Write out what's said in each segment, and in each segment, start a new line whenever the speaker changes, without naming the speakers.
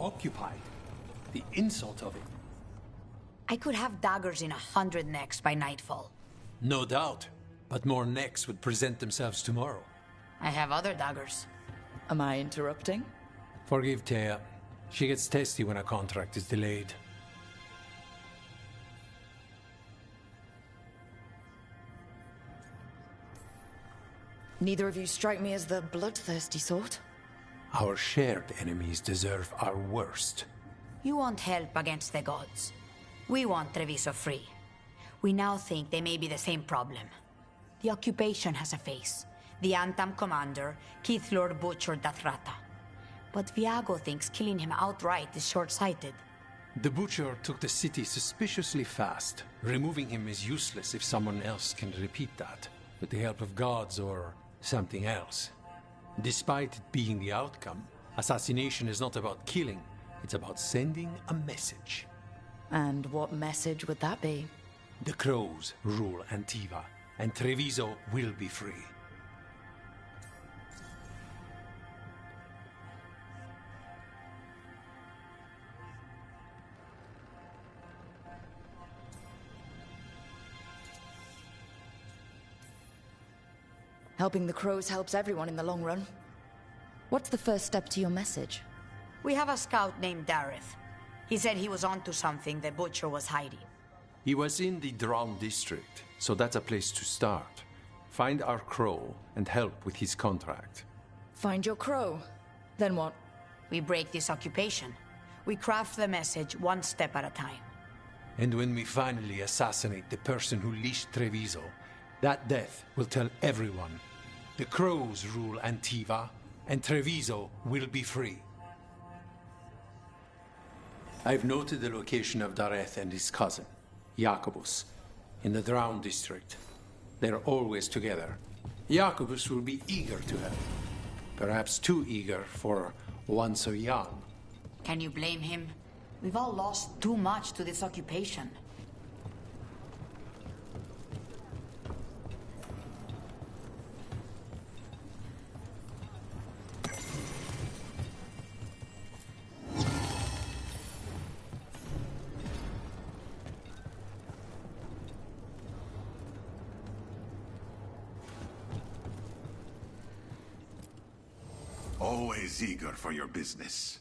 occupied. The insult of it.
I could have daggers in 100 necks by nightfall.
No doubt. But more necks would present themselves tomorrow.
I have other daggers.
Am I interrupting?
Forgive Thea. She gets testy when a contract is delayed.
Neither of you strike me as the bloodthirsty sort.
Our shared enemies deserve our worst.
You want help against the gods. We want Treviso free. We now think they may be the same problem. The occupation has a face. The Antam commander, Keith Lord butchered Dathrata. But Viago thinks killing him outright is short-sighted.
The butcher took the city suspiciously fast. Removing him is useless if someone else can repeat that, with the help of gods or something else. Despite it being the outcome, assassination is not about killing, it's about sending a message.
And what message would that be?
The crows rule Antiva, and Treviso will be free.
Helping the crows helps everyone in the long run. What's the first step to your message?
We have a scout named Dareth. He said he was onto something the butcher was hiding.
He was in the Drown district, so that's a place to start. Find our crow and help with his contract.
Find your crow. Then what?
We break this occupation. We craft the message one step at a time.
And when we finally assassinate the person who leashed Treviso, that death will tell everyone. The crows rule Antiva, and Treviso will be free. I've noted the location of Dareth and his cousin, Jacobus, in the Drown district. They're always together. Jacobus will be eager to help. Perhaps too eager for one so young.
Can you blame him? We've all lost too much to this occupation.
Always eager for your business.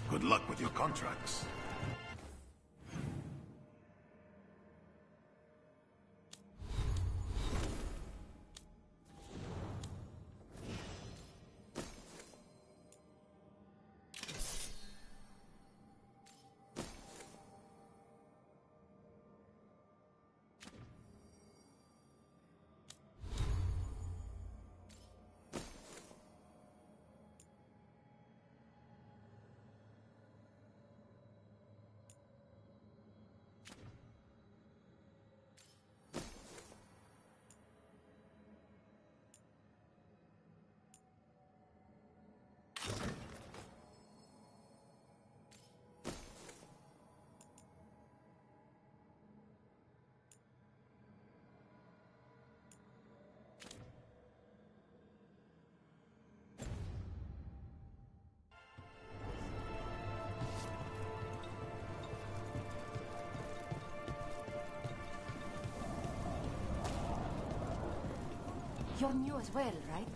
Good luck with your contracts.
You're new as well, right?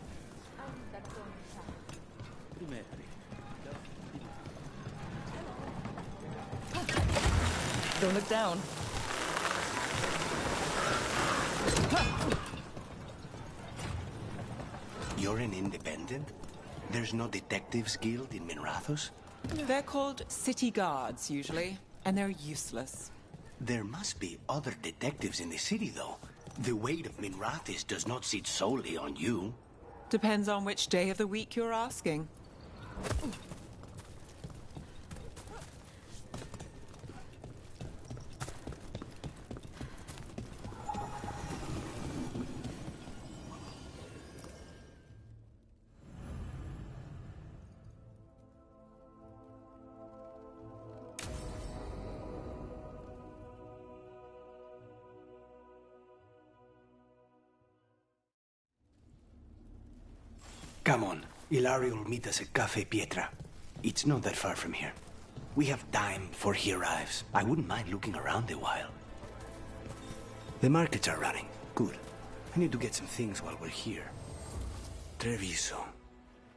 Don't look down.
You're an independent? There's no detectives guild in Minrathos?
They're called city guards, usually, and they're useless.
There must be other detectives in the city, though. The weight of Minrathis does not sit solely on you.
Depends on which day of the week you're asking.
Come on. Ilario will meet us at Cafe Pietra. It's not that far from here. We have time before he arrives. I wouldn't mind looking around a while. The markets are running. Good. I need to get some things while we're here. Treviso.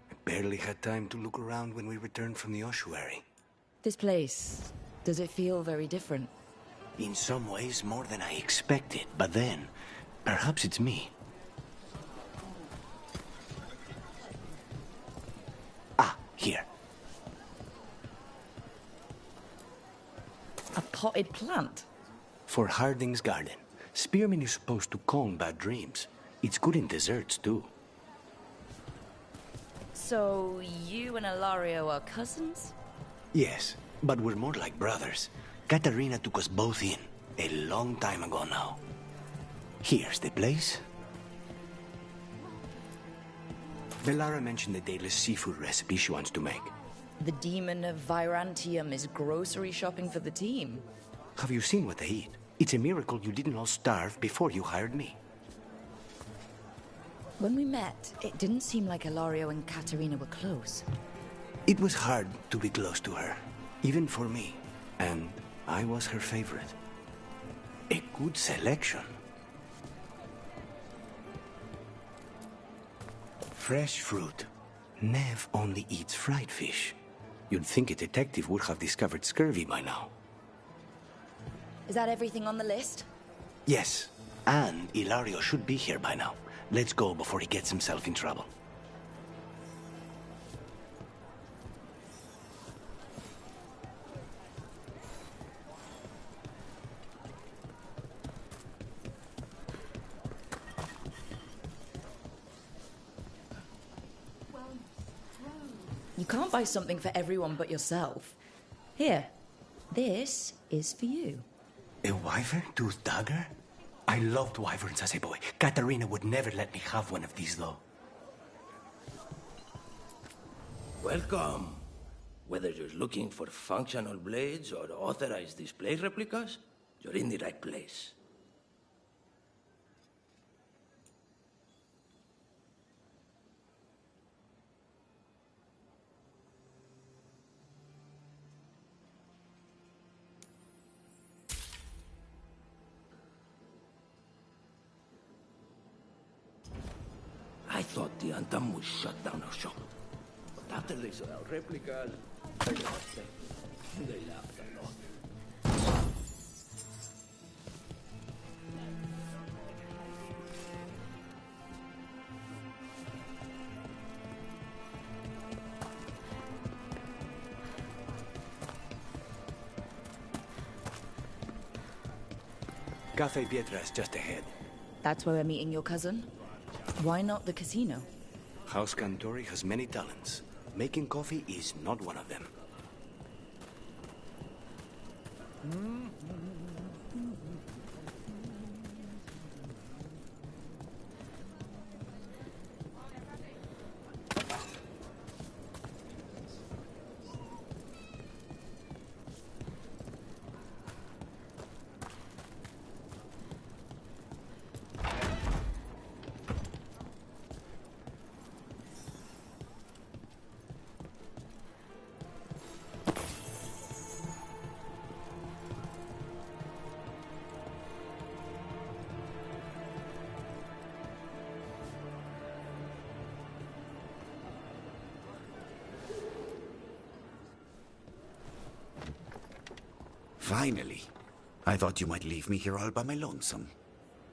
I barely had time to look around when we returned from the ossuary.
This place, does it feel very different?
In some ways, more than I expected. But then, perhaps it's me. Ah, here.
A potted plant?
For Harding's garden. Spearmint is supposed to calm bad dreams. It's good in desserts, too.
So, you and Ilario are cousins?
Yes, but we're more like brothers. Katarina took us both in, a long time ago now. Here's the place. Velara mentioned the daedalus seafood recipe she wants to make.
The demon of Virantium is grocery shopping for the team.
Have you seen what they eat? It's a miracle you didn't all starve before you hired me.
When we met, it didn't seem like Ilario and Katarina were close.
It was hard to be close to her, even for me. And I was her favorite. A good selection. Fresh fruit. Nev only eats fried fish. You'd think a detective would have discovered scurvy by now.
Is that everything on the list?
Yes, and Ilario should be here by now. Let's go before he gets himself in trouble.
You can't buy something for everyone but yourself. Here, this is for you.
A wyvern-toothed dagger? I loved wyverns as a boy. Katarina would never let me have one of these, though.
Welcome. Whether you're looking for functional blades or authorized display replicas, you're in the right place. I thought the Antam would shut down our shop. But after they saw our replicas, they laughed a lot.
Cafe Pietra is just ahead.
That's where we're meeting your cousin? Why not the casino?
House Cantori has many talents. Making coffee is not one of them.
Finally. I thought you might leave me here all by my lonesome.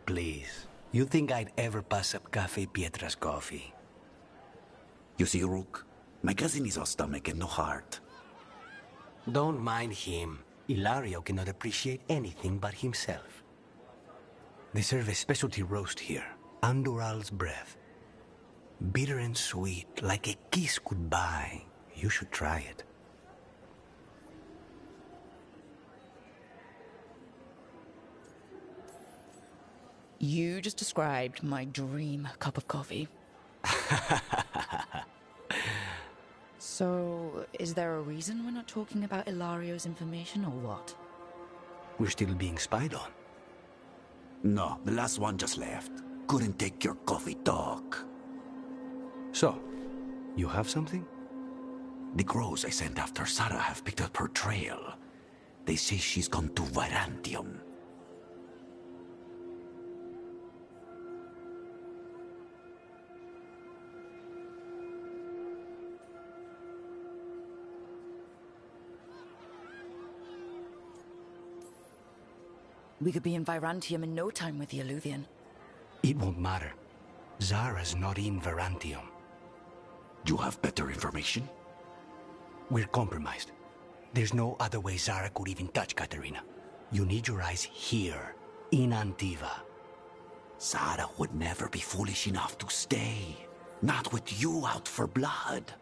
Please. You think I'd ever pass up Cafe Pietra's coffee?
You see, Rook, my cousin is all stomach and no heart.
Don't mind him. Ilario cannot appreciate anything but himself. They serve a specialty roast here, Andoral's breath. Bitter and sweet, like a kiss goodbye. You should try it.
You just described my dream cup of coffee. So, is there a reason we're not talking about Ilario's information or what?
We're still being spied on.
No, the last one just left. Couldn't take your coffee talk.
So, You have something?
The crows I sent after Sarah have picked up her trail. They say she's gone to Virantium.
We could be in Virantium in no time with the Eluthian.
It won't matter. Zara's not in Virantium.
You have better information?
We're compromised. There's no other way Zara could even touch Katerina. You need your eyes here, in Antiva.
Zara would never be foolish enough to stay. Not with you out for blood.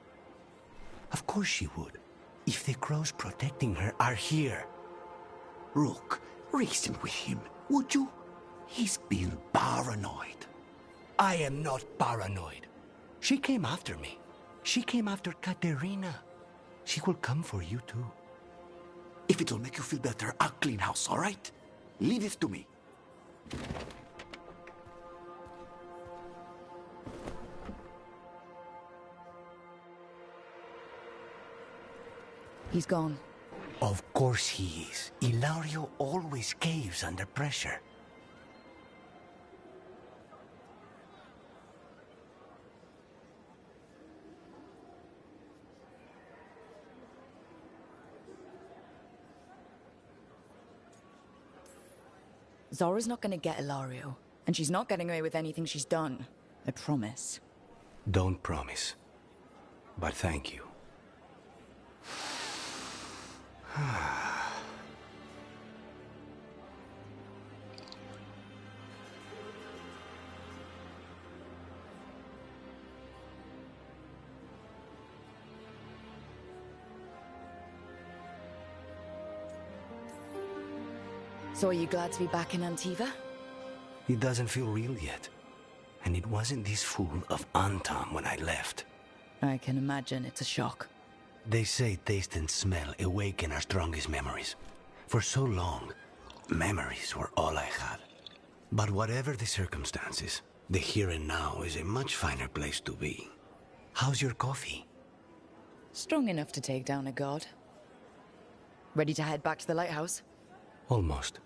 Of course she would. If the crows protecting her are here.
Rook, reason with him, would you? He's being paranoid.
I am not paranoid. She came after me. She came after Katerina. She will come for you too.
If it'll make you feel better, I'll clean house, all right? Leave it to me.
He's gone.
Of course he is. Ilario always caves under pressure.
Zora's not gonna get Ilario, and she's not getting away with anything she's done. I promise.
Don't promise. But thank you.
So are you glad to be back in Antiva?
It doesn't feel real yet. And it wasn't this fool of Antam when I left.
I can imagine it's a shock.
They say taste and smell awaken our strongest memories. For so long, memories were all I had. But whatever the circumstances, the here and now is a much finer place to be. How's your coffee?
Strong enough to take down a god. Ready to head back to the lighthouse?
Almost.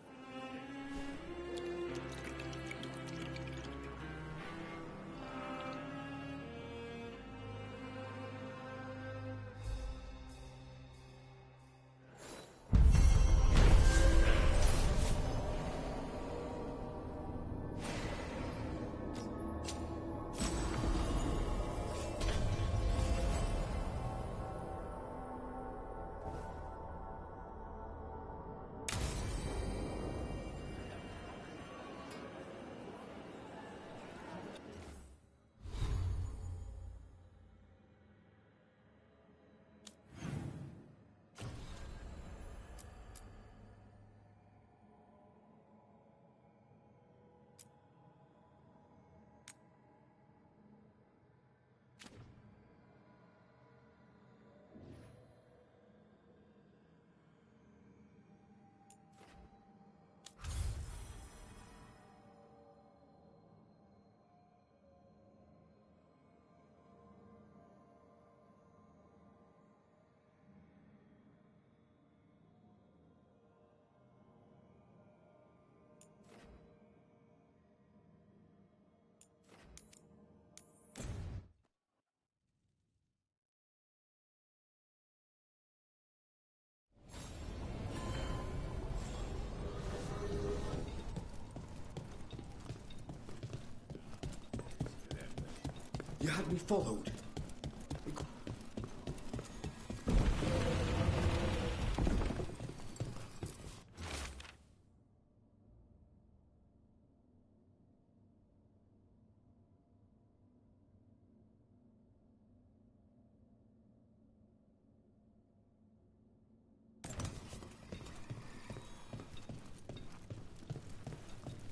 You had me followed.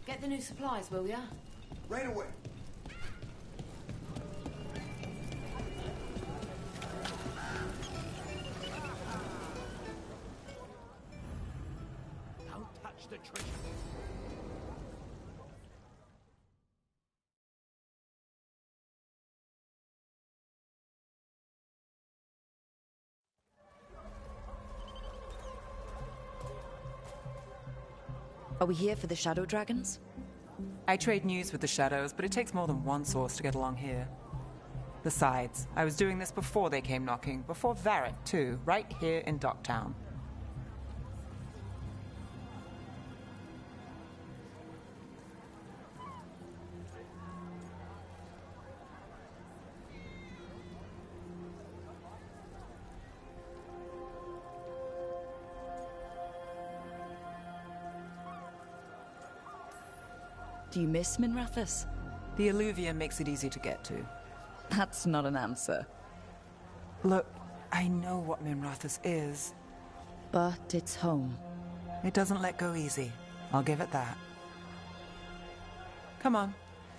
Get the new supplies, will ya?
Right away.
Don't touch the treasure.
Are we here for the Shadow Dragons?
I trade news with the Shadows, but it takes more than one source to get along here. Besides, I was doing this before they came knocking, before Varric, too, right here in Docktown.
Do you miss Minrathous?
The Alluvia makes it easy to get to.
That's not an answer.
Look, I know what Minrathous is.
But it's home.
It doesn't let go easy. I'll give it that. Come on.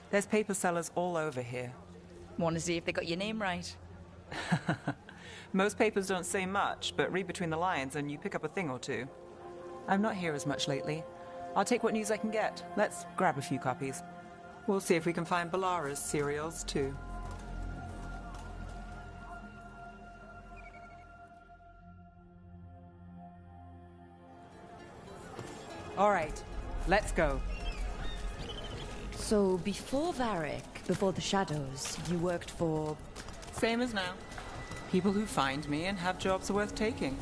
There's paper sellers all over here.
Want to see if they got your name right?
Most papers don't say much, but read between the lines and you pick up a thing or two. I'm not here as much lately. I'll take what news I can get. Let's grab a few copies. We'll see if we can find Balara's cereals, too. All right, let's go.
So, before Varric, before the Shadows, you worked for...
Same as now. People who find me and have jobs worth taking.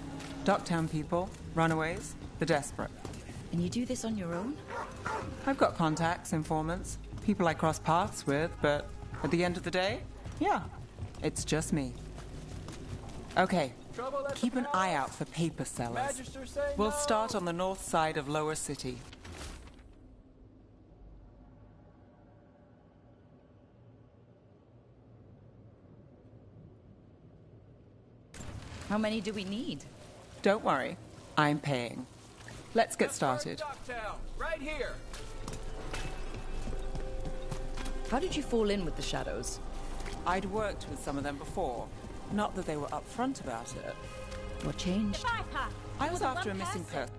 Docktown people, runaways, the desperate.
And you do this on your own?
I've got contacts, informants, people I cross paths with, but at the end of the day, yeah, it's just me. Okay, keep an eye out for paper sellers. We'll start on the north side of Lower City.
How many do we need?
Don't worry, I'm paying. Let's get started.
Right here.
How did you fall in with the Shadows?
I'd worked with some of them before. Not that they were upfront about it.
What changed?
I was after a missing person.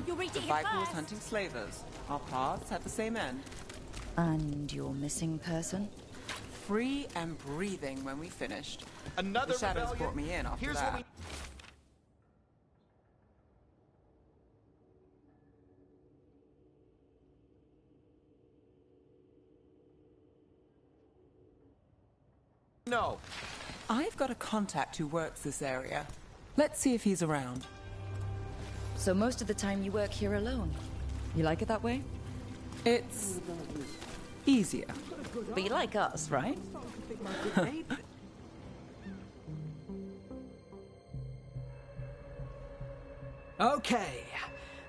You'll reach
The
it here
Veilguard
first.
hunting slavers. Our paths at the same end.
And your missing person?
Free and breathing when we finished.
Another
the Shadows
rebellion?
brought me in after
Here's
that.
what we... No.
I've got a contact who works this area. Let's see if he's around.
So most of the time you work here alone. You like it that way?
It's easier.
But you like us, right?
Okay.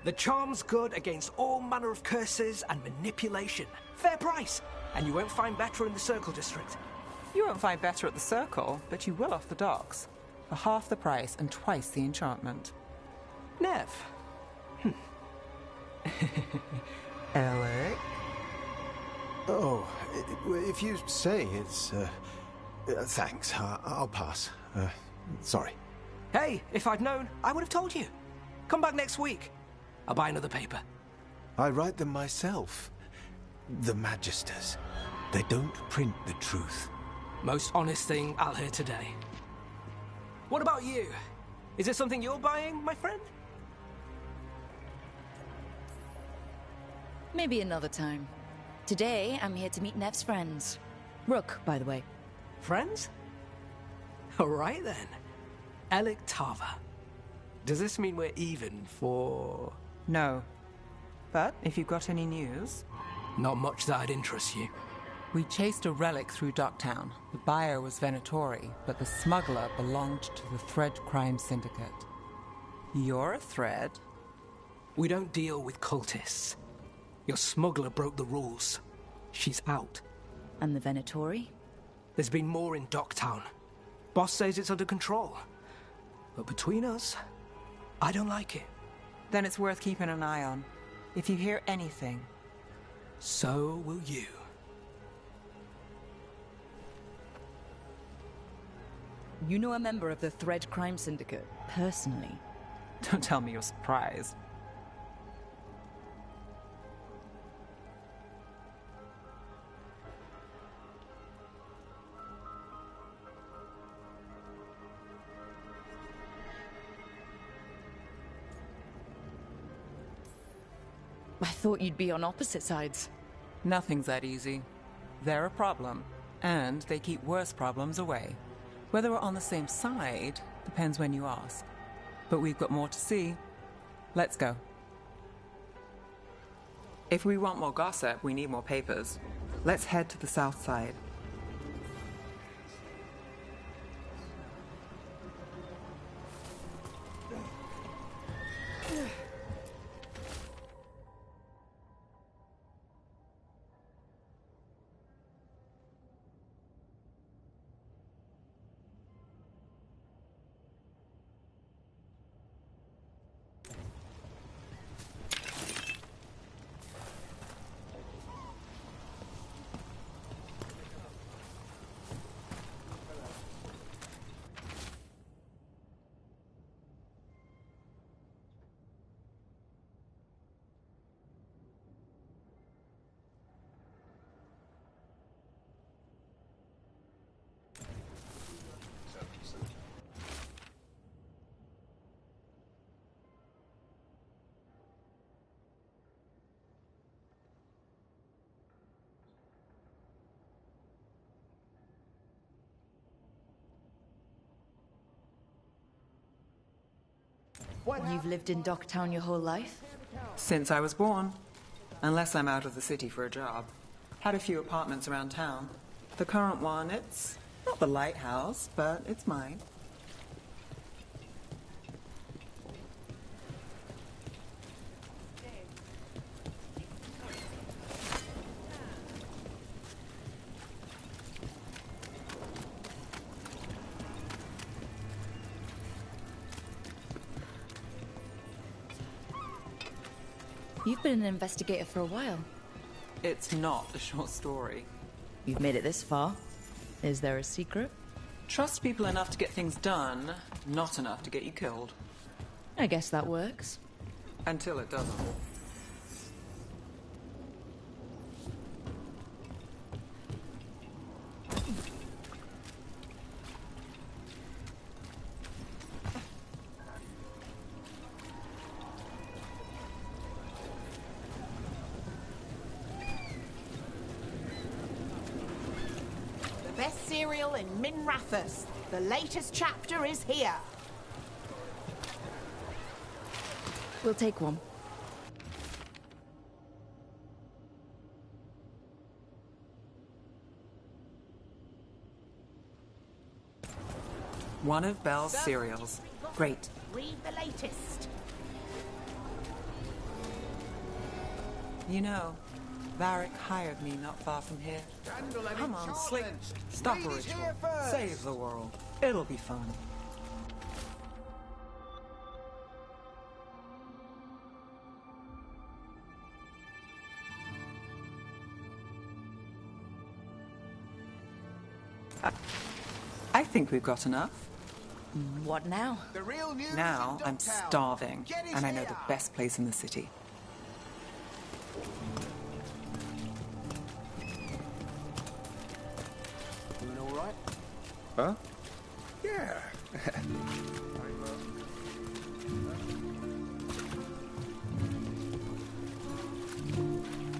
The charm's good against all manner of curses and manipulation. Fair price. And you won't find better in the Circle District.
You won't find better at the Circle, but you will off the docks. For half the price and twice the enchantment.
Nev.
Alec?
Oh, if you say it's... thanks. I'll pass. Sorry.
Hey, if I'd known, I would have told you. Come back next week. I'll buy another paper.
I write them myself. The Magisters. They don't print the truth.
Most honest thing I'll hear today. What about you? Is there something you're buying, my friend?
Maybe another time. Today, I'm here to meet Nev's friends. Rook, by the way.
Friends? All right, then. Alec Tava. Does this mean we're even for...
No. But if you've got any news...
Not much that'd interest you.
We chased a relic through Docktown. The buyer was Venatori, but the smuggler belonged to the Thread Crime Syndicate. You're a Thread?
We don't deal with cultists. Your smuggler broke the rules. She's out.
And the Venatori?
There's been more in Docktown. Boss says it's under control. But between us, I don't like it.
Then it's worth keeping an eye on. If you hear anything...
So will you.
You know a member of the Thread Crime Syndicate, personally?
Don't tell me you're surprised.
I thought you'd be on opposite sides.
Nothing's that easy. They're a problem, and they keep worse problems away. Whether we're on the same side depends when you ask. But we've got more to see. Let's go. If we want more gossip, we need more papers. Let's head to the south side.
You've lived in Docktown your whole life?
Since I was born. Unless I'm out of the city for a job. Had a few apartments around town. The current one, it's not the lighthouse, but it's mine.
You've been an investigator for a while.
It's not a short story.
You've made it this far. Is there a secret?
Trust people enough to get things done, not enough to get you killed.
I guess that works.
Until it doesn't.
Best cereal in Min Rathas. The latest chapter is here.
We'll take one.
One of Belle's cereals. Great.
Read the latest.
You know, Varric hired me not far from here. Come on, Slick. Stop a ritual. Save the world. It'll be fun. I think we've got enough.
What now?
Now I'm starving, and I know the best place in the city.
Doing all right?
Huh?
Yeah.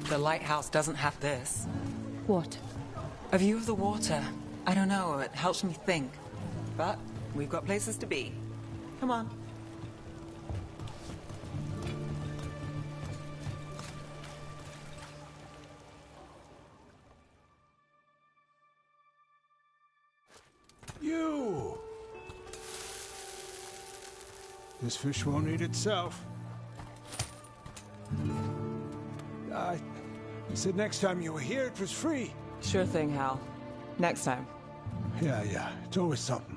The lighthouse doesn't have this.
What?
A view of the water. I don't know, it helps me think. But we've got places to be. Come on.
You! This fish won't eat itself. You said next time you were here it was free.
Sure thing, Hal. Next time.
Yeah. It's always something.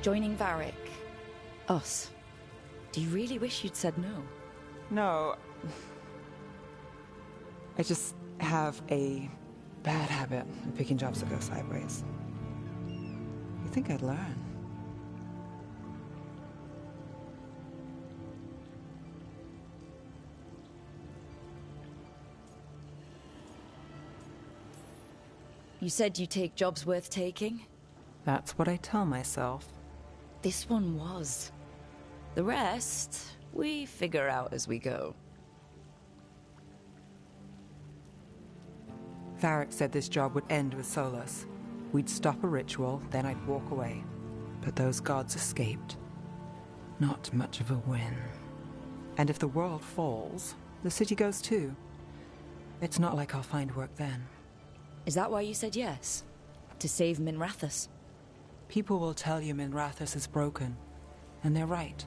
Joining Varric. Us. Do you really wish you'd said no?
No. I just have a bad habit of picking jobs that go sideways. You think I'd learn?
You said you take jobs worth taking?
That's what I tell myself.
This one was. The rest, we figure out as we go.
Varric said this job would end with Solus. We'd stop a ritual, then I'd walk away. But those gods escaped. Not much of a win. And if the world falls, the city goes too. It's not like I'll find work then.
Is that why you said yes? To save Minrathous?
People will tell you Minrathous is broken. And they're right.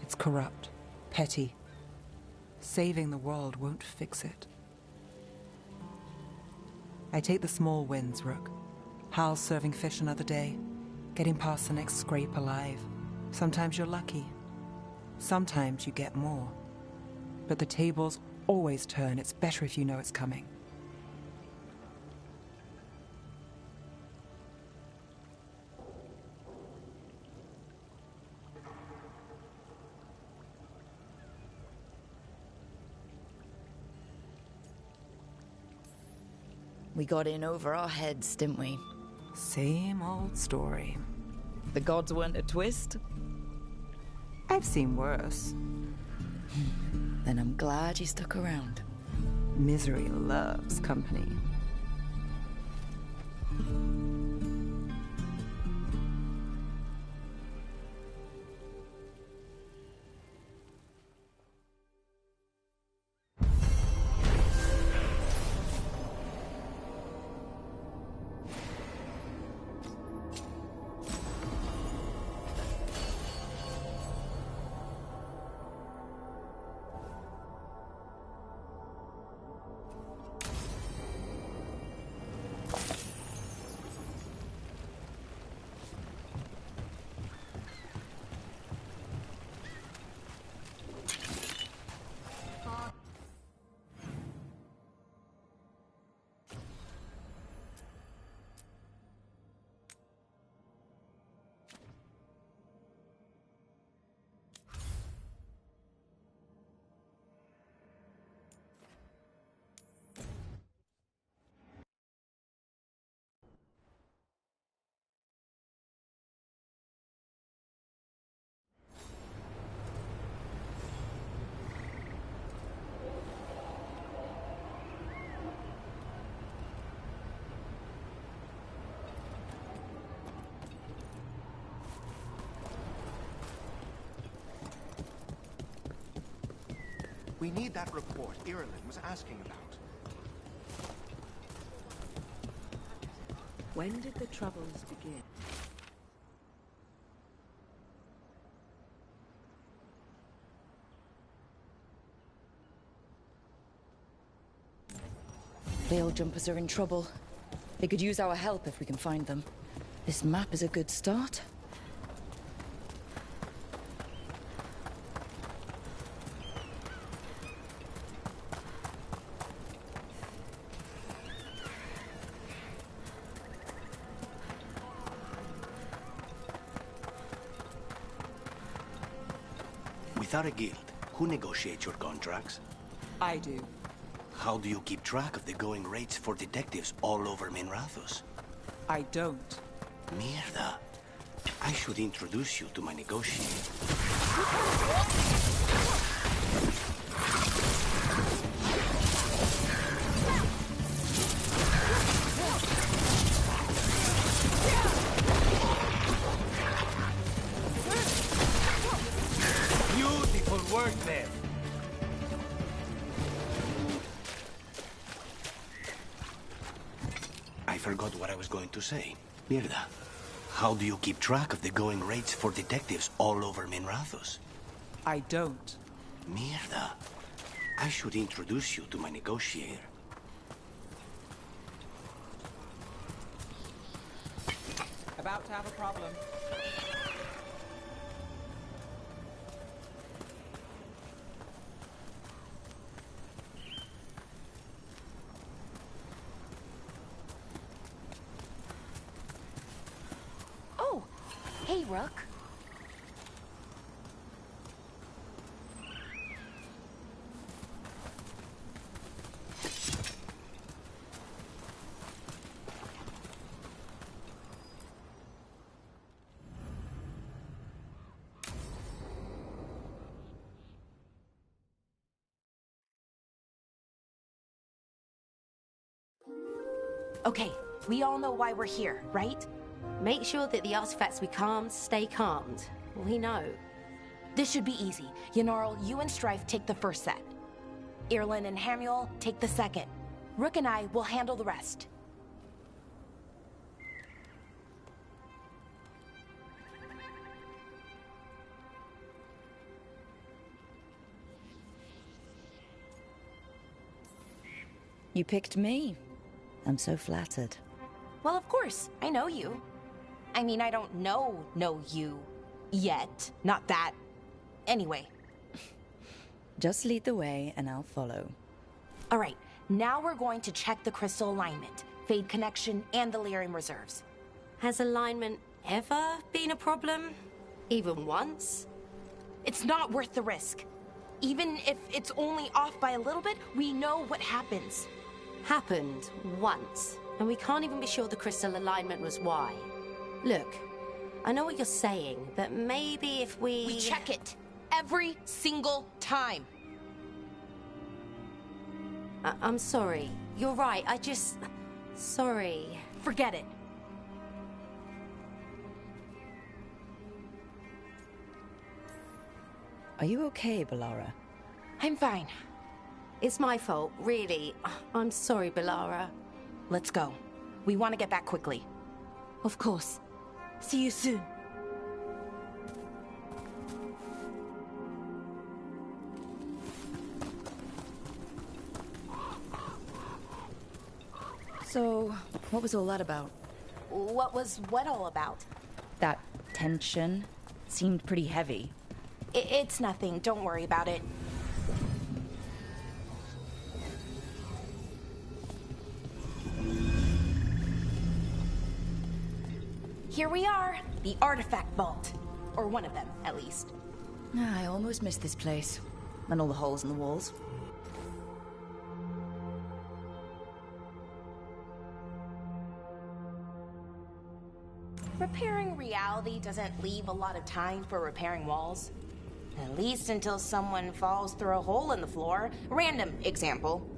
It's corrupt. Petty. Saving the world won't fix it. I take the small wins, Rook. Hal's serving fish another day. Getting past the next scrape alive. Sometimes you're lucky. Sometimes you get more. But the tables always turn. It's better if you know it's coming.
We got in over our heads, didn't we?
Same old story.
The gods weren't a twist?
I've seen worse.
Then I'm glad you stuck around.
Misery loves company.
We need that report Irulan was asking about.
When did the troubles begin?
Veil jumpers are in trouble. They could use our help if we can find them. This map is a good start.
Without a guild, who negotiates your contracts?
I do.
How do you keep track of the going rates for detectives all over Minrathous?
I don't.
Mierda. I should introduce you to my negotiator.
Beautiful work there.
I forgot what I was going to say. Mierda. How do you keep track of the going rates for detectives all over Minrathous?
I don't.
Mierda. I should introduce you to my negotiator.
About to have a problem.
Oh, hey, Rook.
Okay, we all know why we're here, right?
Make sure that the artifacts we calmed stay calmed. We know.
This should be easy. Yanarl, you and Strife take the first set. Irlin and Hamuel take the second. Rook and I will handle the rest.
You picked me. I'm so flattered.
Well, of course. I know you. I mean, I don't know you yet. Not that. Anyway.
Just lead the way and I'll follow.
All right. Now we're going to check the crystal alignment, fade connection, and the lyrium reserves.
Has alignment ever been a problem? Even once?
It's not worth the risk. Even if it's only off by a little bit, we know what happens.
Happened once, and we can't even be sure the crystal alignment was why. Look, I know what you're saying, but maybe if we...
We check it every single time.
I'm sorry. You're right, Sorry.
Forget it.
Are you okay, Balara?
I'm fine.
It's my fault, really. I'm sorry, Balara.
Let's go. We want to get back quickly.
Of course. See you soon.
So, what was all that about?
What was what all about?
That tension seemed pretty heavy.
It's nothing. Don't worry about it. Here we are, the artifact vault. Or one of them, at least.
I almost missed this place. And all the holes in the walls.
Repairing reality doesn't leave a lot of time for repairing walls. At least until someone falls through a hole in the floor. Random example.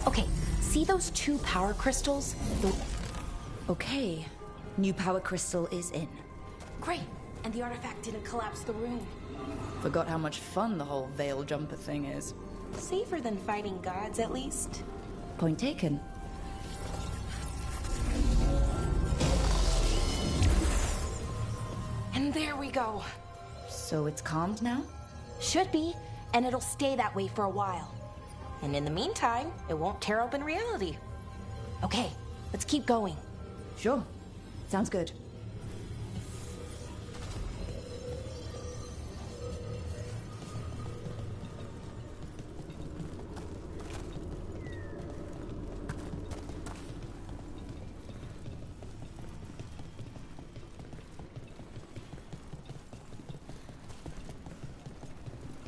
Okay, see those 2 power crystals?
Okay, new power crystal is in.
Great, and the artifact didn't collapse the room.
Forgot how much fun the whole veil jumper thing is.
Safer than fighting gods, at least.
Point taken.
And there we go.
So it's calmed now?
Should be, and it'll stay that way for a while. And in the meantime, it won't tear open reality. Okay, let's keep going.
Sure. Sounds good.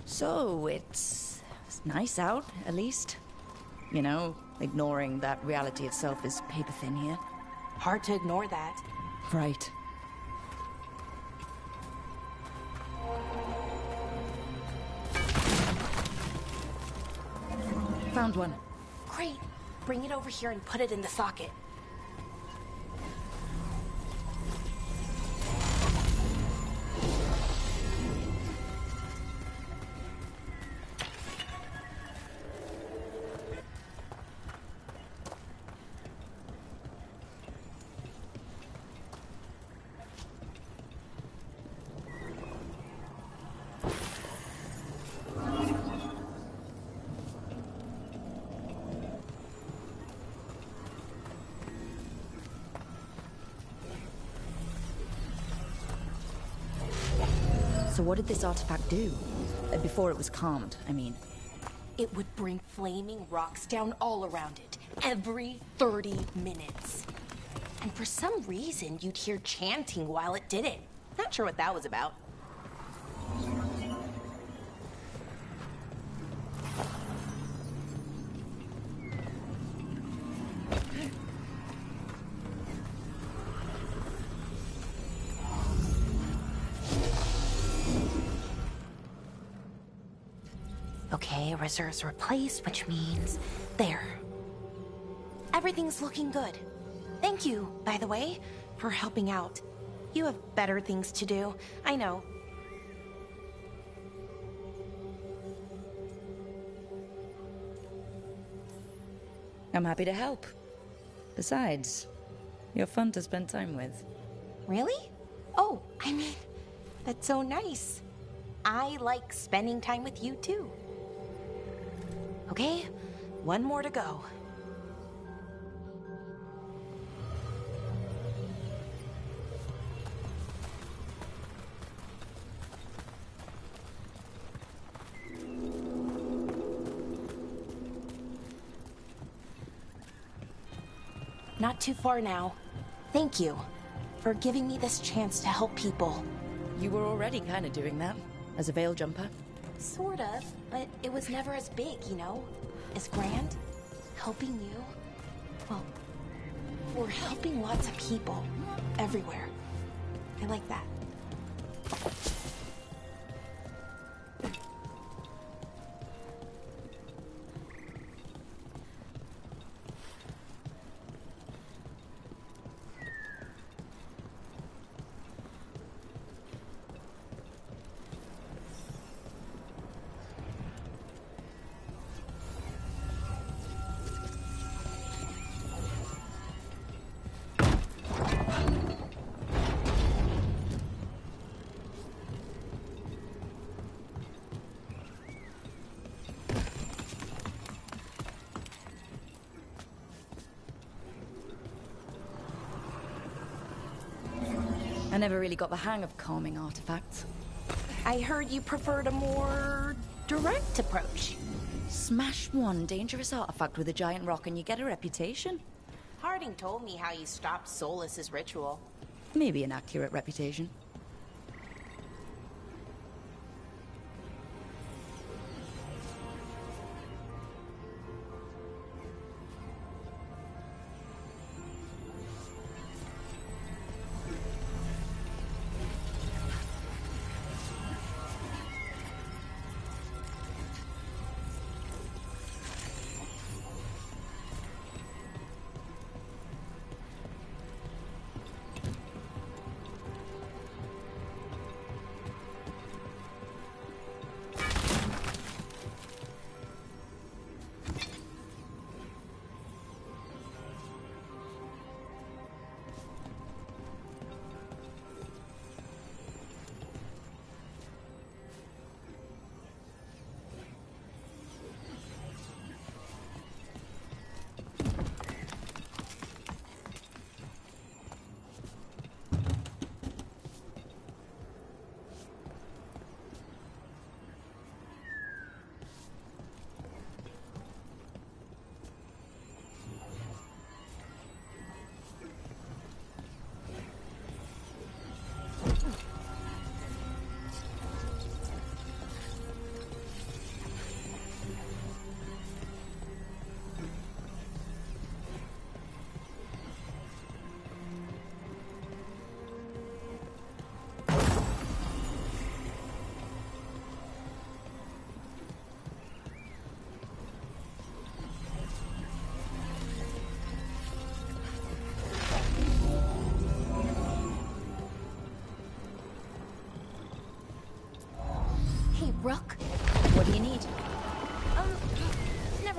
So, it's nice out, at least. You know, ignoring that reality itself is paper thin here.
Hard to ignore that.
Right. Found one.
Great. Bring it over here and put it in the socket.
So what did this artifact do? Before it was calmed, I mean.
It would bring flaming rocks down all around it, every 30 minutes. And for some reason, you'd hear chanting while it did it. Not sure what that was about. Okay, reserves replaced, which means there. Everything's looking good. Thank you, by the way, for helping out. You have better things to do, I know.
I'm happy to help. Besides, you're fun to spend time with.
Really? Oh, I mean, that's so nice. I like spending time with you, too. Okay, one more to go. Not too far now. Thank you for giving me this chance to help people.
You were already kind of doing that, as a veil jumper.
Sort of, but it was never as big, you know? As grand. Helping you. Well, we're helping lots of people. Everywhere. I like that.
I never really got the hang of calming artifacts.
I heard you preferred a more direct approach.
Smash one dangerous artifact with a giant rock and you get a reputation.
Harding told me how you stopped Solus's ritual.
Maybe an accurate reputation.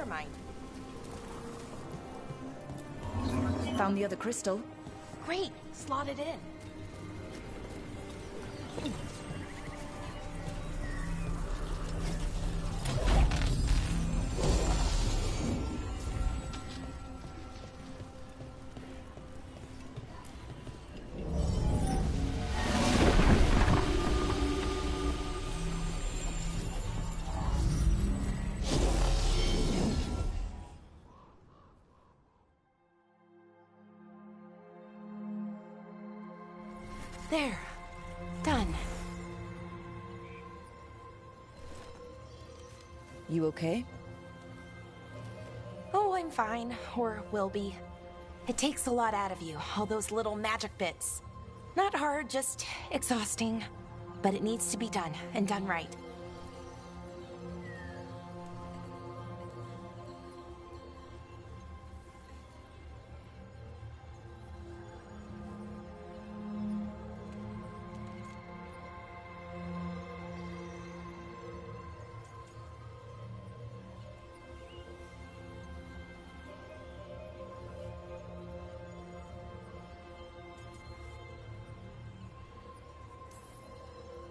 mind.
Found the other crystal.
Great, slot it in. There. Done.
You okay?
Oh, I'm fine. Or will be. It takes a lot out of you, all those little magic bits. Not hard, just exhausting. But it needs to be done, and done right.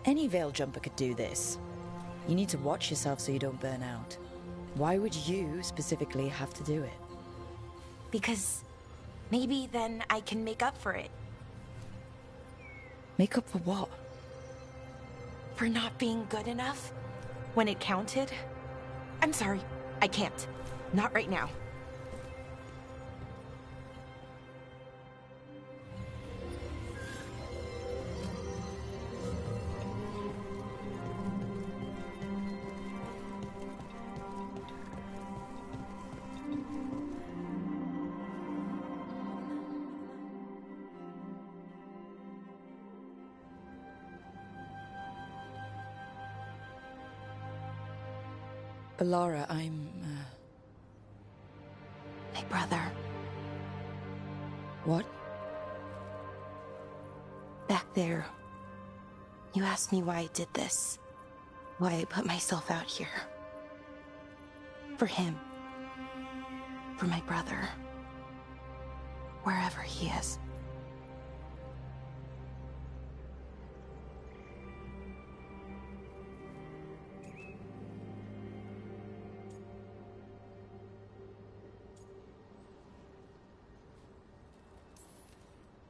Any Veil Jumper could do this. You need to watch yourself so you don't burn out. Why would you specifically have to do it?
Because maybe then I can make up for it.
Make up for what?
For not being good enough when it counted. I'm sorry, I can't. Not right now.
Alara, I'm,
My brother.
What?
Back there. You asked me why I did this. Why I put myself out here. For him. For my brother. Wherever he is.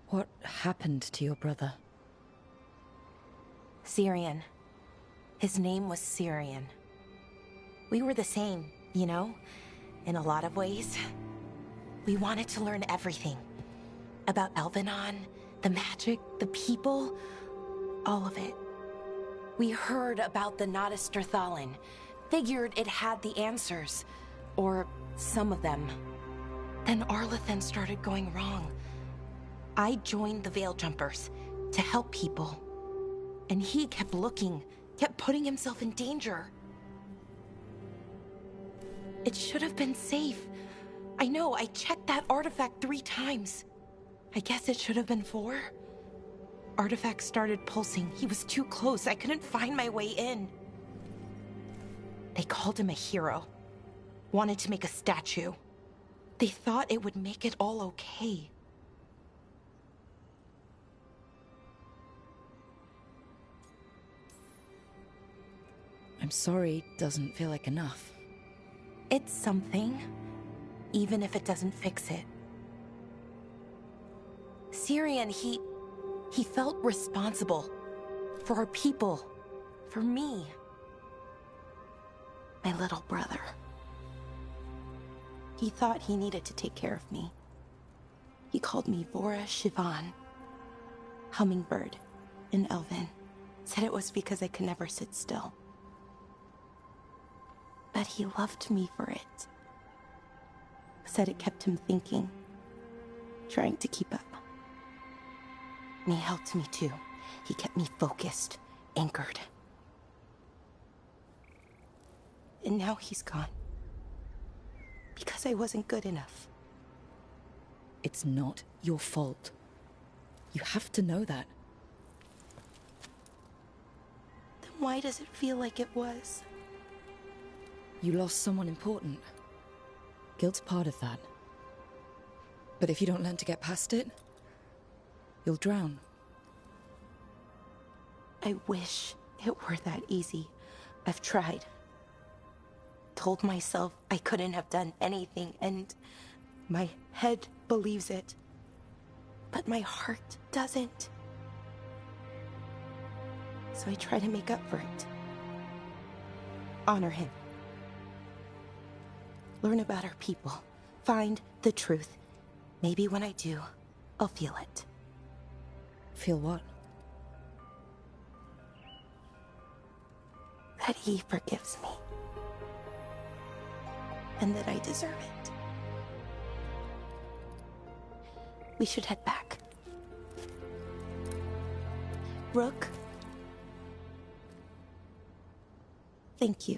What happened to your brother?
Syrian. His name was Syrian. We were the same, you know? In a lot of ways. We wanted to learn everything. About Elvenon, the magic, the people, all of it. We heard about the Notisterthalin, figured it had the answers. Or some of them. Then Arlathan started going wrong. I joined the Veil Jumpers to help people. And he kept looking, kept putting himself in danger. It should have been safe. I know, I checked that artifact 3 times. I guess it should have been 4. Artifact started pulsing. He was too close. I couldn't find my way in. They called him a hero. Wanted to make a statue. They thought it would make it all okay.
I'm sorry, doesn't feel like enough.
It's something, even if it doesn't fix it. Syrian, he felt responsible. For our people. For me. My little brother. He thought he needed to take care of me. He called me Vora Shivan. Hummingbird in Elven. Said it was because I could never sit still. But he loved me for it. Said it kept him thinking. Trying to keep up. And he helped me too. He kept me focused, anchored. And now he's gone. Because I wasn't good enough.
It's not your fault. You have to know that.
Then why does it feel like it was?
You lost someone important. Guilt's part of that. But if you don't learn to get past it, you'll drown.
I wish it were that easy. I've tried. Told myself I couldn't have done anything, and my head believes it. But my heart doesn't. So I try to make up for it. Honor him. Learn about our people. Find the truth. Maybe when I do, I'll feel it.
Feel what?
That he forgives me. And that I deserve it. We should head back. Rook. Thank you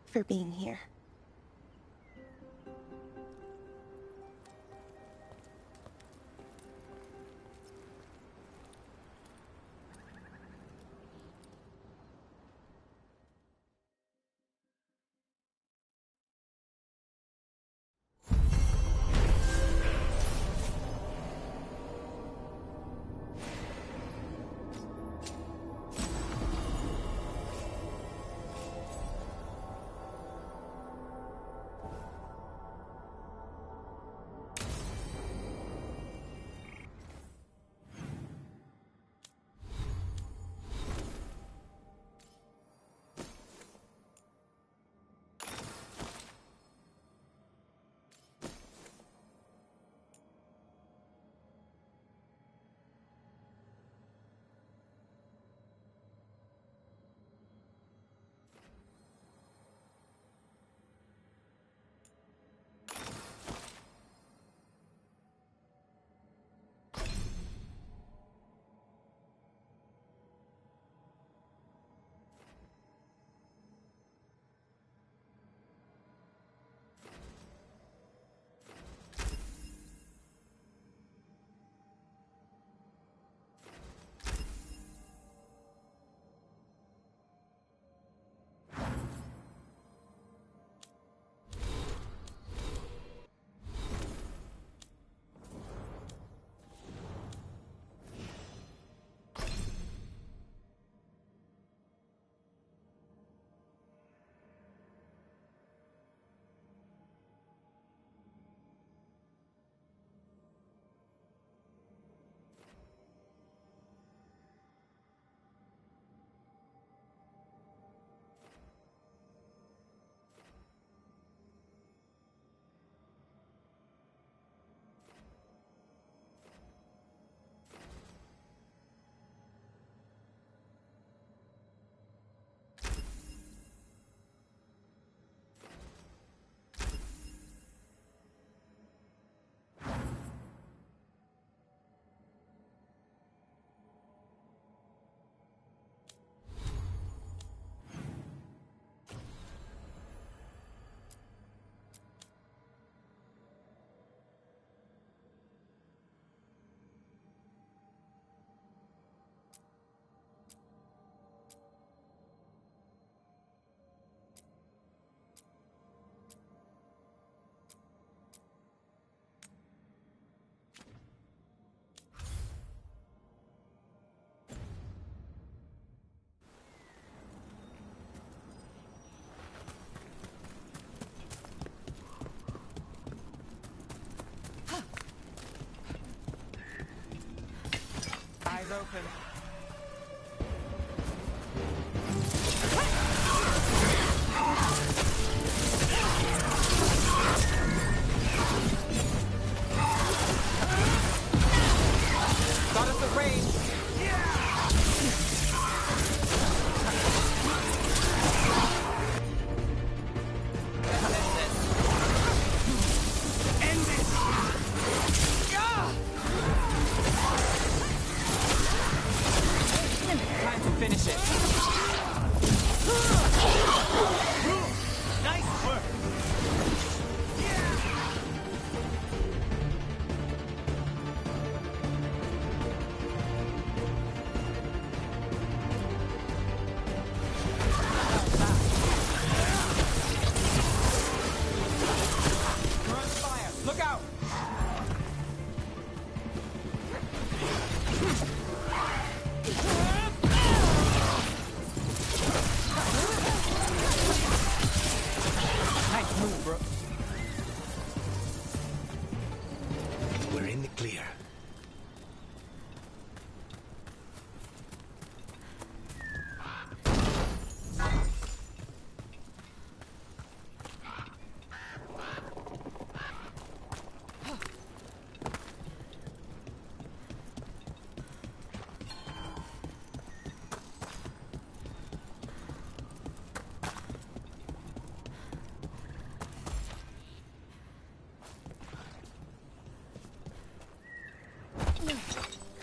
for being here.
Eyes open. Got us at range.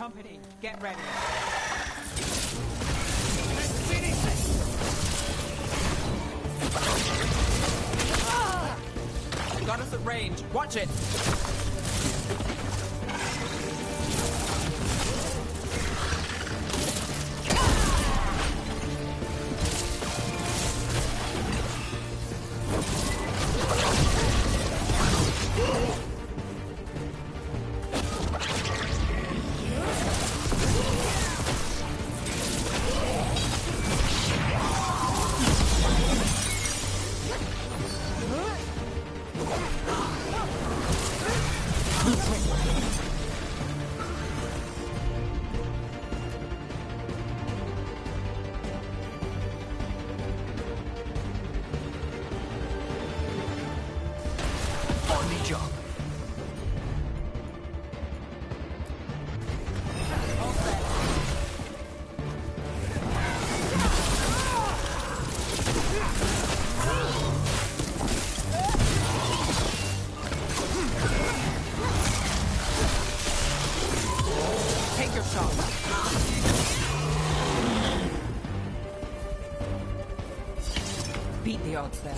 Company, get ready. Got us at range. Watch it. Beat the odds there.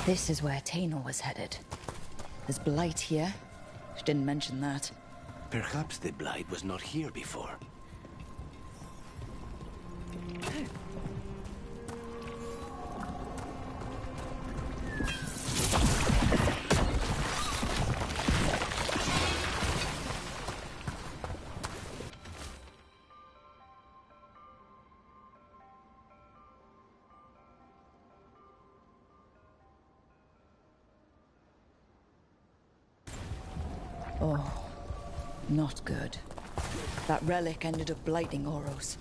This is where Tainor was headed. There's blight here. She didn't mention that.
Perhaps the blight was not here before.
Oh, not good. That relic ended up blighting Oros.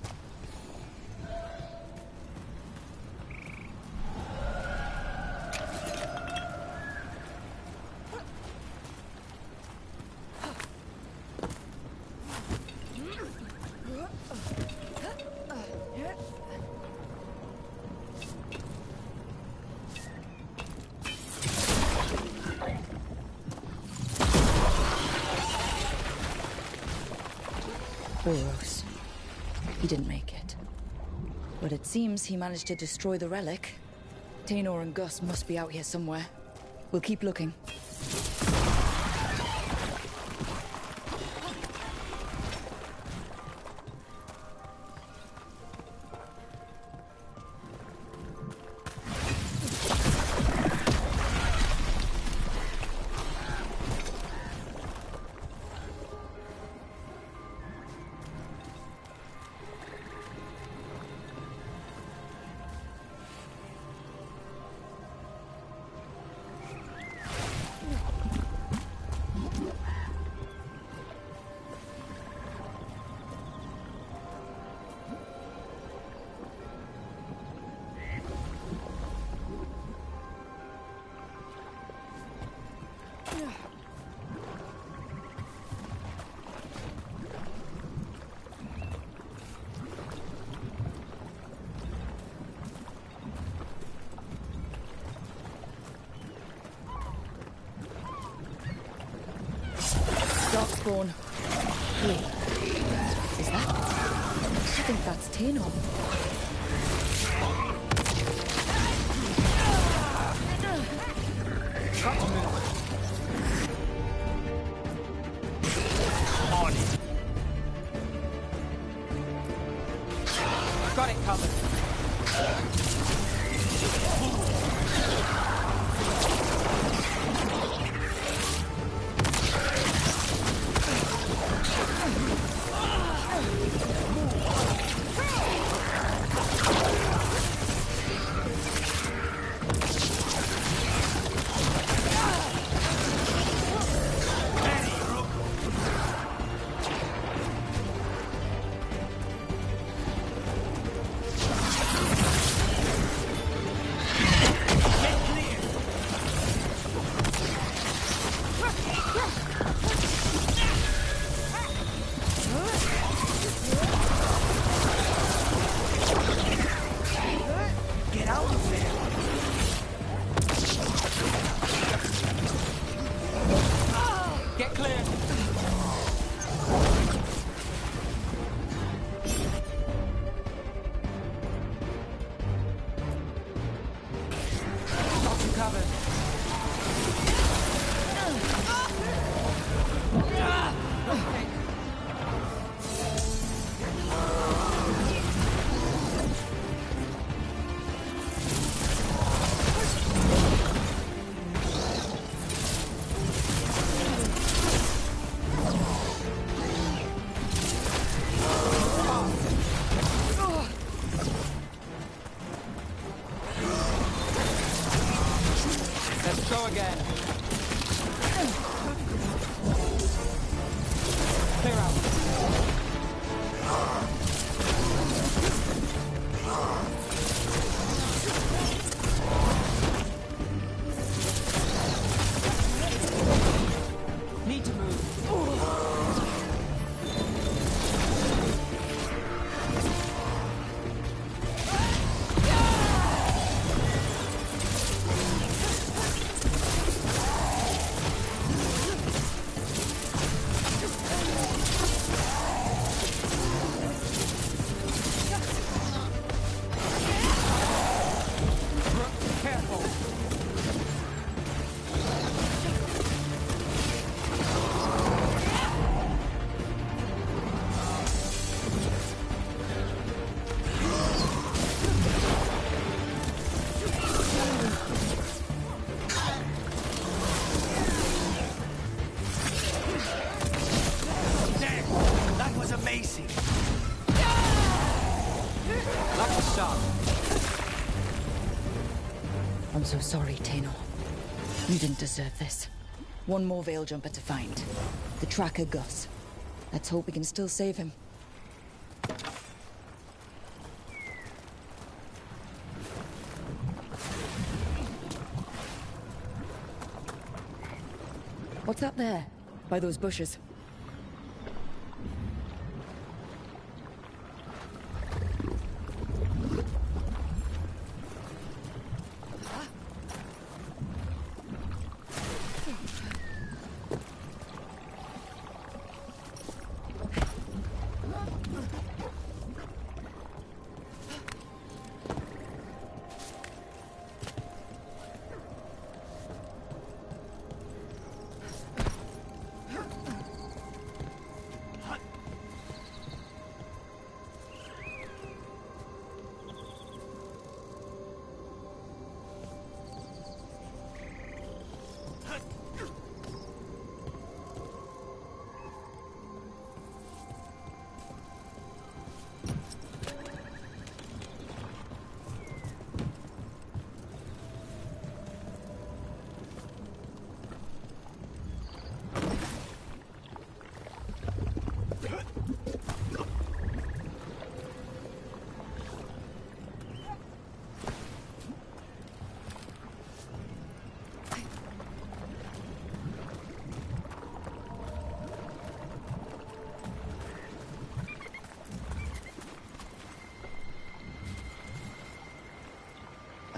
Oros. He didn't make it. But it seems he managed to destroy the relic. Tainor and Gus must be out here somewhere. We'll keep looking. Darkspawn. Wait. Is that? I think that's Tainor.
Let's go again. Clear out. Need to move.
I'm so sorry, Tainor. You didn't deserve this. One more Veil Jumper to find. The tracker Gus. Let's hope we can still save him. What's that there? By those bushes?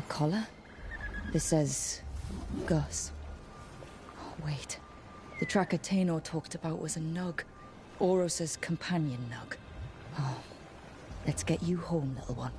Collar? This says... Gus. Oh, wait. The tracker Tainor talked about was a Nug. Oros's companion Nug. Oh. Let's get you home, little one.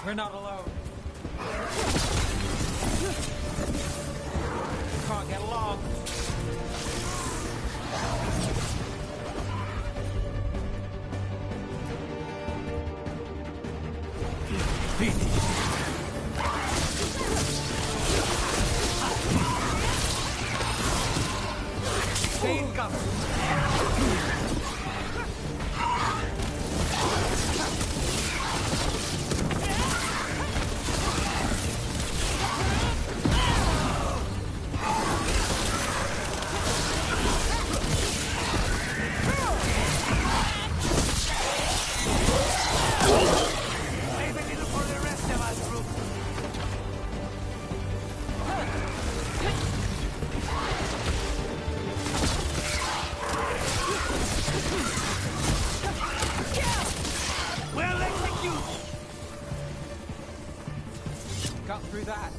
We're not alone. Can't get along. Stay in cover. Got through that.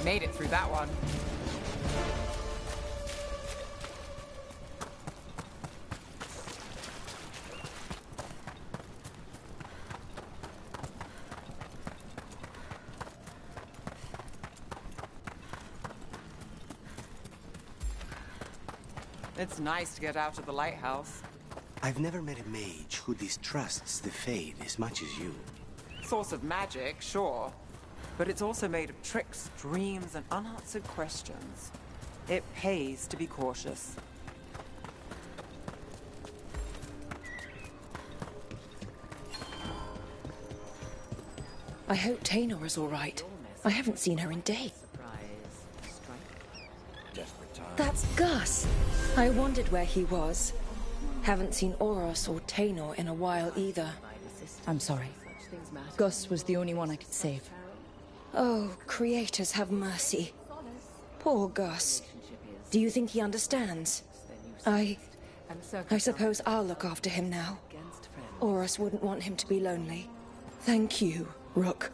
Made it through that one. It's nice to get out of the lighthouse.
I've never met a mage who distrusts the Fade as much as you.
Source of magic, sure. But it's also made of tricks, dreams, and unanswered questions. It pays to be cautious.
I hope Taynor is all right. I haven't seen her in days. That's Gus! I wondered where he was. Haven't seen Oros or Taynor in a while either. I'm sorry. Gus was the only one I could save. Oh, creators have mercy. Poor Gus. Do you think he understands? I suppose I'll look after him now. Oros wouldn't want him to be lonely. Thank you, Rook.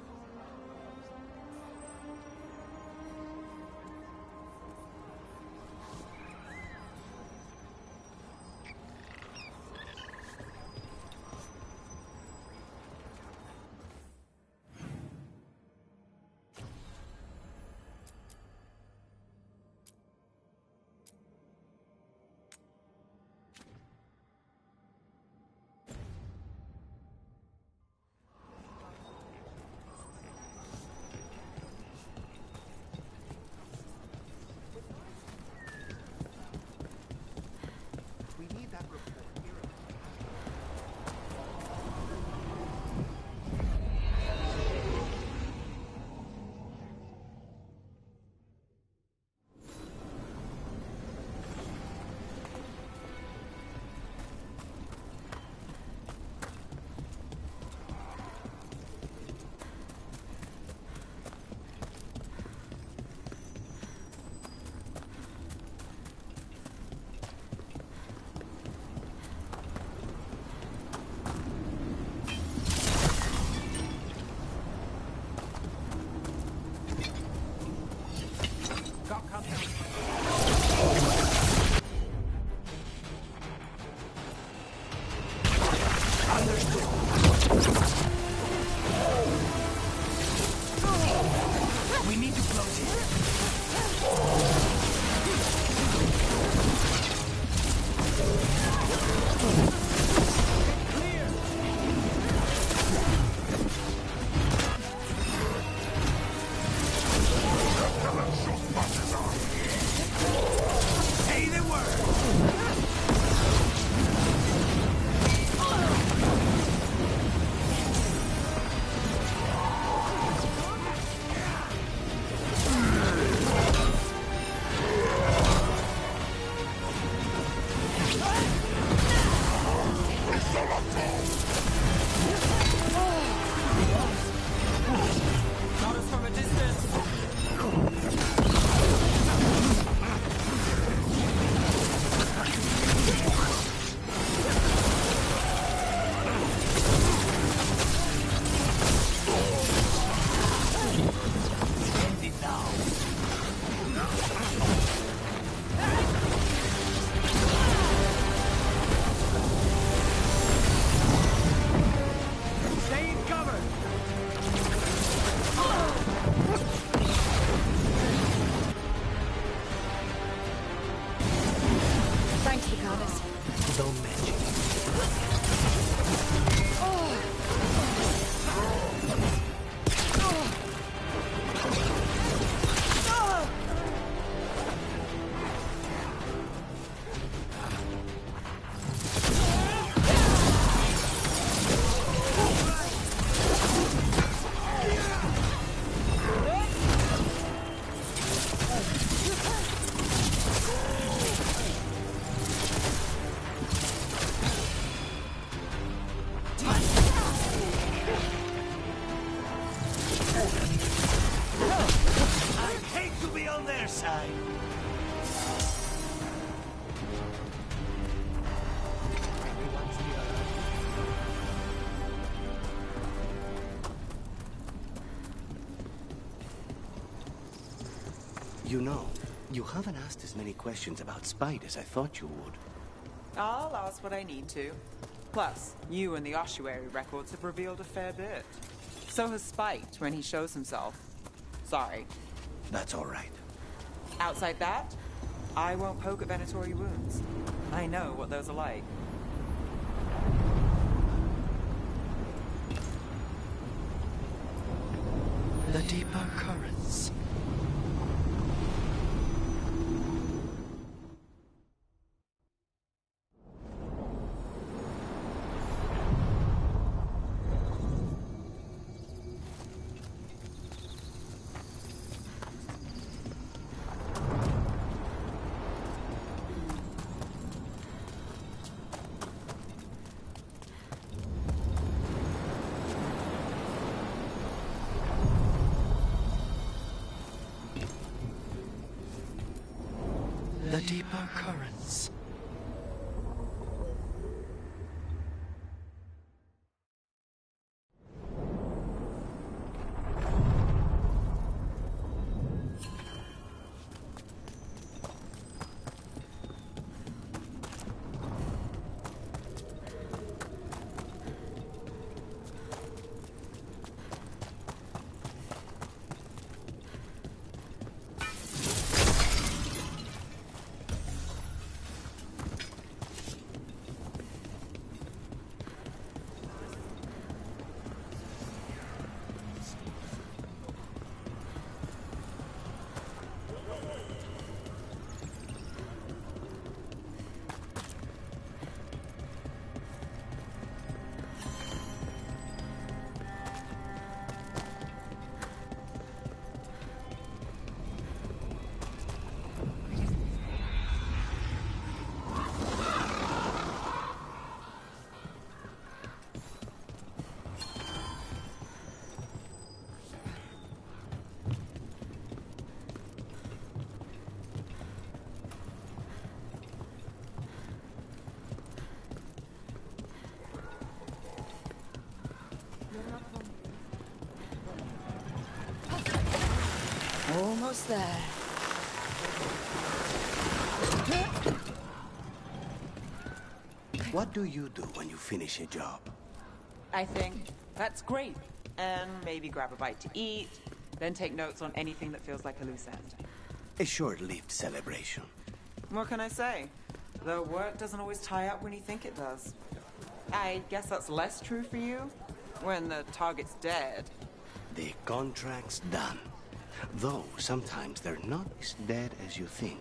You know, you haven't asked as many questions about Spite as I thought you would.
I'll ask what I need to. Plus, you and the ossuary records have revealed a fair bit. So has Spite when he shows himself. Sorry.
That's all right.
Outside that, I won't poke at Venatori wounds. I know what those are like.
The deeper currents. The deeper currents.
Almost there.
What do you do when you finish a job?
I think that's great. And maybe grab a bite to eat, then take notes on anything that feels like a loose end.
A short-lived celebration.
What can I say? The work doesn't always tie up when you think it does. I guess that's less true for you, when the target's dead.
The contract's done. Though sometimes they're not as dead as you think.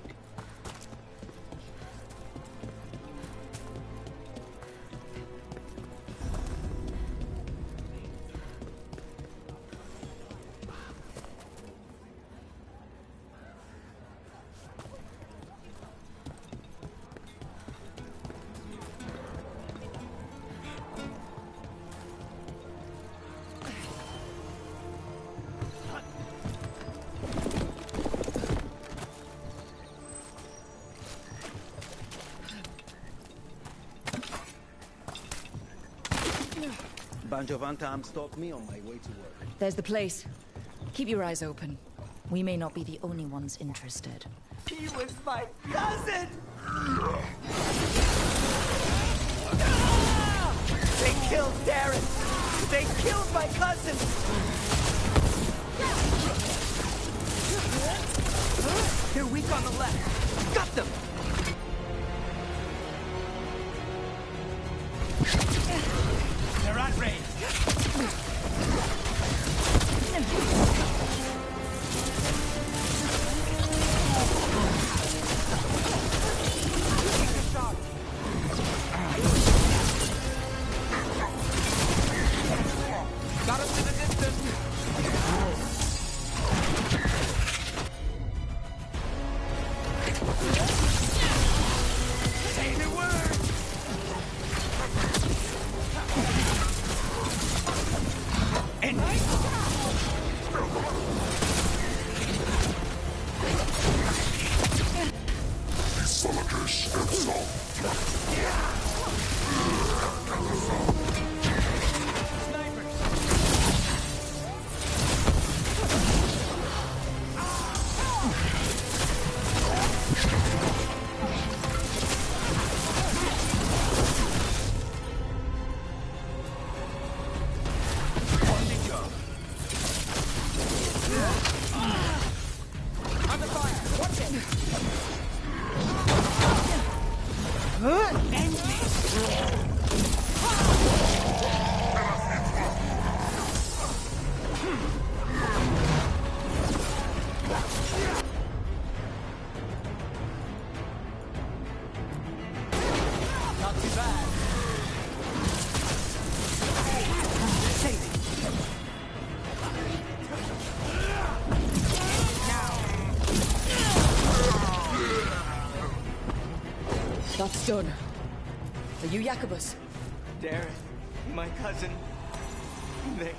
Bunch of Antam stopped me on my way to work.
There's the place. Keep your eyes open. We may not be the only ones interested.
He was my cousin! They killed Darren! They killed my cousin! They're weak on the left. Got them! They're at range. Got us in the distance.
Done. Are you Jacobus?
Dareth, my cousin. They...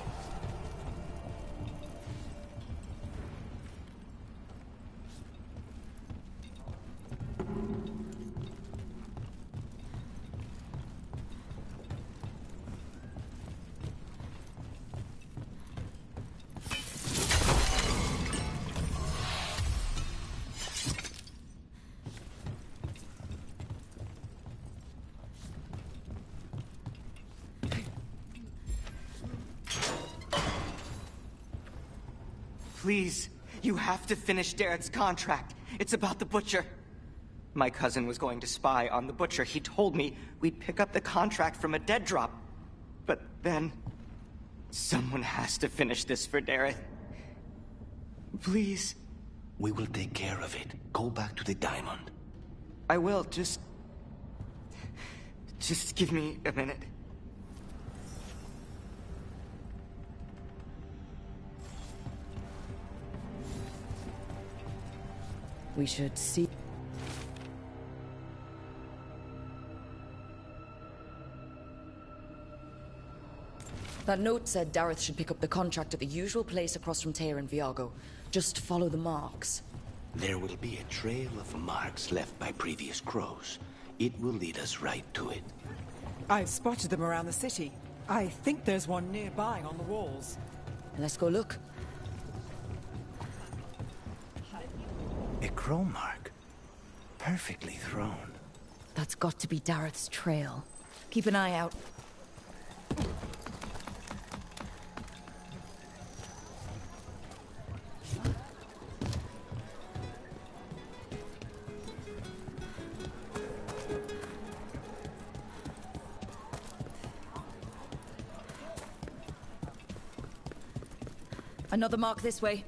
Please, you have to finish Dareth's contract. It's about the Butcher. My cousin was going to spy on the Butcher. He told me we'd pick up the contract from a dead drop. But then... someone has to finish this for Dareth. Please.
We will take care of it. Go back to the diamond.
I will, just give me a minute.
We should see... That note said Dareth should pick up the contract at the usual place across from Teir and Viago. Just follow the marks.
There will be a trail of marks left by previous crows. It will lead us right to it.
I've spotted them around the city. I think there's one nearby on the walls.
Let's go look.
A crow mark. Perfectly thrown.
That's got to be Dareth's trail. Keep an eye out. Another mark this way.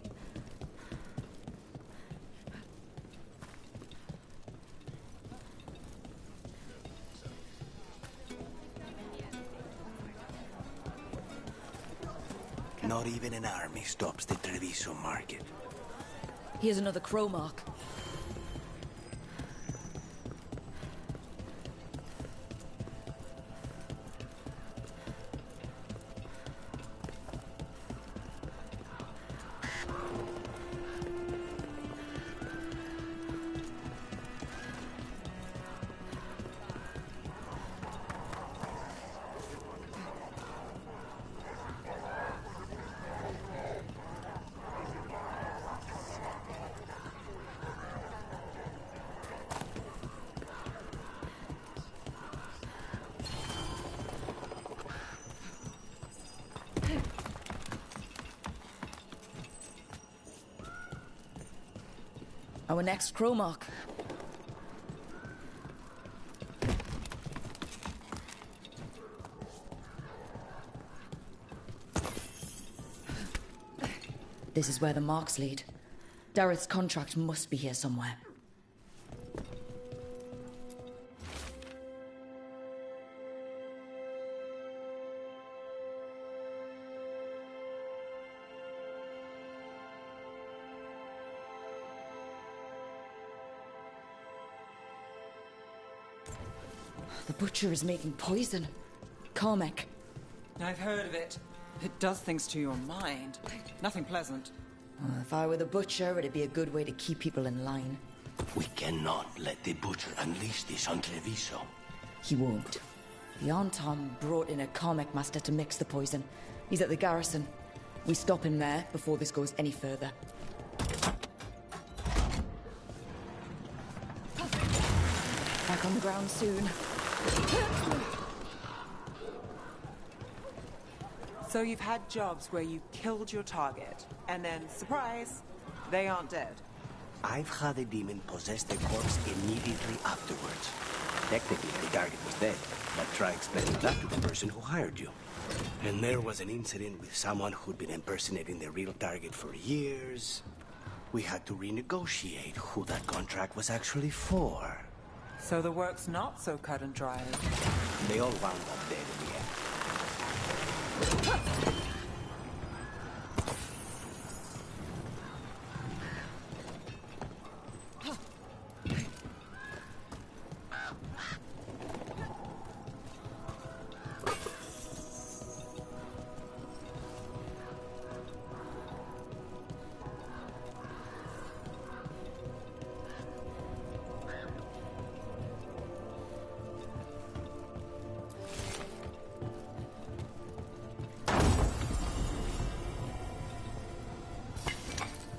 Not even an army stops the Treviso market.
Here's another crow mark. Our next crow mark. This is where the marks lead. Dareth's contract must be here somewhere. The Butcher is making poison. Carmec.
I've heard of it. It does things to your mind. Nothing pleasant.
If I were the Butcher, it'd be a good way to keep people in line.
We cannot let the Butcher unleash this on Treviso.
He won't. The Antam brought in a Carmec master to mix the poison. He's at the garrison. We stop him there before this goes any further. Back on the ground soon.
So you've had jobs where you killed your target, and then, surprise, they aren't dead.
I've had a demon possess the corpse immediately afterwards. Technically, the target was dead, but try explaining that to the person who hired you. And there was an incident with someone who'd been impersonating the real target for years. We had to renegotiate who that contract was actually for.
So the work's not so cut and dry.
They all wound up dead in the end.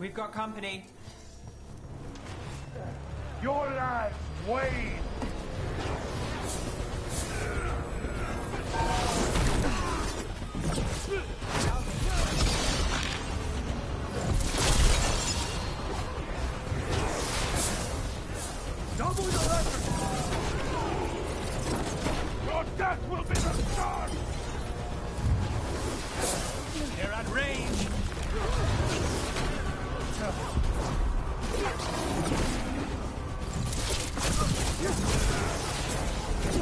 We've got company.
Your lives wane. Double your effort! Your death will be the start! They're at range!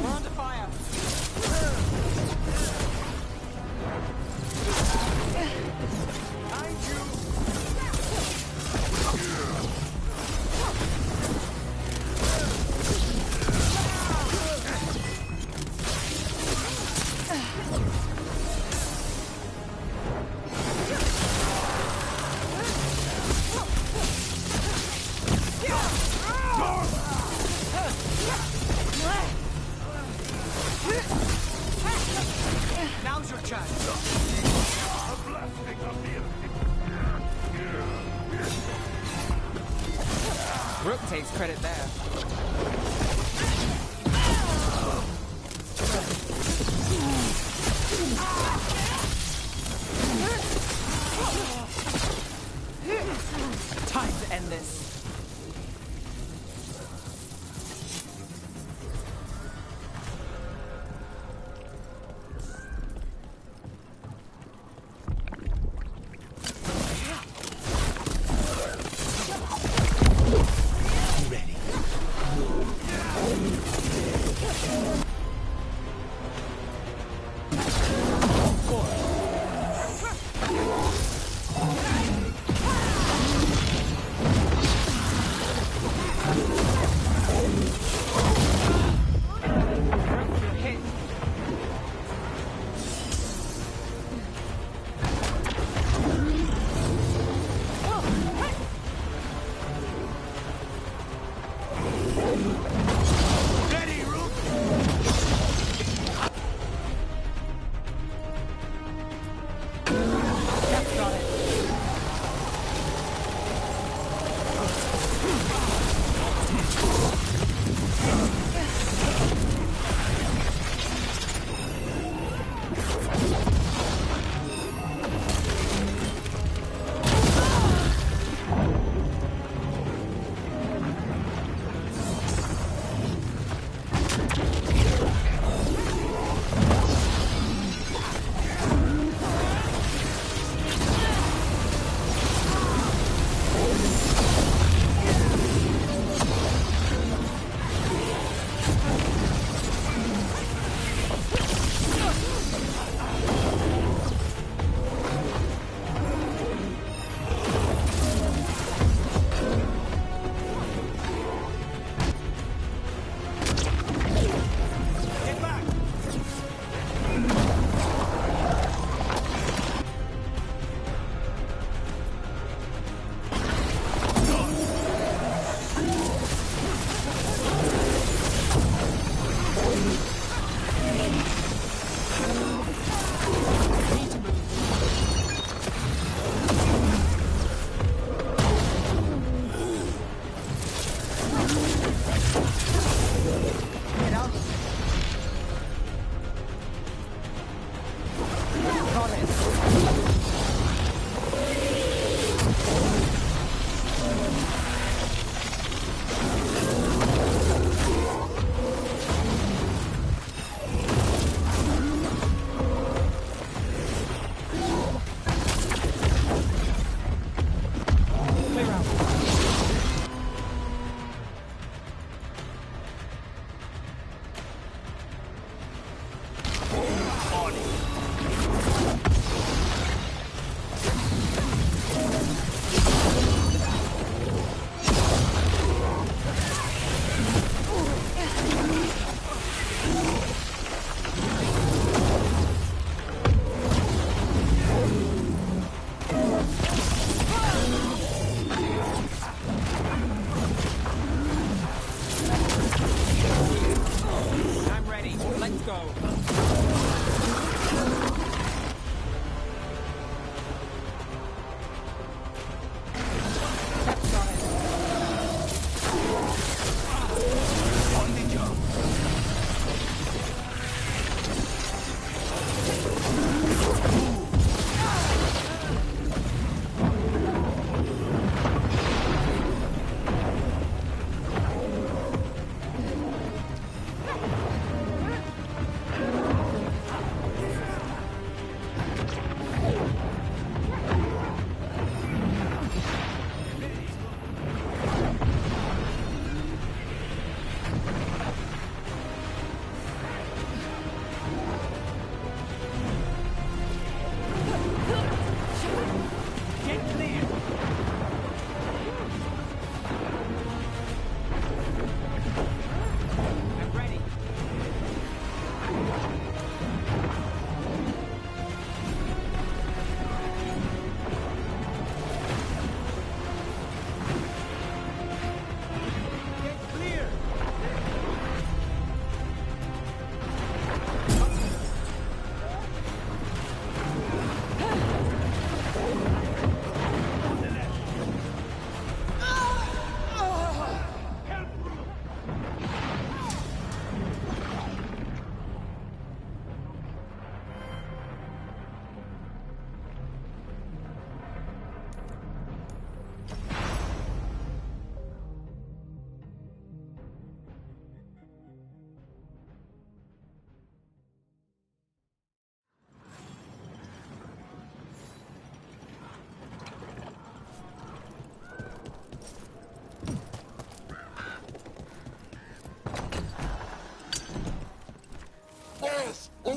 We're under fire.
Behind you!
Now's your chance.
A blessing of the
Rook takes credit there. Time to end this.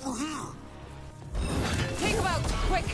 Over here!
Take him out, quick!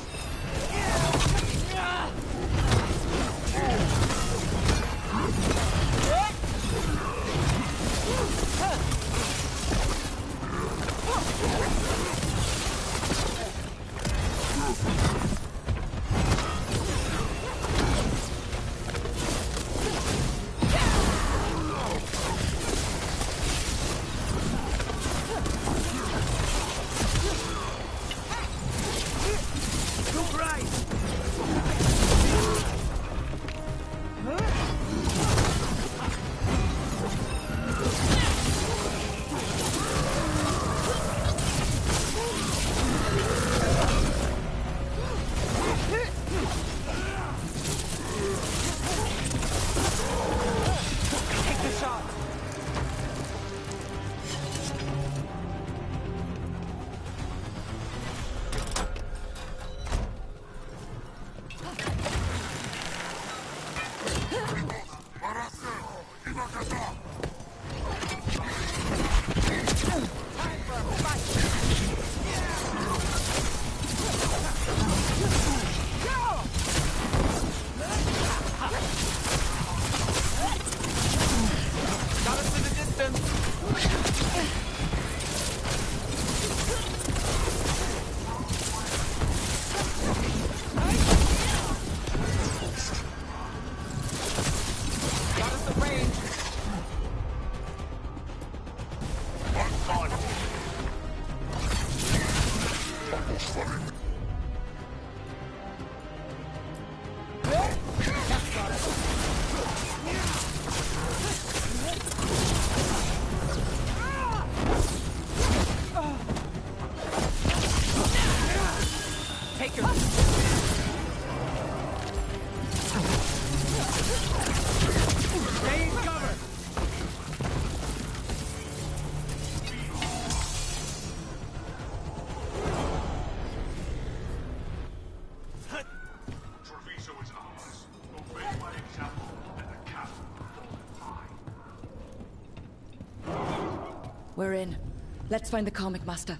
We're in. Let's find the Karmic Master.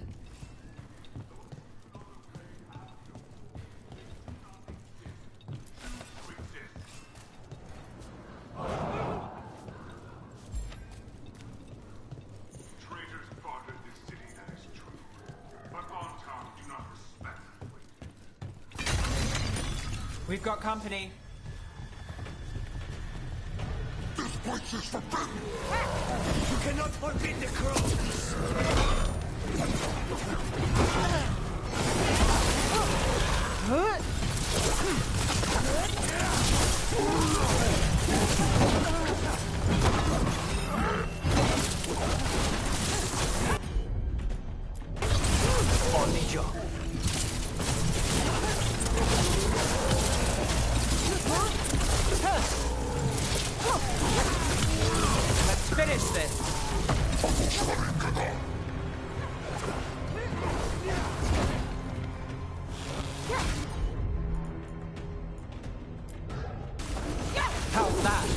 We've got company.
This place is forbidden!
You cannot forbid the crows! On me, Joe.
Let's finish this. How's that?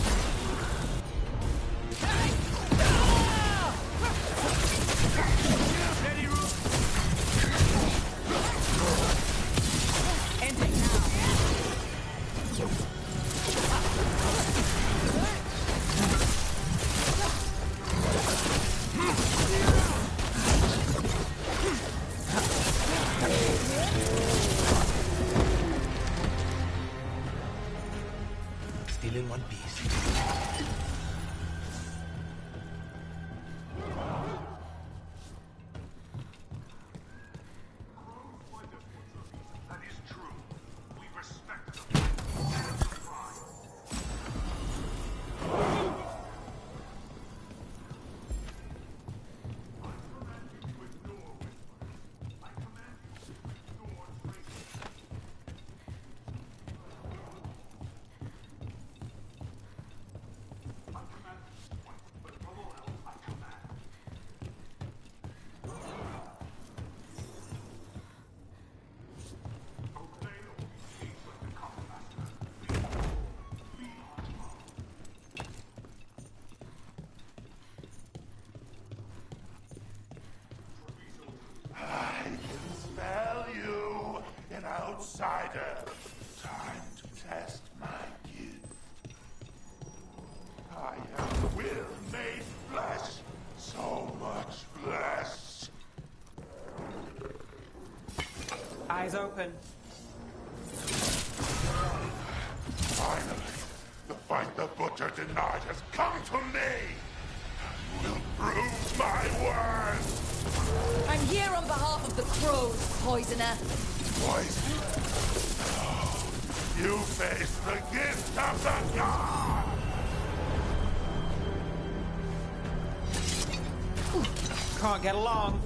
Still in one piece.
outsider. Time to test my gift. I am will made flesh. So much flesh.
Eyes open.
Finally, the fight the Butcher denied has come to me. I will prove my worth.
I'm here on behalf of the Crows, Poisoner.
Poison? No. You face the gift of the god!
Can't get along.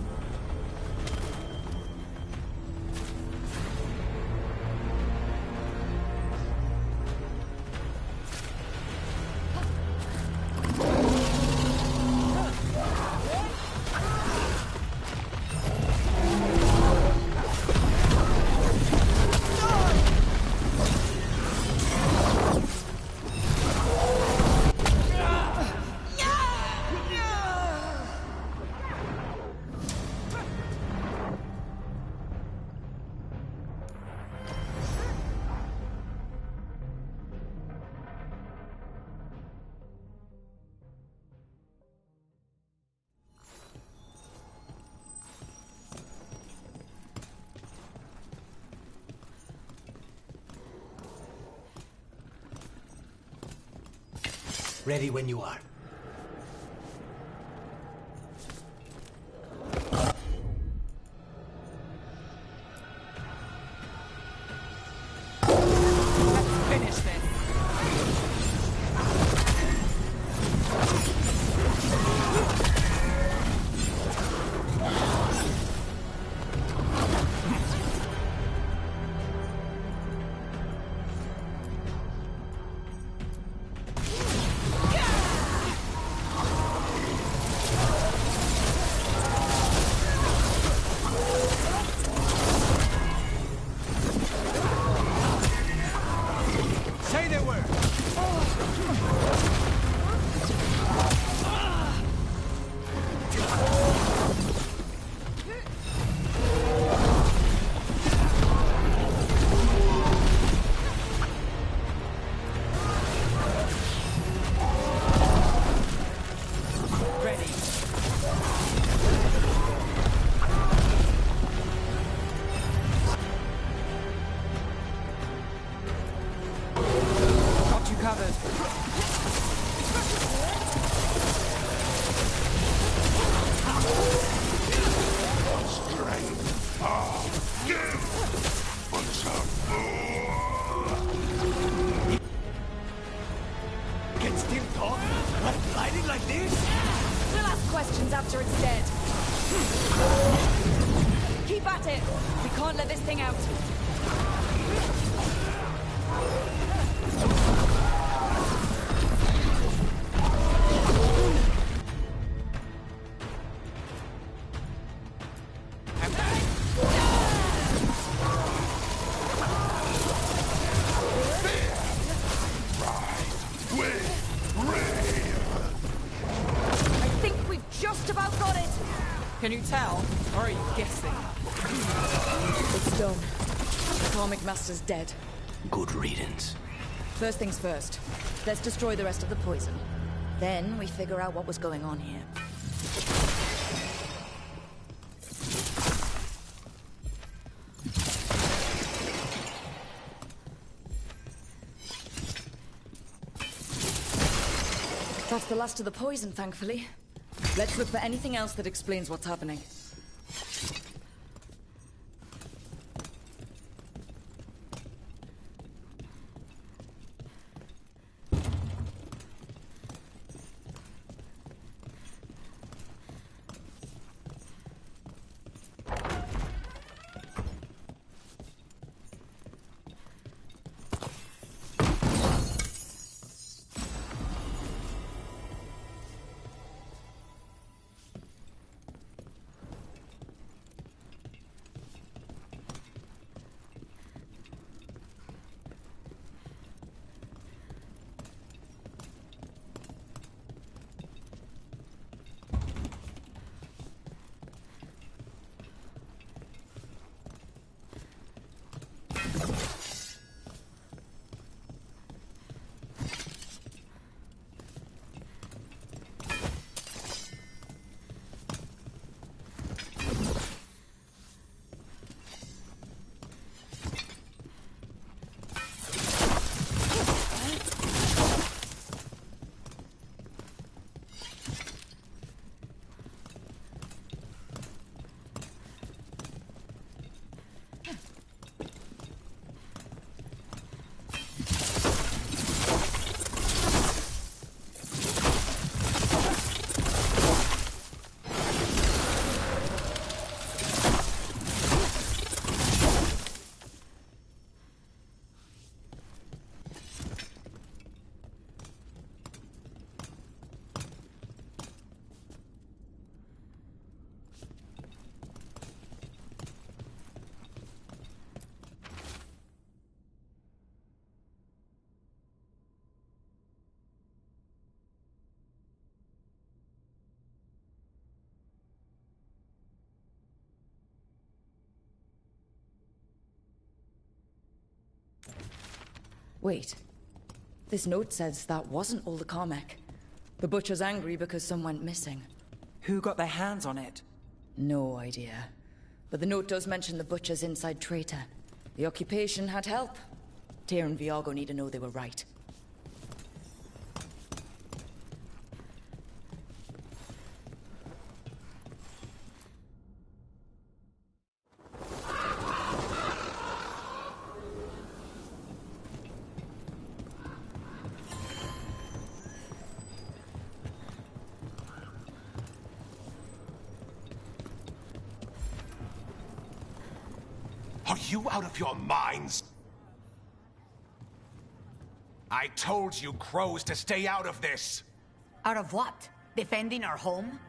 Ready when you are.
Let's finish this.
Say the word.
Ready. Got you covered.
Strength of gift. Butcher fool.
Can still talk? Like lighting like this?
We'll ask questions after it's dead. Keep at it. We can't let this thing out. I think we've just about got it.
Can you tell? Or are you guessing?
It's done. The Karmic Master's dead.
Good riddance.
First things first. Let's destroy the rest of the poison. Then we figure out what was going on here. That's the last of the poison, thankfully. Let's look for anything else that explains what's happening. Wait. This note says that wasn't all the Carmech. The Butcher's angry because some went missing.
Who got their hands on it?
No idea. But the note does mention the Butcher's inside traitor. The occupation had help. Tyr and Veilguard need to know they were right.
Are you out of your minds? I told you crows to stay out of this!
Out of what? Defending our home?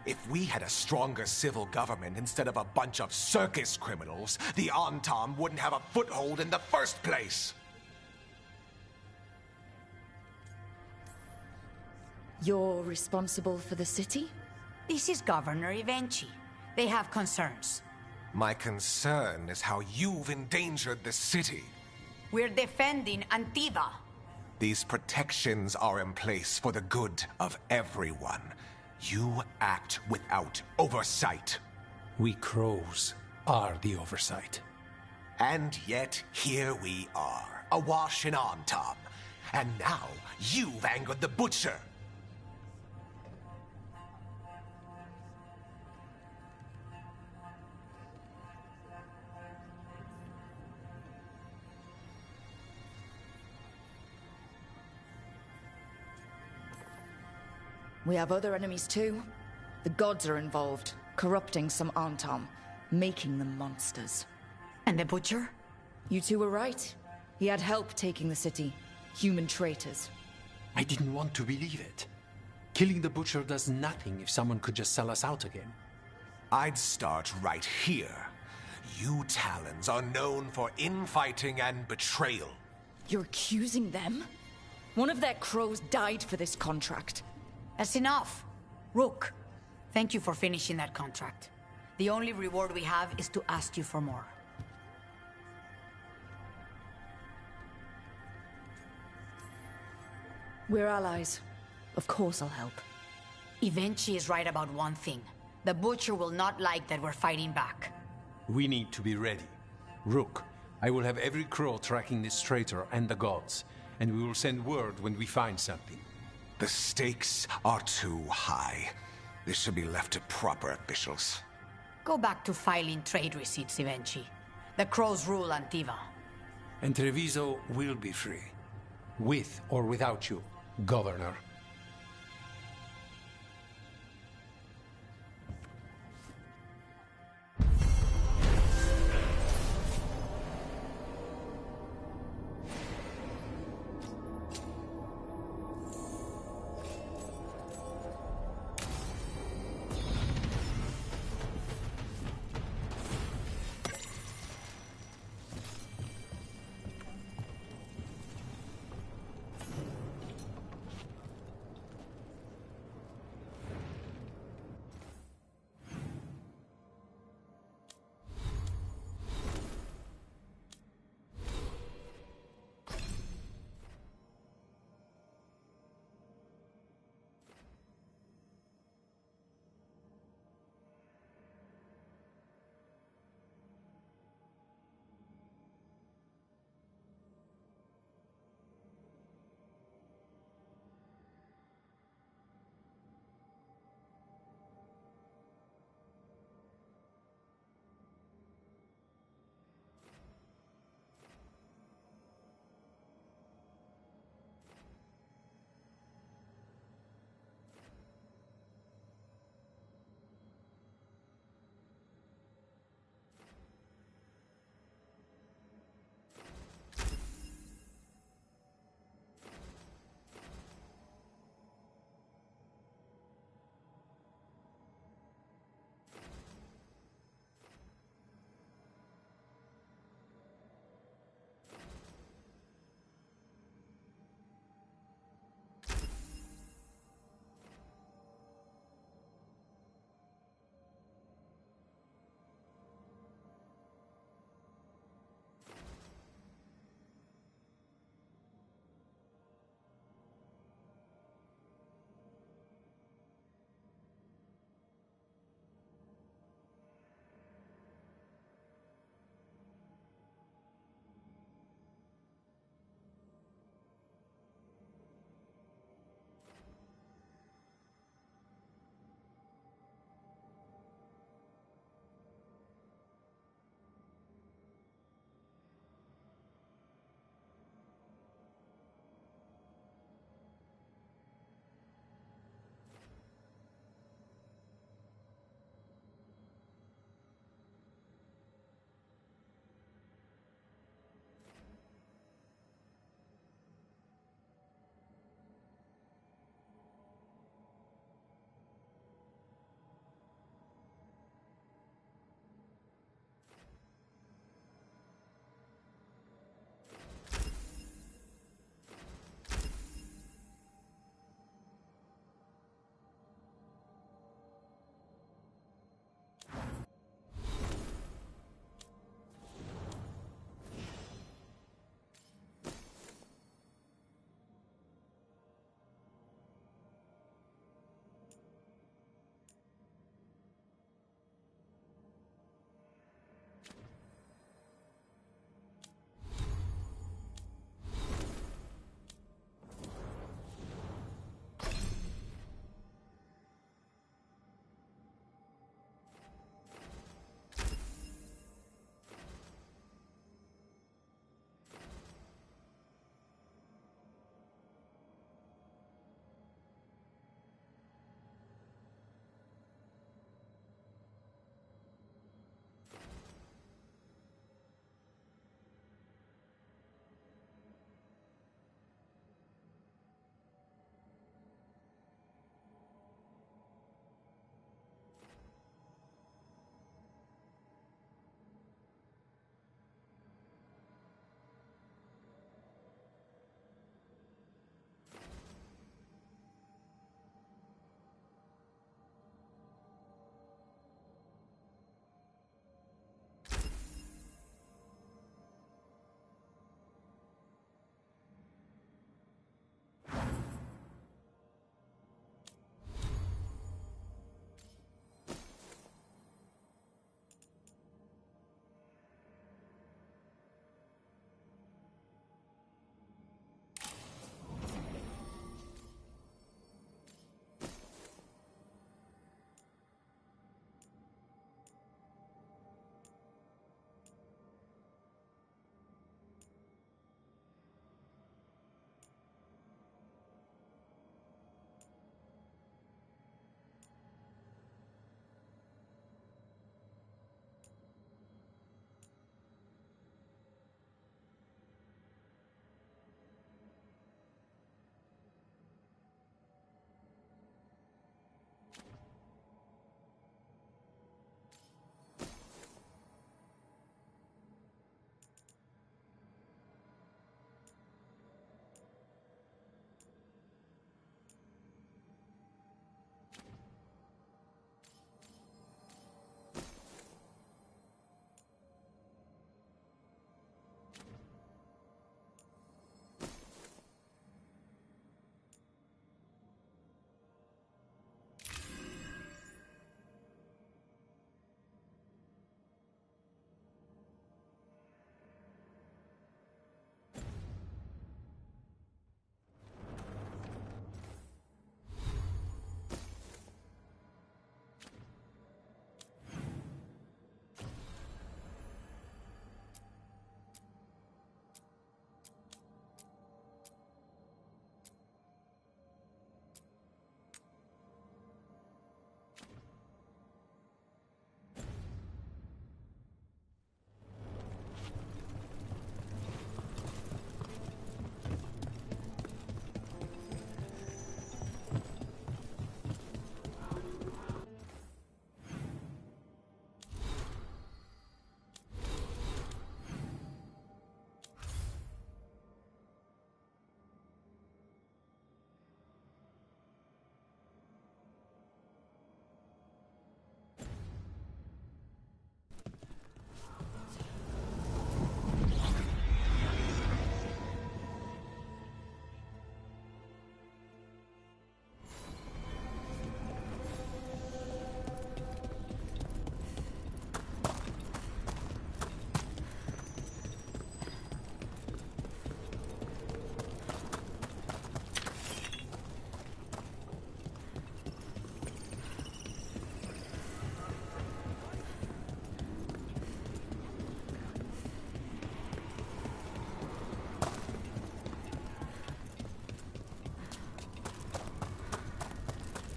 If we had a stronger civil government instead of a bunch of circus criminals, the Antam wouldn't have a foothold in the first place!
You're responsible for the city?
This is Governor J.H.G. They have concerns.
My concern is how you've endangered the city.
We're defending Antiva.
These protections are in place for the good of everyone. You act without oversight.
We crows are the oversight.
And yet, here we are, awash in Antam. And now, you've angered the Butcher.
We have other enemies too. The gods are involved, corrupting some Antam, making them monsters.
And the Butcher?
You two were right. He had help taking the city. Human traitors.
I didn't want to believe it. Killing the Butcher does nothing if someone could just sell us out again.
I'd start right here. You Talons are known for infighting and betrayal.
You're accusing them? One of their crows died for this contract.
That's enough. Rook, thank you for finishing that contract. The only reward we have is to ask you for more.
We're allies. Of course I'll help.
J.H.G. is right about one thing. The Butcher will not like that we're fighting back.
We need to be ready. Rook, I will have every crow tracking this traitor and the gods, and we will send word when we find something.
The stakes are too high. This should be left to proper officials.
Go back to filing trade receipts, J.H.G. The crows rule Antiva.
And Treviso will be free. With or without you, Governor.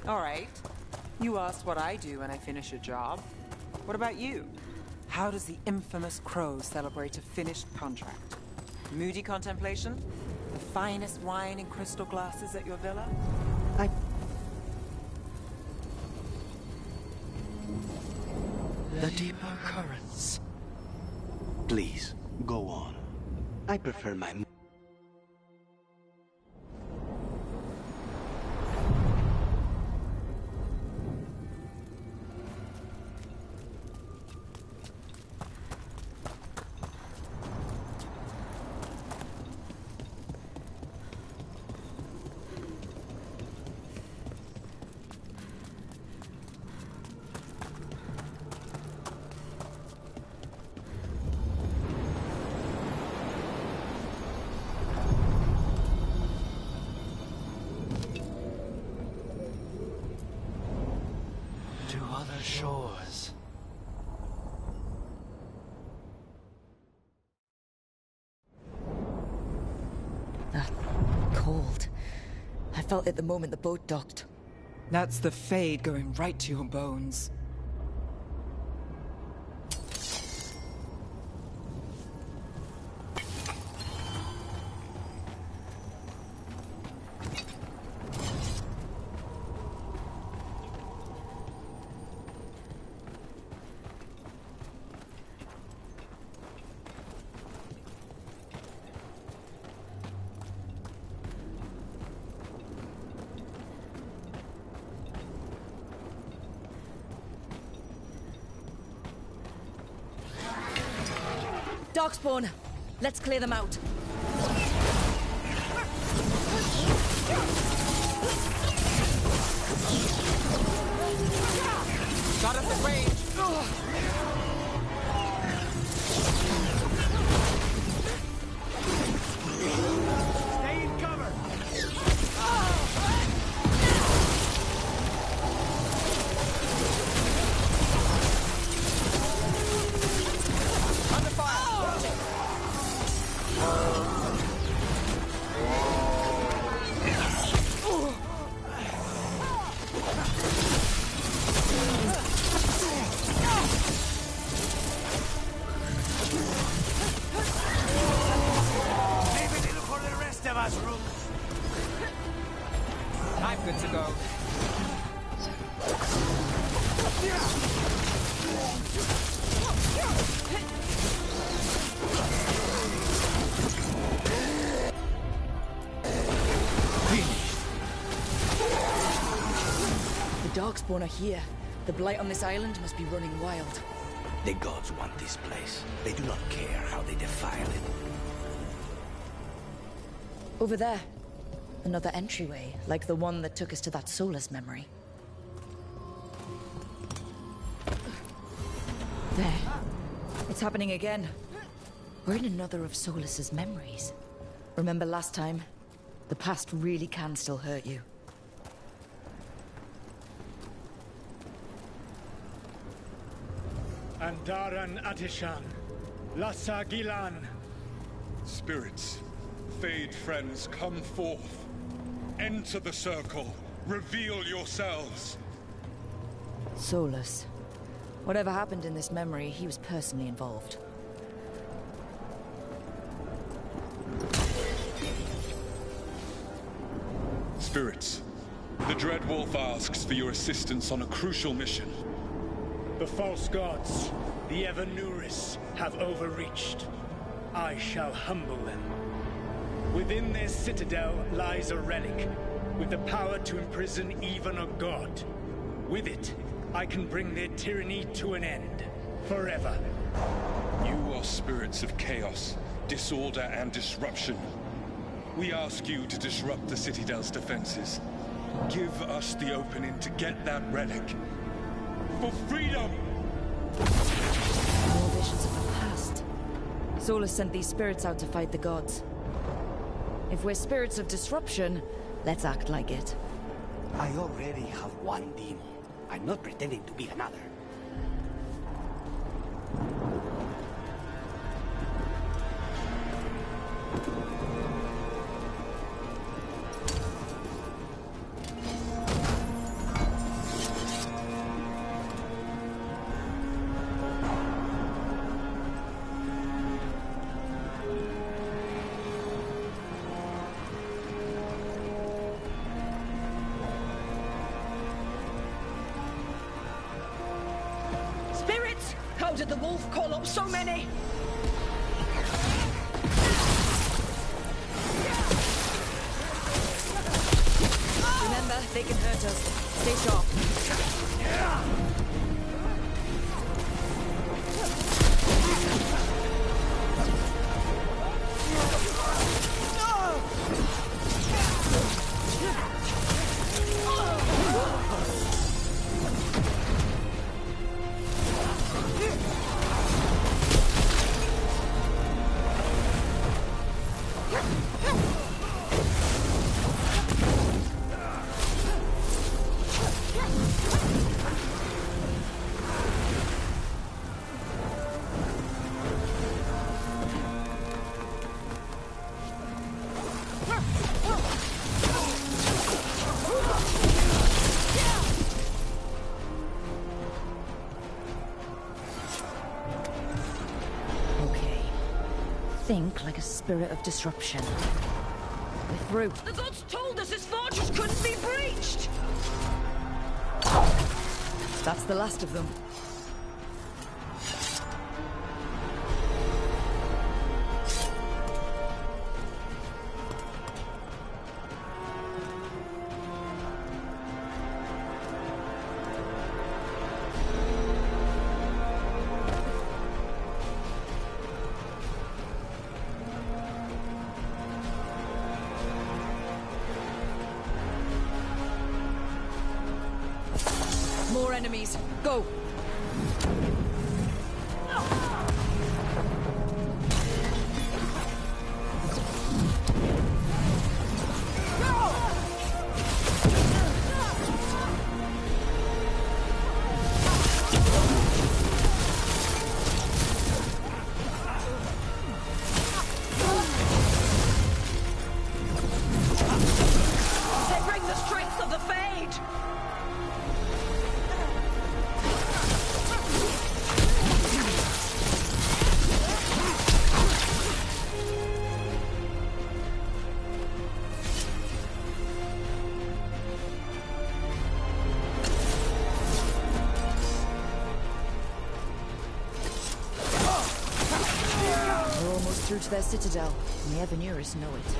All right. You asked what I do when I finish a job. What about you? How does the infamous Crow celebrate a finished contract? Moody contemplation? The finest wine in crystal glasses at your villa?
The deeper currents. Please, go on. I prefer my... to other shores.
That cold. I felt it the moment the boat docked.
That's the Fade going right to your bones.
Darkspawn! Let's clear them out.
Got us at range!
Stay in cover!
Under fire!
Leave a little for the rest of us, Rook.
I'm good to go.
The Darkspawn are here. The blight on this island must be running wild.
The gods want this place. They do not care how they defile it.
Over there. Another entryway, like the one that took us to that Solus memory. There. It's happening again. We're in another of Solus's memories. Remember last time? The past really can still hurt you.
Andaran Atishan, Lassa Gilan.
Spirits, Fade friends, come forth. Enter the circle. Reveal yourselves.
Solus. Whatever happened in this memory, he was personally involved.
Spirits, the Dread Wolf asks for your assistance on a crucial mission.
The false gods, the Evanuris, have overreached. I shall humble them. Within their citadel lies a relic, with the power to imprison even a god. With it, I can bring their tyranny to an end, forever.
You are spirits of chaos, disorder, and disruption. We ask you to disrupt the Citadel's defenses. Give us the opening to get that relic. For freedom!
More visions of the past. Solus sent these spirits out to fight the gods. If we're spirits of disruption, let's act like it.
I already have one demon. I'm not pretending to be another.
did the wolf call up so many? Remember, they can hurt us. Stay sharp.
Think like a spirit of disruption. We're through.
The gods told us this fortress couldn't be breached! That's the last of them. More enemies. Go! They bring the strength of the Fade! We're almost through to their citadel, and the Evanurus know it.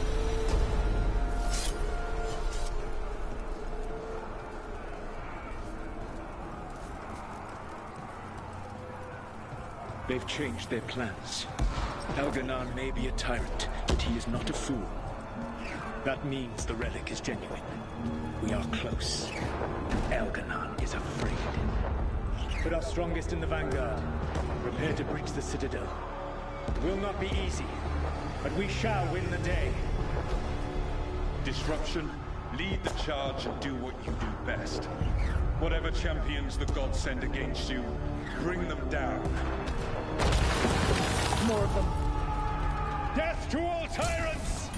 They've changed their plans. Elganon may be a tyrant, but he is not a fool. That means the relic is genuine. We are close. Elganon is afraid. Put our strongest in the vanguard. Prepare to breach the citadel. It will not be easy, but we shall win the day.
Disruption, lead the charge and do what you do best. Whatever champions the gods send against you, bring them down.
More of them.
Death to all tyrants!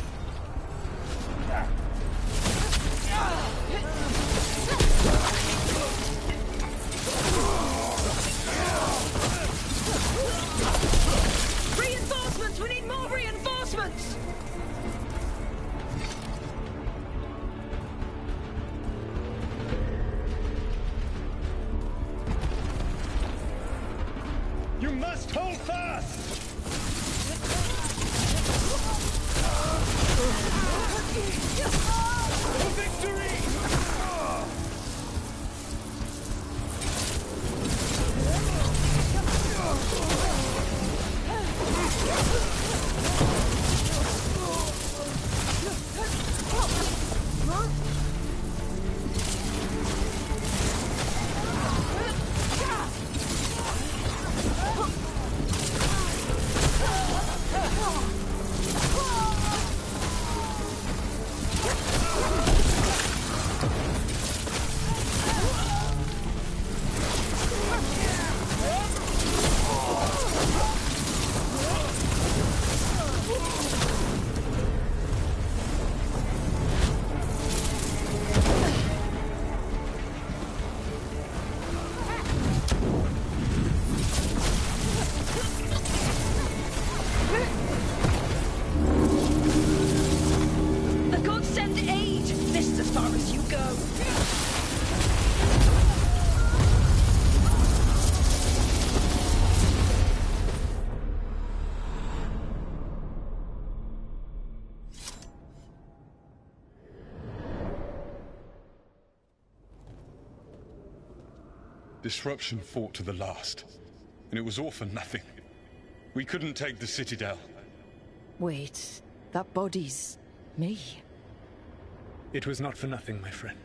Reinforcements! We need more reinforcements!
You must hold fast! For victory! The gods send aid! This is as far as you go!
Disruption fought to the last, and it was all for nothing. We couldn't take the Citadel.
Wait, that body's me.
It was not for nothing, my friend.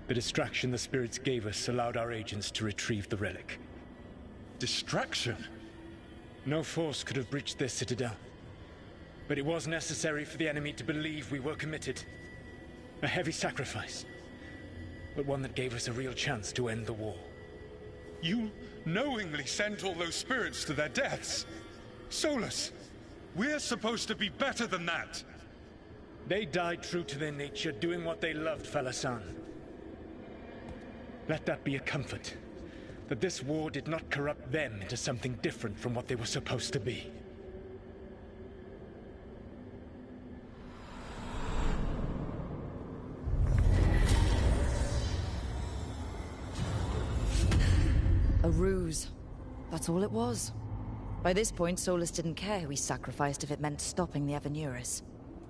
The distraction the spirits gave us allowed our agents to retrieve the relic.
Distraction?
No force could have breached this Citadel. But it was necessary for the enemy to believe we were committed. A heavy sacrifice, but one that gave us a real chance to end the war.
You knowingly sent all those spirits to their deaths? Solus, we're supposed to be better than that!
They died true to their nature, doing what they loved, Falasan. Let that be a comfort, that this war did not corrupt them into something different from what they were supposed to be.
A ruse. That's all it was. By this point, Solus didn't care who he sacrificed if it meant stopping the Evanuris.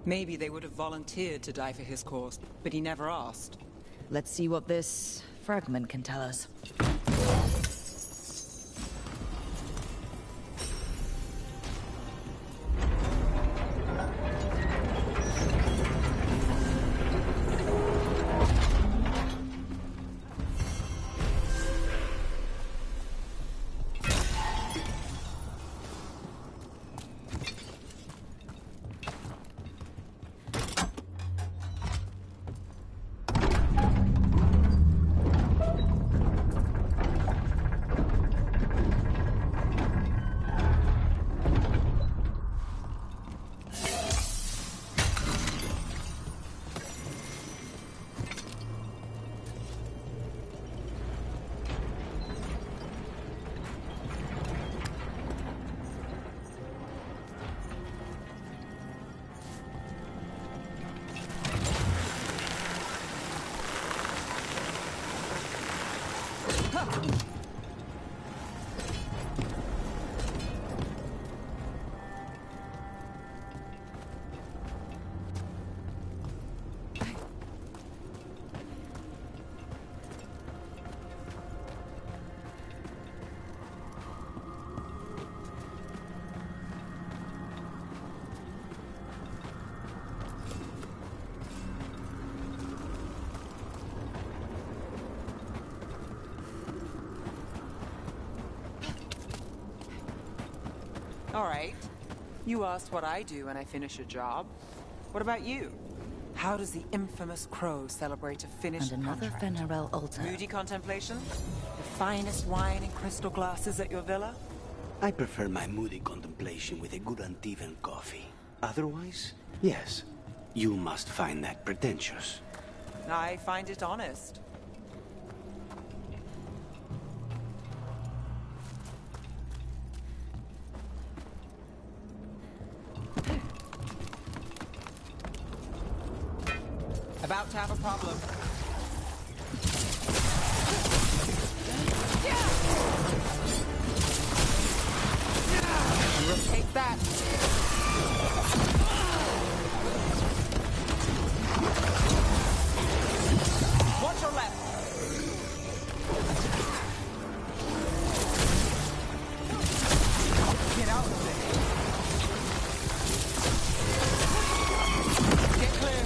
Maybe they would have volunteered to die for his cause, but he never asked.
Let's see what this fragment can tell us.
All right. You asked what I do when I finish a job. What about you? How does the infamous Crow celebrate a finished
And another
contract?
Venerel altar.
Moody contemplation? The finest wine in crystal glasses at your villa?
I prefer my moody contemplation with a good Antivan coffee. Otherwise, yes, you must find that pretentious.
I find it honest. About to have a problem. Take that. Watch your left. Get out of there. Get clear.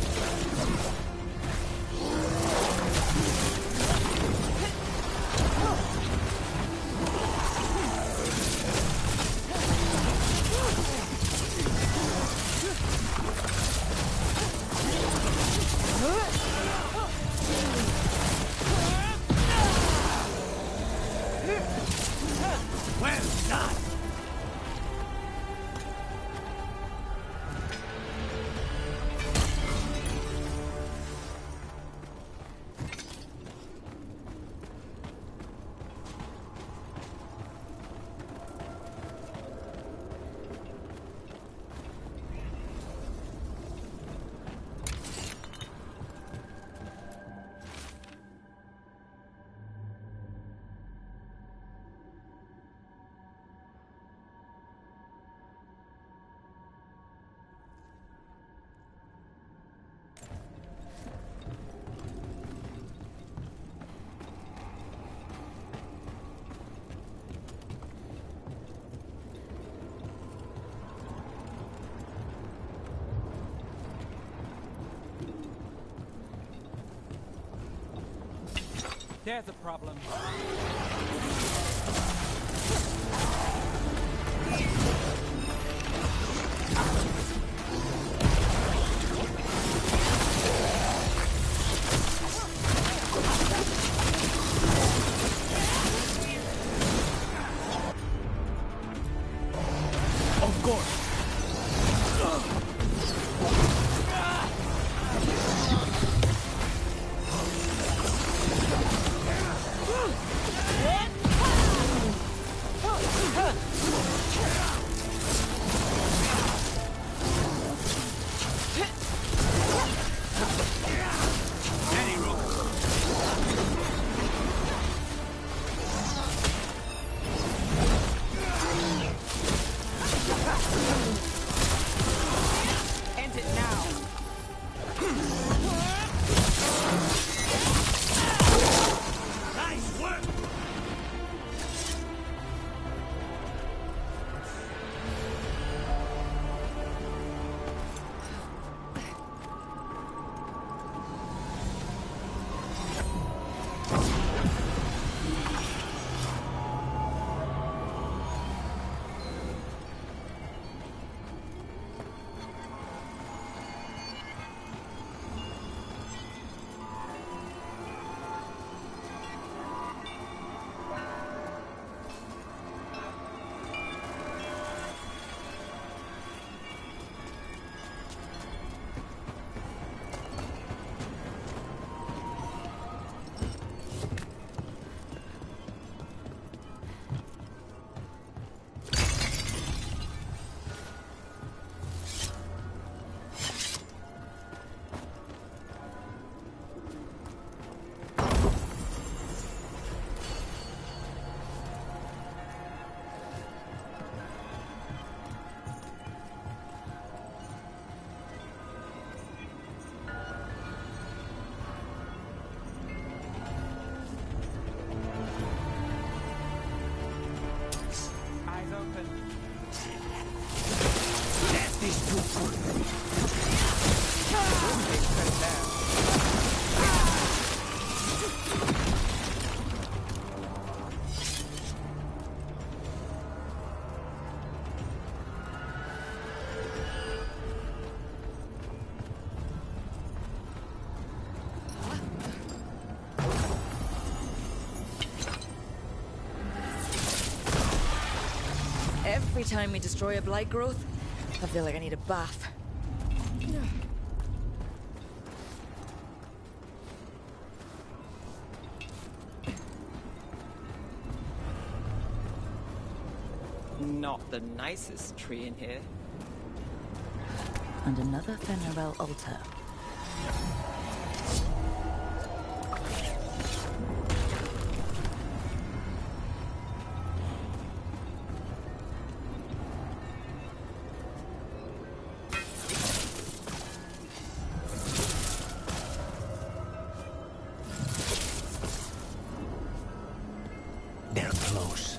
There's a problem.
Of course.
End it now.
Nice work!
Eyes open.
Death is too good.
Every time we destroy a blight growth, I feel like I need a bath.
Not the nicest tree in here.
And another Fenarel altar.
They're close.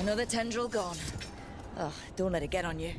Another tendril gone. Oh, don't let it get on you.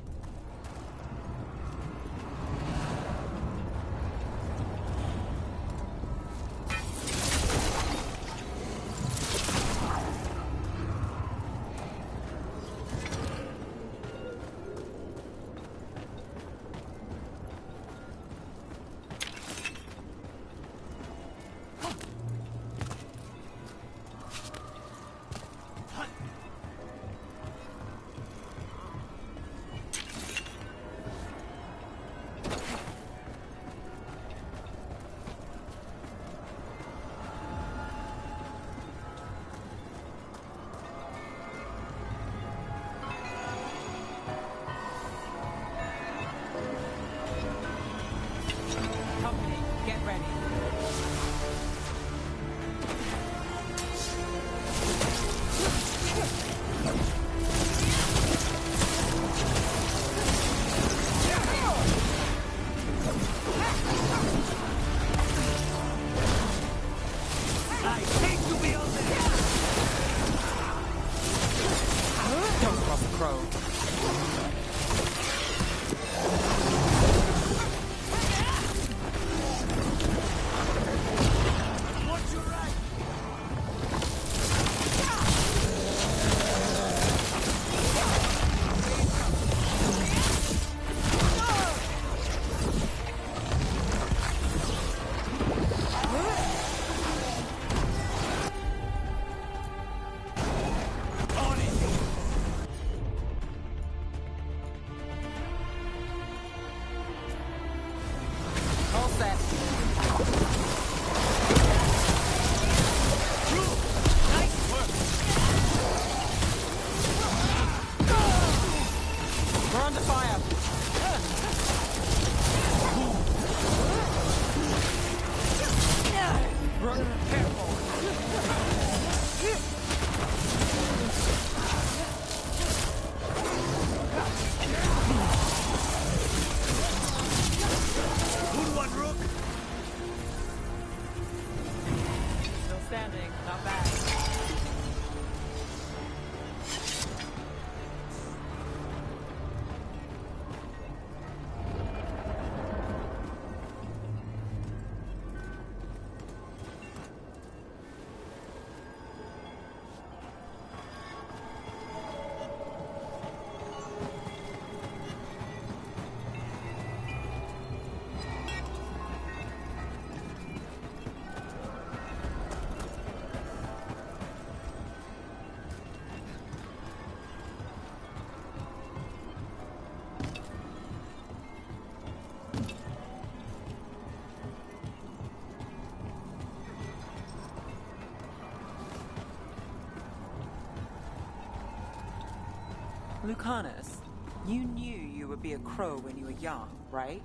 Lucanus, you knew you would be a crow when you were young, right?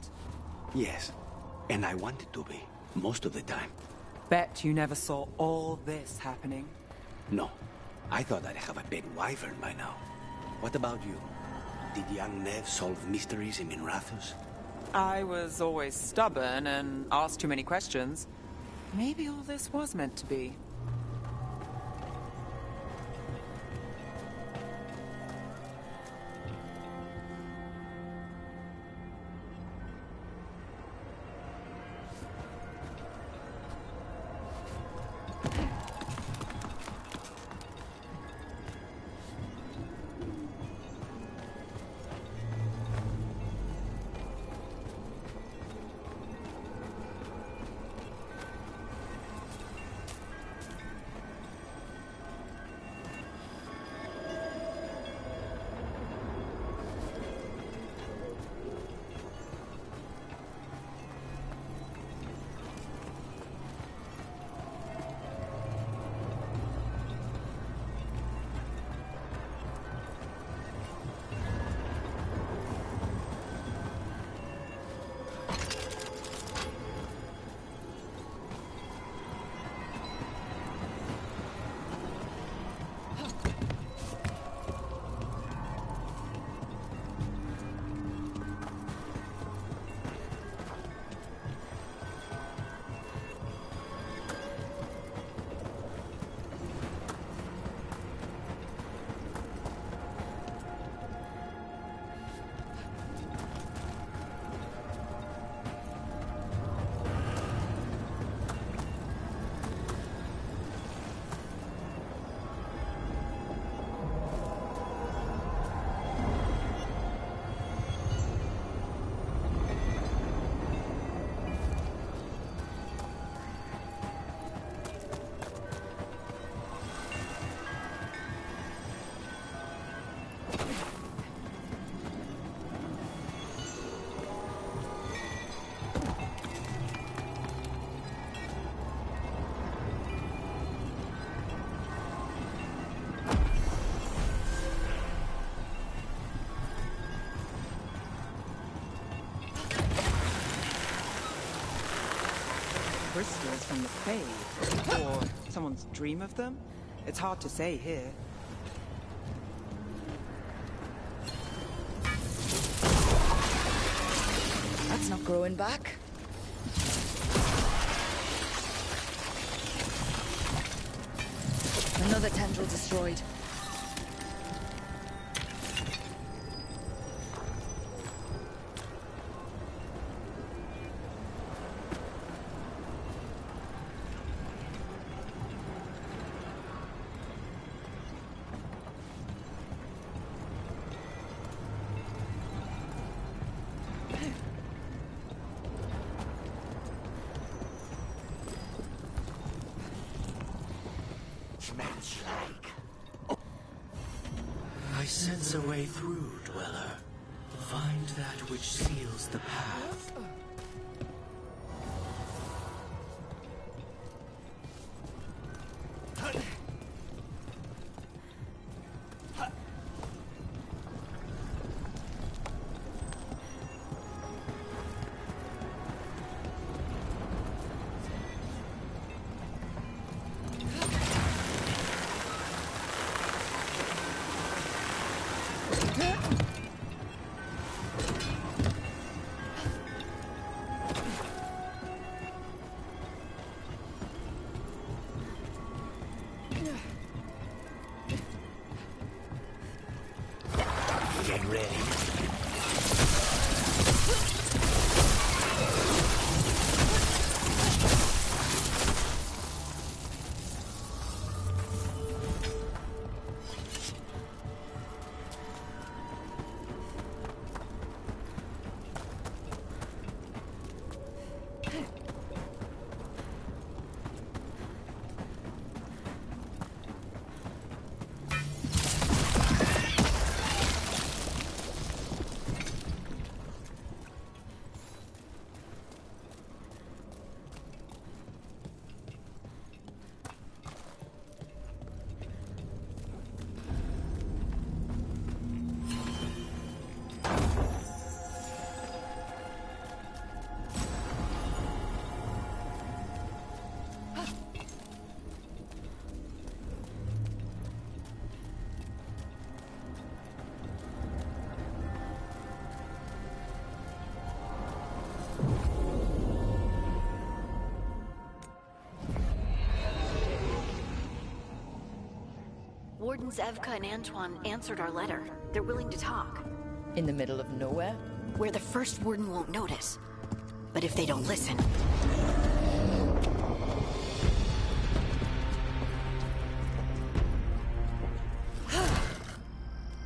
Yes, and I wanted to be, most of the time.
Bet you never saw all this happening.
No, I thought I'd have a pet wyvern by now. What about you? Did young Nev solve mysteries in Minrathous?
I was always stubborn and asked too many questions. Maybe all this was meant to be. Crystals from the Fade, or someone's dream of them? It's hard to say here.
That's not growing back. Another tendril destroyed.
I sense a way through, Dweller. Find that which seals the path. Get ready.
Wardens Evka and Antoine answered our letter. They're willing to talk.
In the middle of nowhere?
Where the first warden won't notice. But if they don't listen...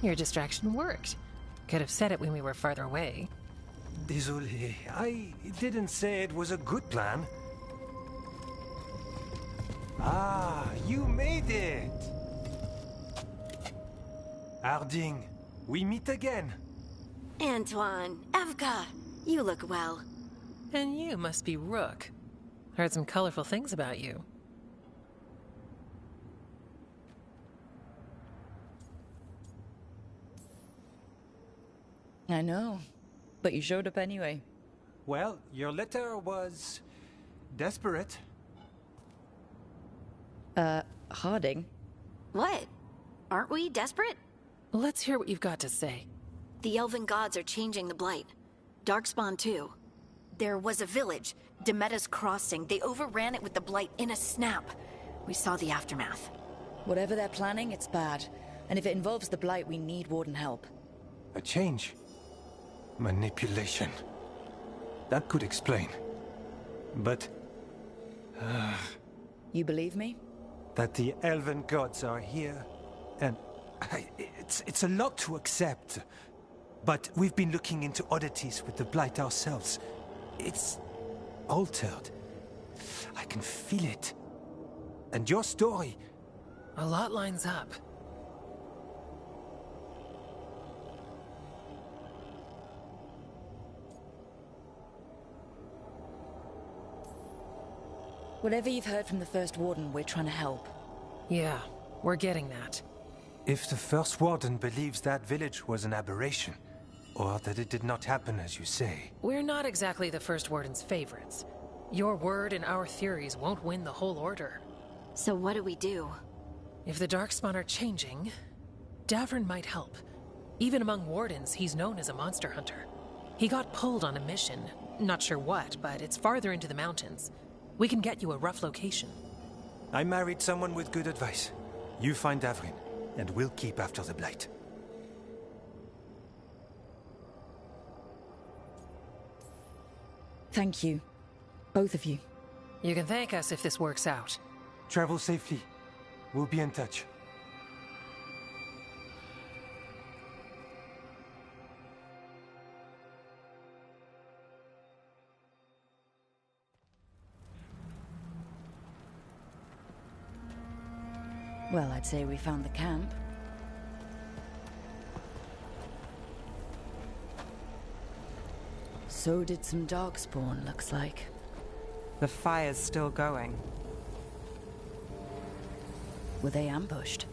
Your distraction worked. Could have said it when we were farther away.
Désolé, I didn't say it was a good plan. Ah, you made it! Harding, we meet again.
Antoine, Evka, you look well.
And you must be Rook. Heard some colorful things about you.
I know, but you showed up anyway.
Well, your letter was... desperate.
Harding?
What? Aren't we desperate?
Let's hear what you've got to say.
The elven gods are changing the Blight. Darkspawn too. There was a village, Demeta's Crossing. They overran it with the Blight in a snap. We saw the aftermath.
Whatever they're planning, it's bad. And if it involves the Blight, we need Warden help.
A change. Manipulation. That could explain. But...
You believe me?
that the elven gods are here, and... it's a lot to accept. But we've been looking into oddities with the Blight ourselves. It's... altered. I can feel it. And your story...
A lot lines up.
Whatever you've heard from the First Warden, we're trying to help.
Yeah, we're getting that.
If the First Warden believes that village was an aberration, or that it did not happen as you say...
We're not exactly the First Warden's favorites. Your word and our theories won't win the whole order.
So what do we do?
If the Darkspawn are changing, Davrin might help. Even among Wardens, he's known as a monster hunter. He got pulled on a mission. Not sure what, but it's farther into the mountains. We can get you a rough location.
I married someone with good advice. You find Davrin, and we'll keep after the Blight.
Thank you. Both of you.
You can thank us if this works out.
Travel safely. We'll be in touch.
Well, I'd say we found the camp. So did some Darkspawn, looks like.
The fire's still going.
Were they ambushed?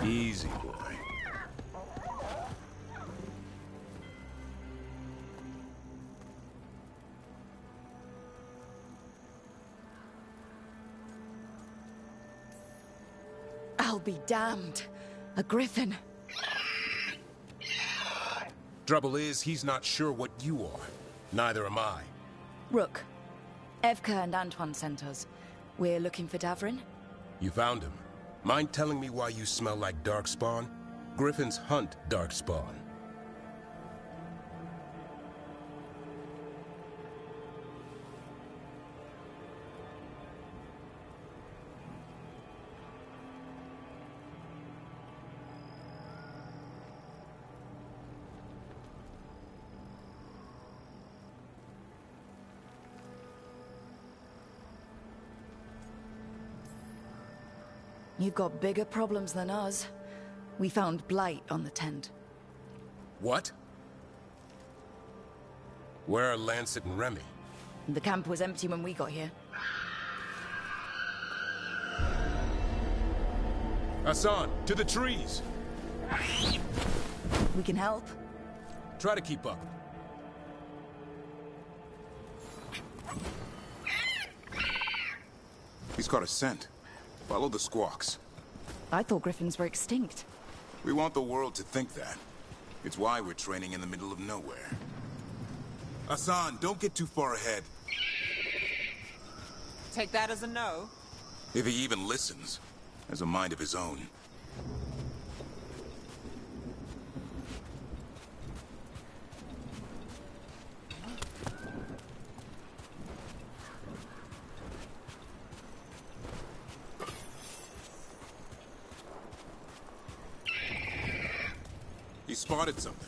Easy, boy.
I'll be damned. A griffin.
Trouble is, he's not sure what you are. Neither am I.
Rook. Evka and Antoine sent us. We're looking for Davrin.
You found him. Mind telling me why you smell like Darkspawn? Griffins hunt Darkspawn.
You've got bigger problems than us. We found blight on the tent.
What? Where are Lancet and Remy?
The camp was empty when we got here.
Hassan, to the trees!
We can help.
Try to keep up.
He's caught a scent. Follow the squawks.
I thought griffins were extinct.
We want the world to think that. It's why we're training in the middle of nowhere. Hassan, don't get too far ahead.
Take that as a no.
If he even listens, has a mind of his own. He spotted something.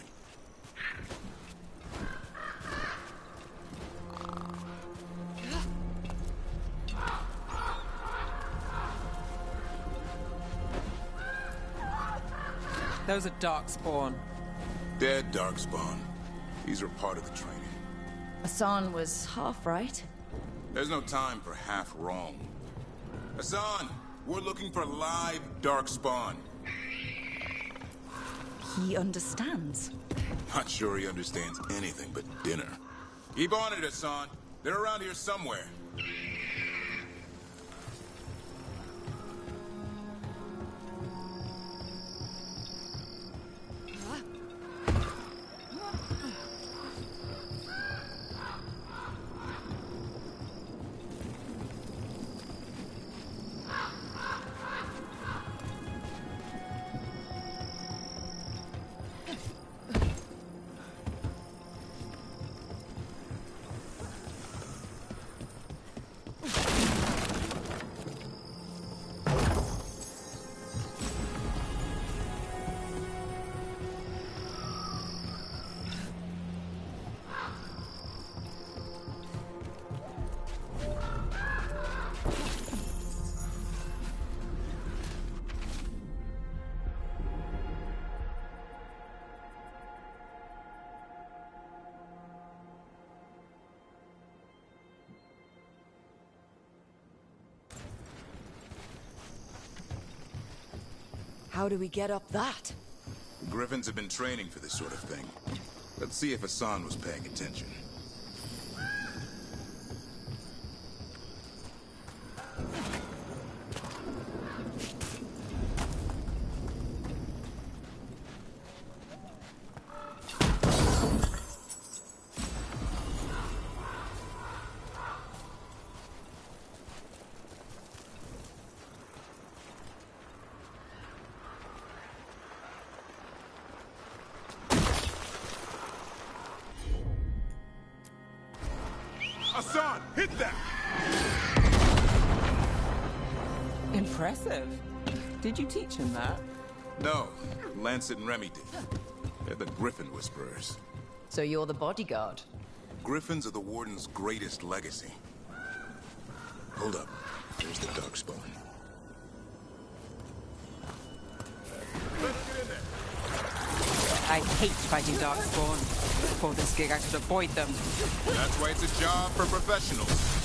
Those are darkspawn.
Dead darkspawn. These are part of the training.
Hassan was half right.
There's no time for half wrong. Hassan, we're looking for live darkspawn.
He understands.
Not sure he understands anything but dinner. Keep on it, Hassan. They're around here somewhere.
How do we get up that?
The Griffins have been training for this sort of thing. Let's see if Hassan was paying attention. Hassan, hit that!
Impressive. Did you teach him that?
No, Lancet and Remy did. They're the Griffin Whisperers.
So you're the bodyguard?
Griffins are the Warden's greatest legacy. Hold up. There's the Darkspawn.
I hate fighting darkspawn. For this gig, I should avoid them.
That's why it's a job for professionals.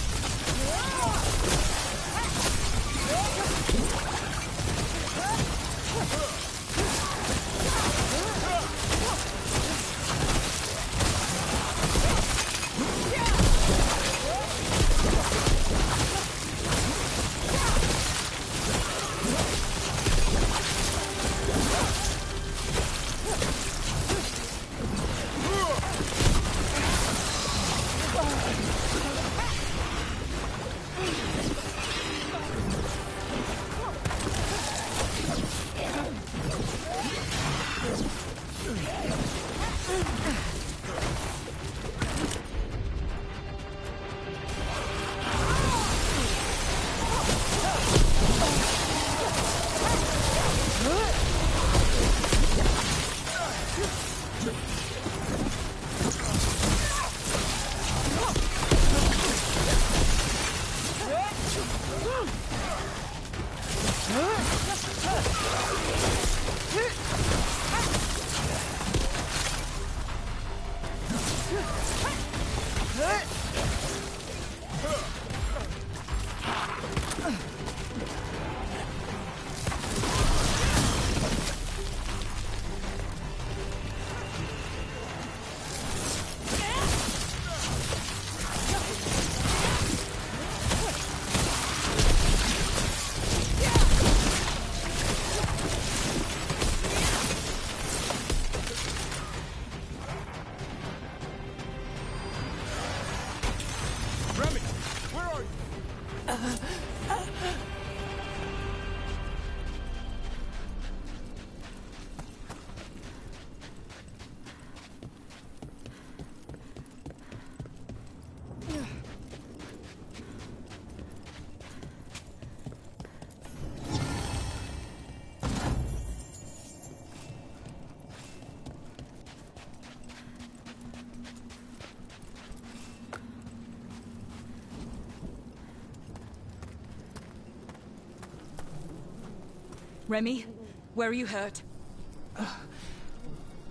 Remy, where are you hurt?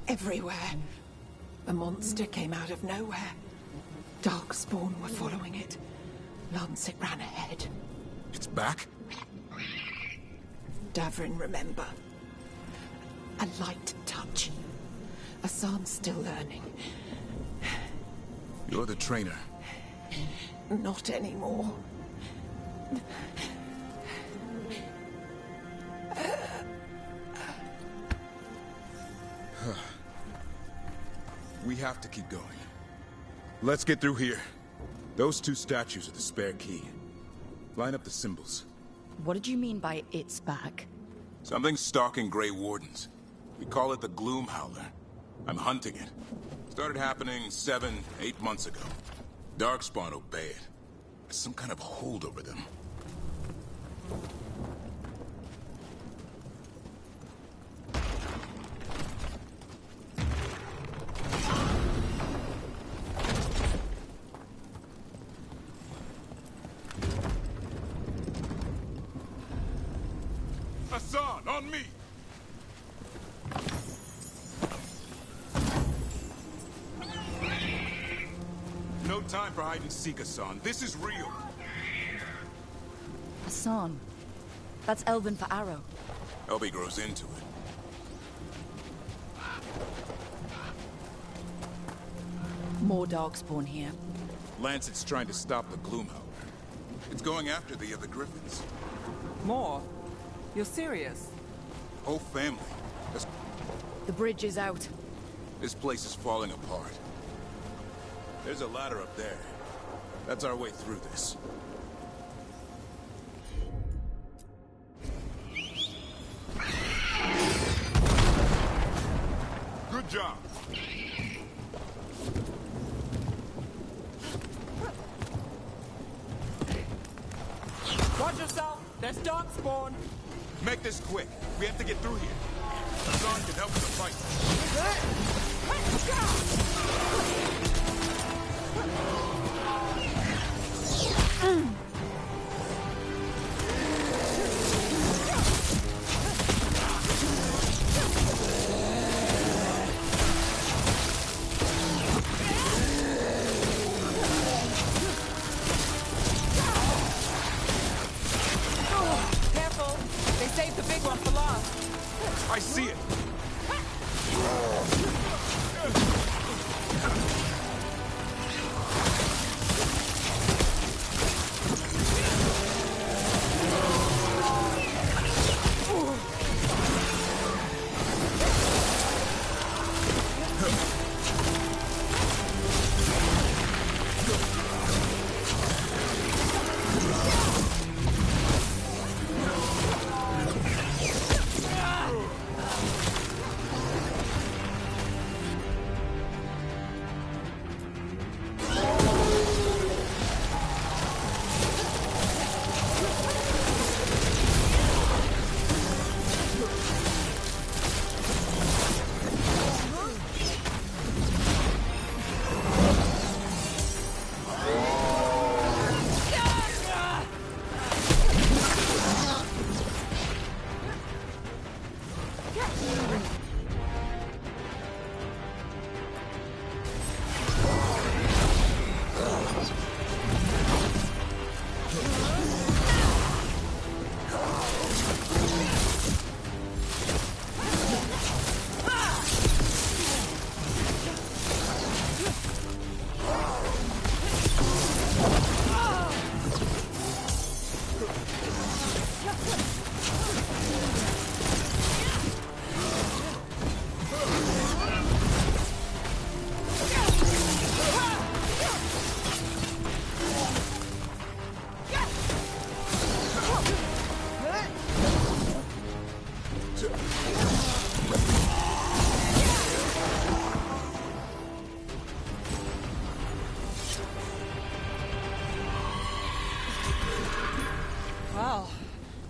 Everywhere. The monster came out of nowhere. Darkspawn were following it. Lancet ran ahead.
It's back?
Davrin, remember. A light touch. Asan's still learning.
You're the trainer.
Not anymore.
We have to keep going. Let's get through here. Those two statues are the spare key. Line up the symbols.
What did you mean by it's back?
Something's stalking Grey Wardens. We call it the Gloom Howler. I'm hunting it. Started happening 7, 8 months ago. Darkspawn obey it. There's some kind of hold over them. Asan, on me! No time for hide and seek, Asan. This is real.
Asan. That's Elven for arrow.
Elby grows into it.
More Darkspawn here.
Lancet's trying to stop the Gloomhowler. It's going after the other Griffins.
More? You're serious?
Whole family.
The bridge is out.
This place is falling apart. There's a ladder up there. That's our way through this. Good job.
Watch yourself! There's Darkspawn!
Make this quick. We have to get through here. Asan can help with the fight.
Careful! They saved the big one for last.
I see it.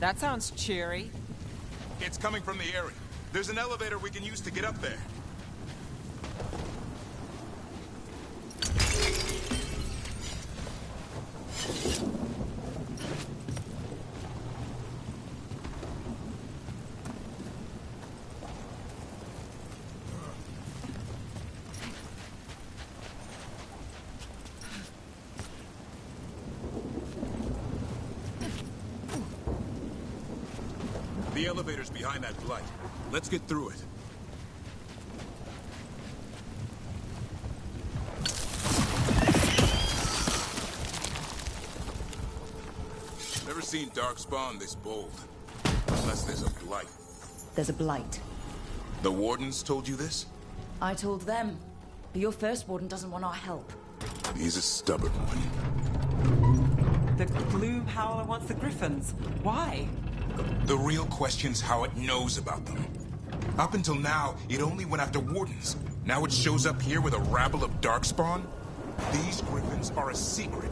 That sounds cheery.
It's coming from the area. There's an elevator we can use to get up there. The elevator's behind that blight. Let's get through it. Never seen Darkspawn this bold. Unless there's a blight.
There's a blight.
The Wardens told you this?
I told them. But your first warden doesn't want our help.
He's a stubborn one.
The Gloom Howler wants the Griffins. Why?
The real question's how it knows about them. Up until now, it only went after Wardens. Now it shows up here with a rabble of Darkspawn? These Griffins are a secret.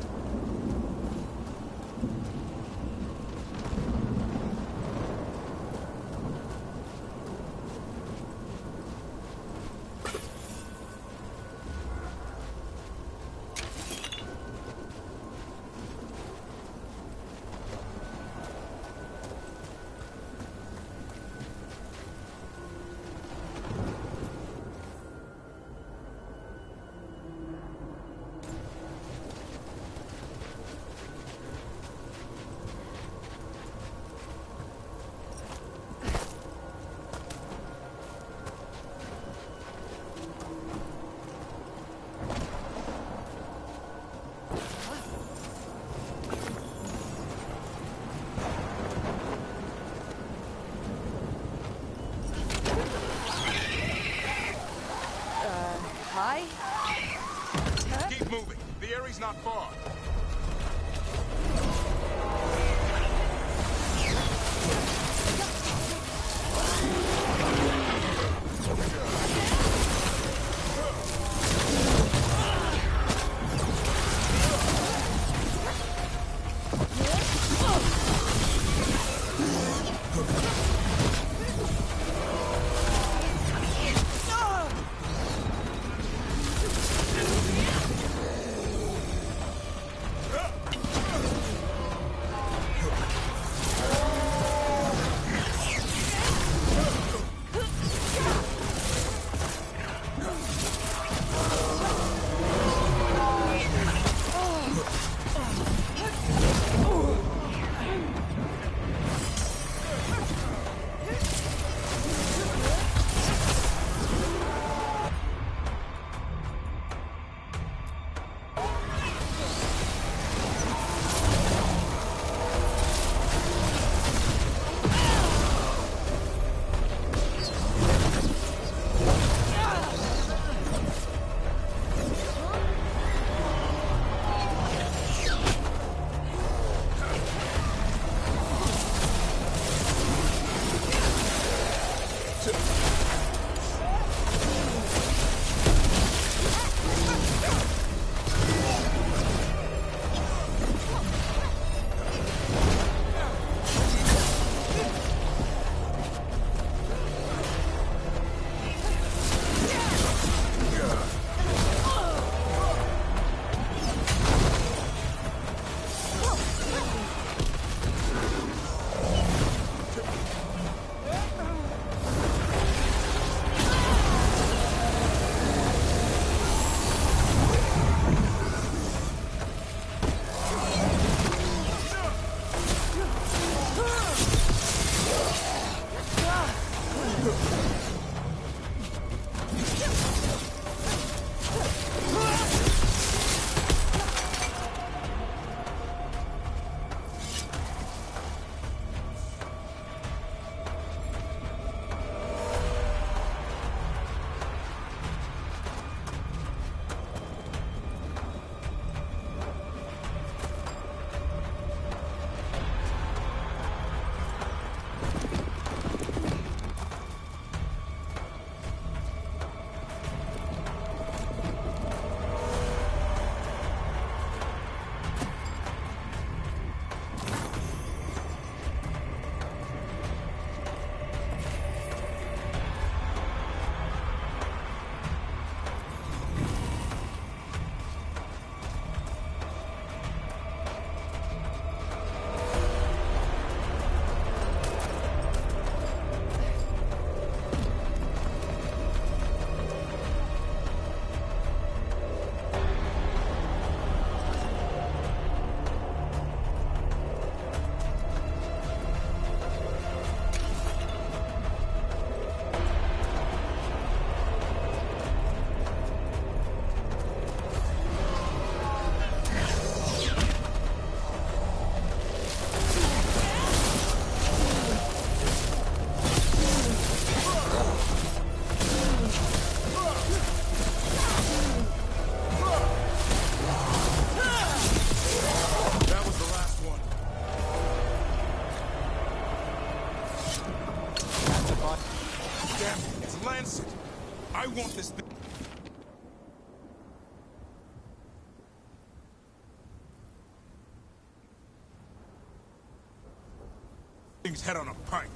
Hi?
Keep moving. The area's not far. Things head on a pike.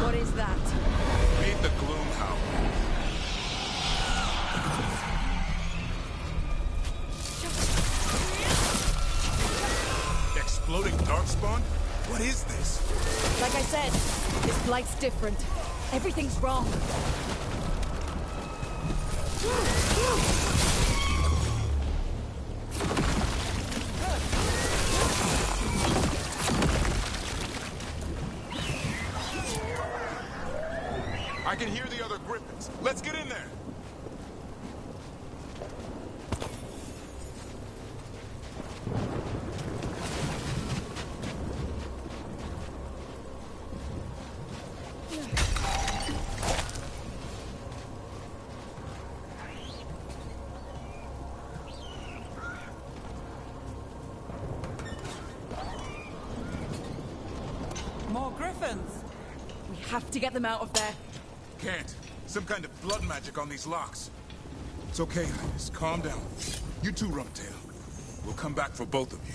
What is that?
Meet the Gloom Howler. Exploding Darkspawn? What is this?
Like I said, this blight's different. Everything's wrong.
I can hear the other Griffins. Let's get in there.
More griffins!
We have to get them out of there.
Can't. Some kind of blood magic on these locks. It's okay, Ines. Calm down. You too, Rumtail. We'll come back for both of you.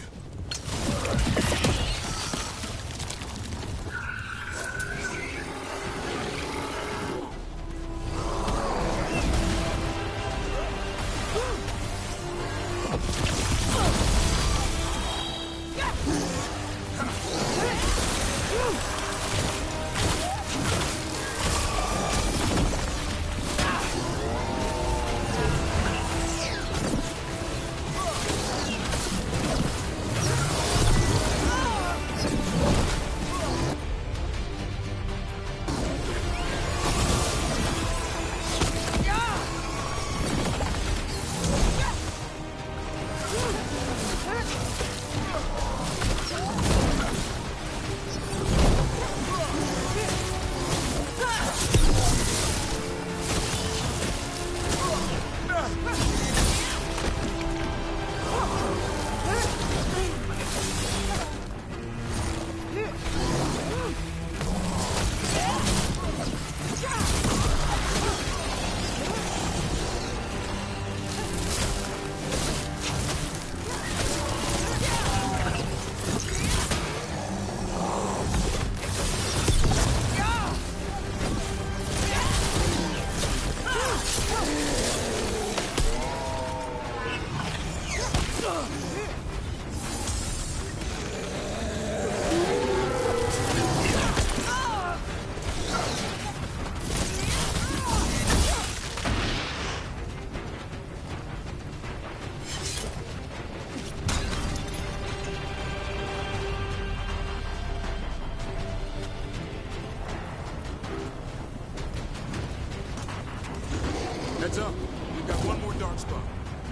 Heads up. We've got one more Darkspawn.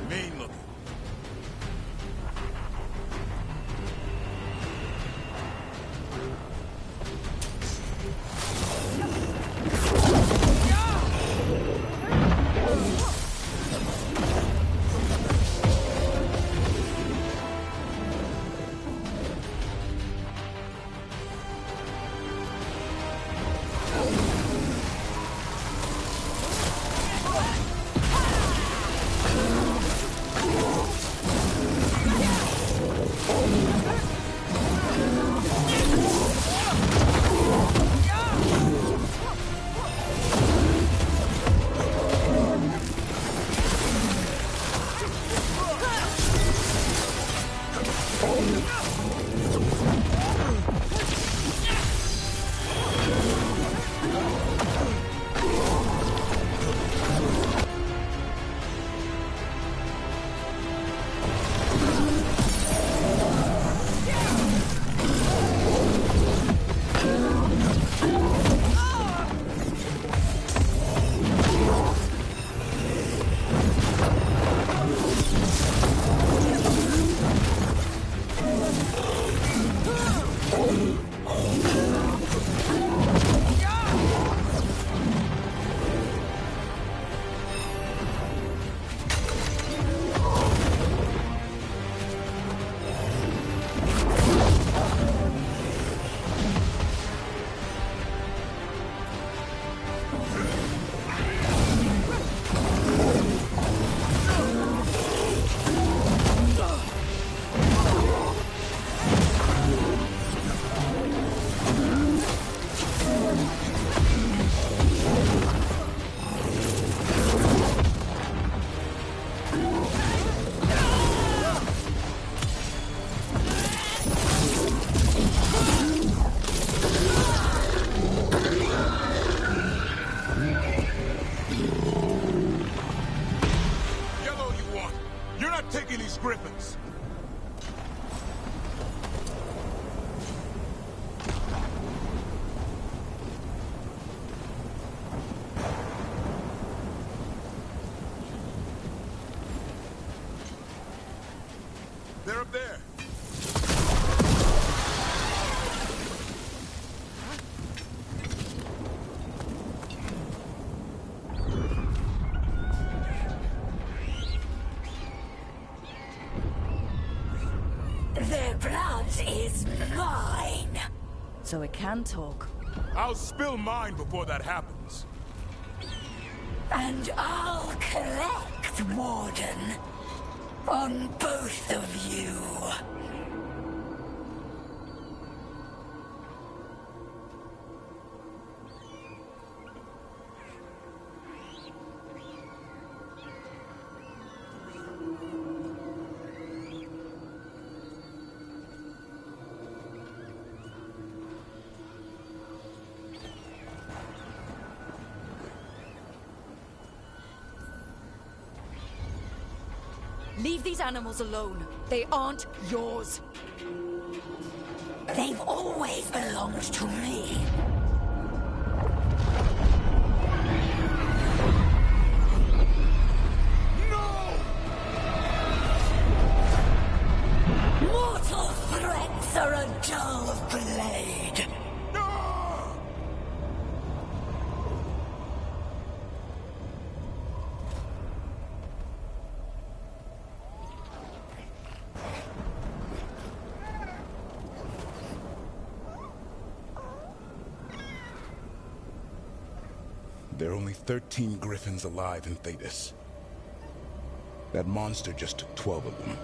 Remain looking.
So it can talk.
I'll spill mine before that happens.
And I'll collect, Warden. On both of you.
Leave these animals alone. They aren't yours.
They've always belonged to me. No! Mortal threats are a dull blade.
There are only 13 griffins alive in Thetis. That monster just took 12 of them.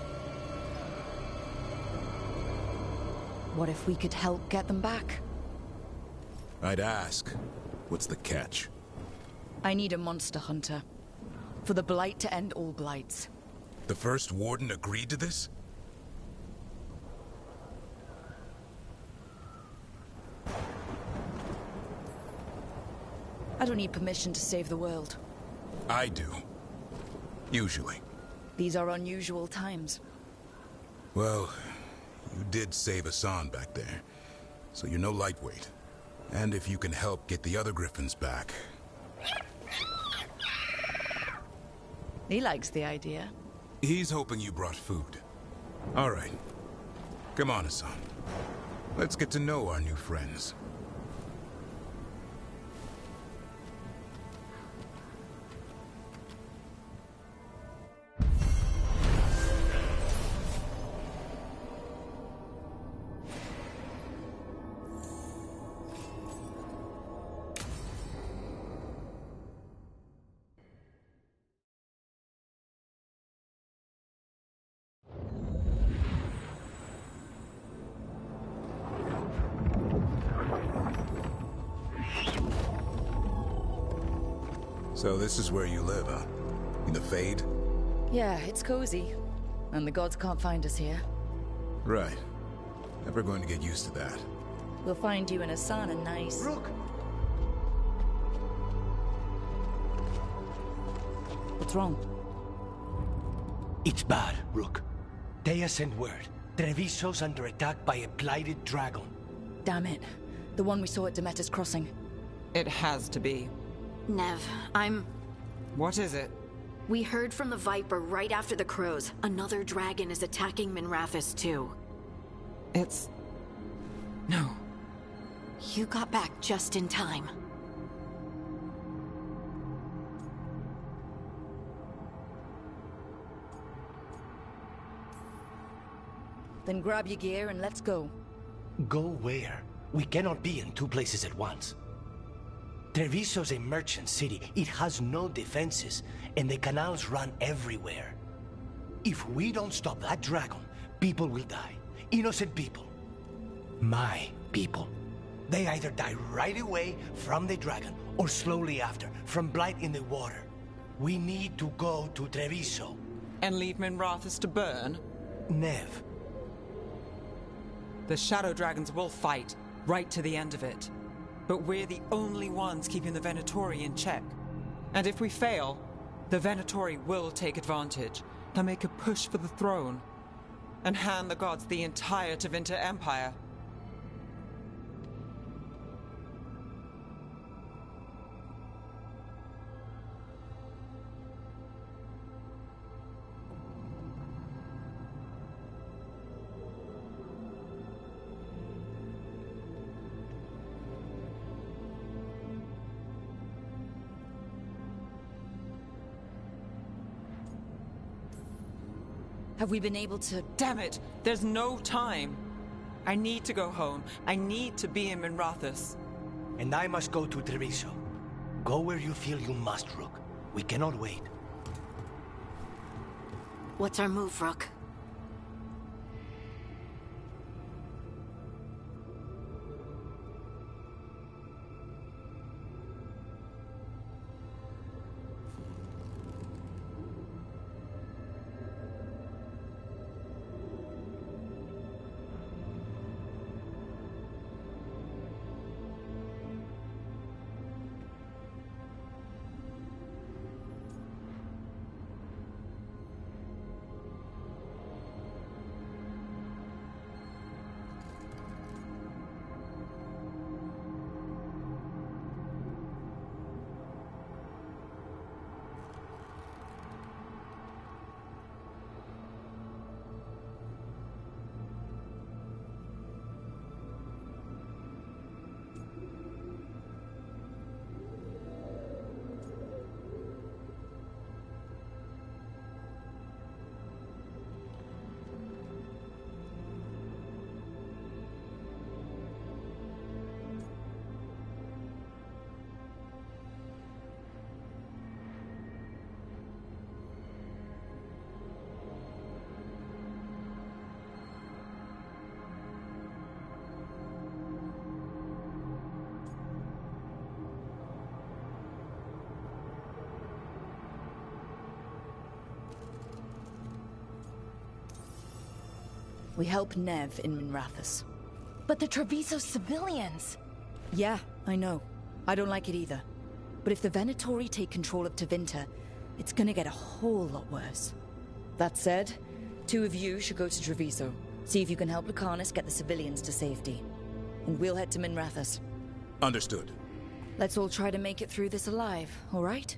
What if we could help get them back?
I'd ask, what's the catch?
I need a monster hunter. For the Blight to end all blights.
The first warden agreed to this?
I don't need permission to save the world.
I do. Usually.
These are unusual times.
Well, you did save Hassan back there, so you're no lightweight. And if you can help get the other griffins back...
He likes the idea.
He's hoping you brought food. All right. Come on, Hassan. Let's get to know our new friends. So this is where you live, huh? In the Fade?
Yeah, it's cozy. And the gods can't find us here.
Right. Never going to get used to that.
We'll find you in Hassan a nice...
Rook!
What's wrong?
It's bad, Rook. Dea sent word. Treviso's under attack by a blighted dragon.
Damn it. The one we saw at Demeter's Crossing.
It has to be.
Nev,
What is it?
We heard from the Viper right after the crows. Another dragon is attacking Minrathous too.
It's... No.
You got back just in time.
Then grab your gear and let's go.
Go where? We cannot be in two places at once. Treviso's a merchant city. It has no defenses, and the canals run everywhere. If we don't stop that dragon, people will die. Innocent people. My people. They either die right away from the dragon, or slowly after, from blight in the water. We need to go to Treviso.
And leave Minrathous to burn?
Nev.
The Shadow Dragons will fight, right to the end of it. But we're the only ones keeping the Venatori in check. And if we fail, the Venatori will take advantage and make a push for the throne, and hand the gods the entire Tevinter Empire.
Have we been able to...
Damn it! There's no time! I need to go home. I need to be in Minrathous.
And I must go to Treviso. Go where you feel you must, Rook. We cannot wait.
What's our move, Rook?
We help Nev in Minrathous.
But the Treviso civilians...
Yeah, I know. I don't like it either. But if the Venatori take control of Tevinter, it's gonna get a whole lot worse. That said, 2 of you should go to Treviso. See if you can help Lucanus get the civilians to safety. And we'll head to Minrathous.
Understood.
Let's all try to make it through this alive, all right?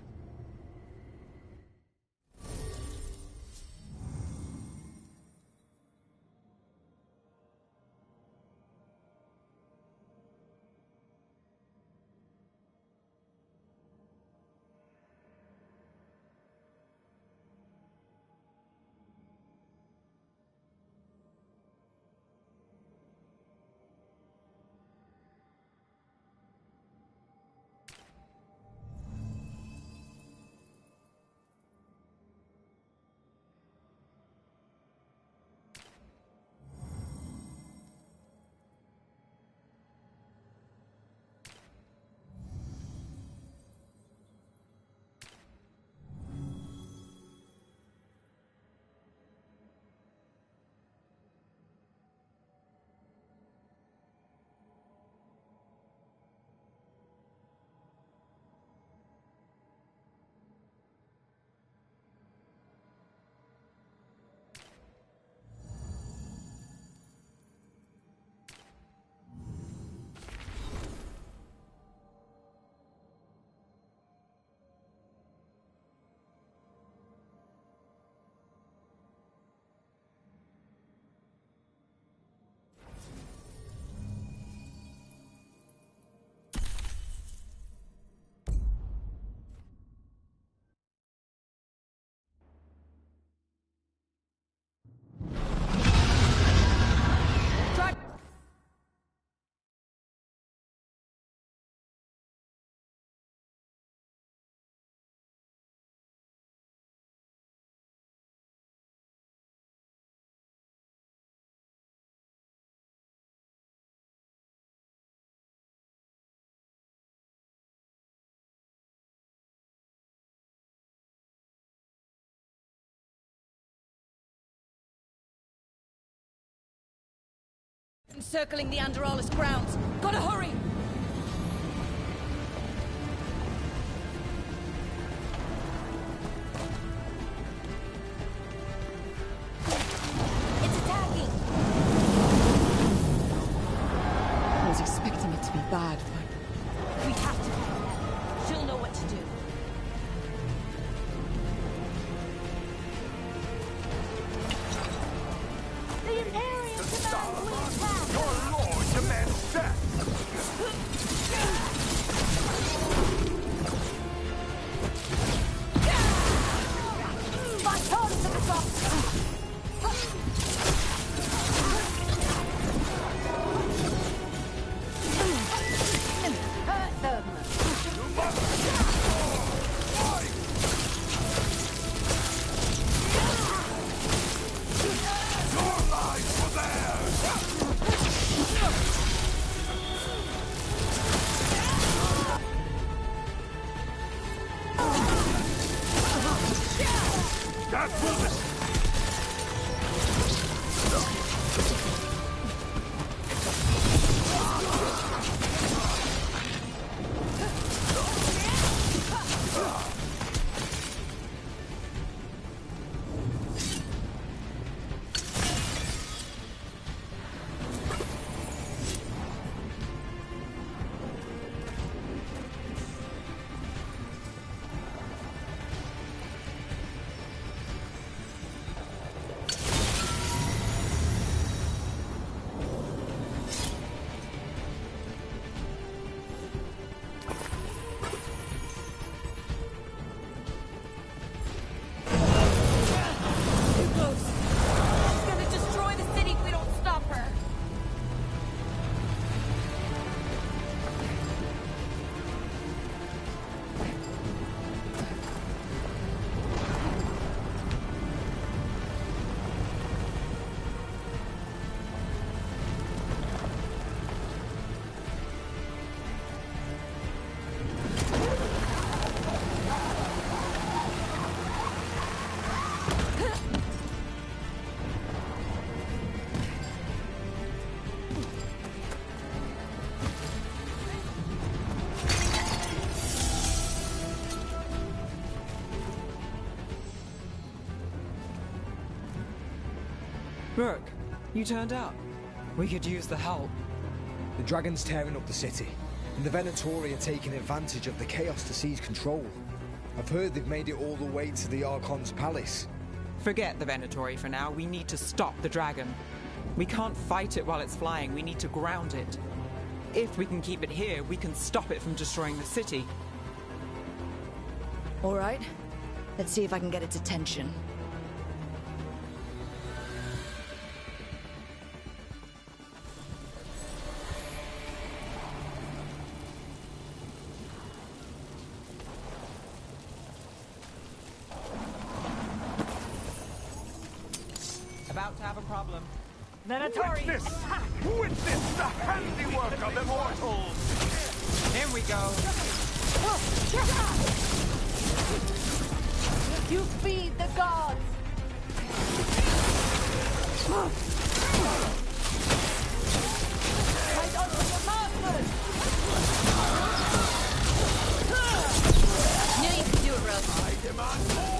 Encircling the Anderalis grounds. Gotta hurry!
It's attacking!
I was expecting it to be bad, but...
We have to find her. She'll know what to do.
The Imperium demands we attack!
Your lord demands death!
Look, you turned up. We could use the help.
The dragon's tearing up the city, and the Venatori are taking advantage of the chaos to seize control. I've heard they've made it all the way to the Archon's palace.
Forget the Venatori for now. We need to stop the dragon. We can't fight it while it's flying. We need to ground it. If we can keep it here, we can stop it from destroying the city.
All right. Let's see if I can get its attention.
About to have a problem.
Venatori! Witness the handiwork of immortals!
Here we go.
You feed the gods! Fight on for your masters!
Knew you could do it, Rogue.
I demand more!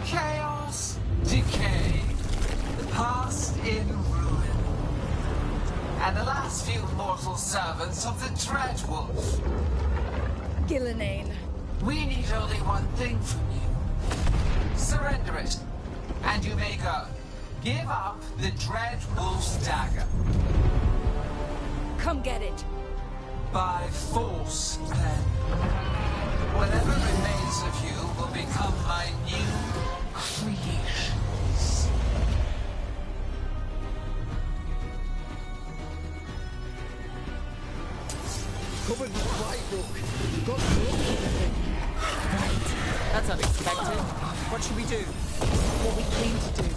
Chaos, decay, the past in ruin, and the last few mortal servants of the Dreadwolf.
Gillenane.
We need only one thing from you. Surrender it, and you may go. Give up the Dreadwolf's dagger.
Come get it.
By force, then. Whatever remains of you will become my new creations.
Covered with white rook. Got rook.
Right. That's unexpected. What should we do? What we came to do.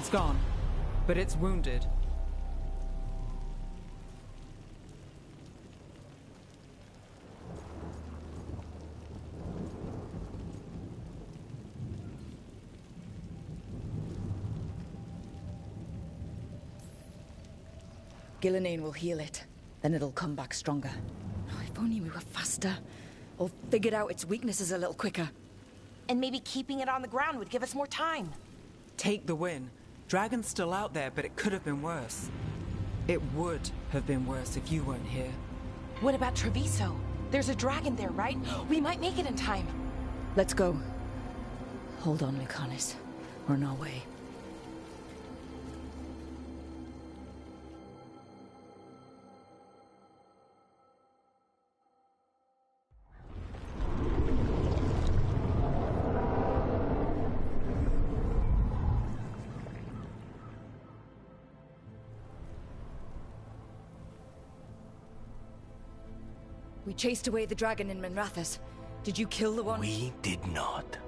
It's gone, but it's wounded.
Gillenane will heal it. Then it'll come back stronger. Oh, if only we were faster. Or figured out its weaknesses a little quicker.
And maybe keeping it on the ground would give us more time.
Take the win. Dragon's still out there, but it could have been worse. It would have been worse if you weren't here.
What about Treviso? There's a dragon there, right? We might make it in time.
Let's go. Hold on, Lucanus. We're on our way. We chased away the dragon in Minrathous. Did you kill the one?
We did not.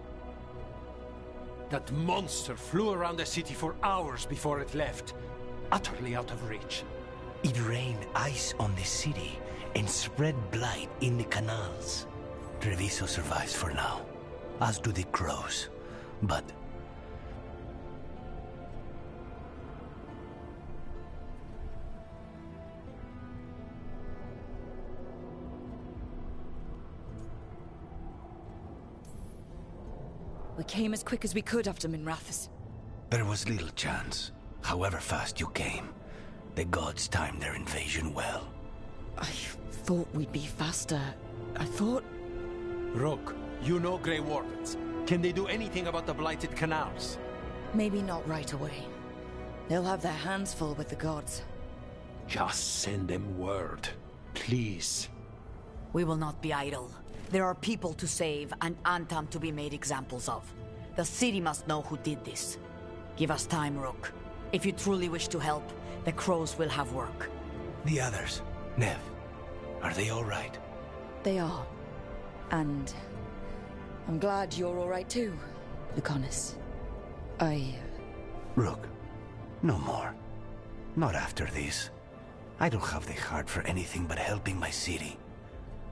That monster flew around the city for hours before it left, utterly out of reach.
It rained ice on the city and spread blight in the canals. Treviso survives for now, as do the crows. But
we came as quick as we could after Minrathous.
there was little chance. However fast you came, the gods timed their invasion well.
I thought we'd be faster. I thought...
Rook, you know Grey Wardens. Can they do anything about the blighted canals?
Maybe not right away. They'll have their hands full with the gods.
Just send them word, please.
We will not be idle. There are people to save and Antam to be made examples of. The city must know who did this. Give us time, Rook. If you truly wish to help, the crows will have work.
The others, Nev, are they all right?
They are. And... I'm glad you're all right too, Lucanus.
Rook, no more. Not after this. I don't have the heart for anything but helping my city.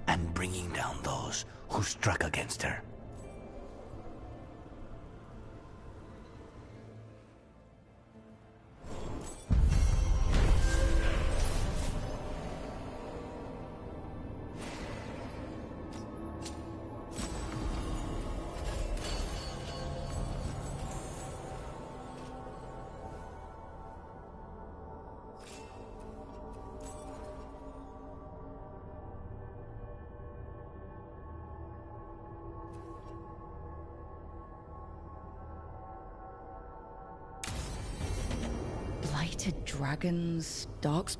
And bringing down those who struck against her.
Blighted dragons, dogs...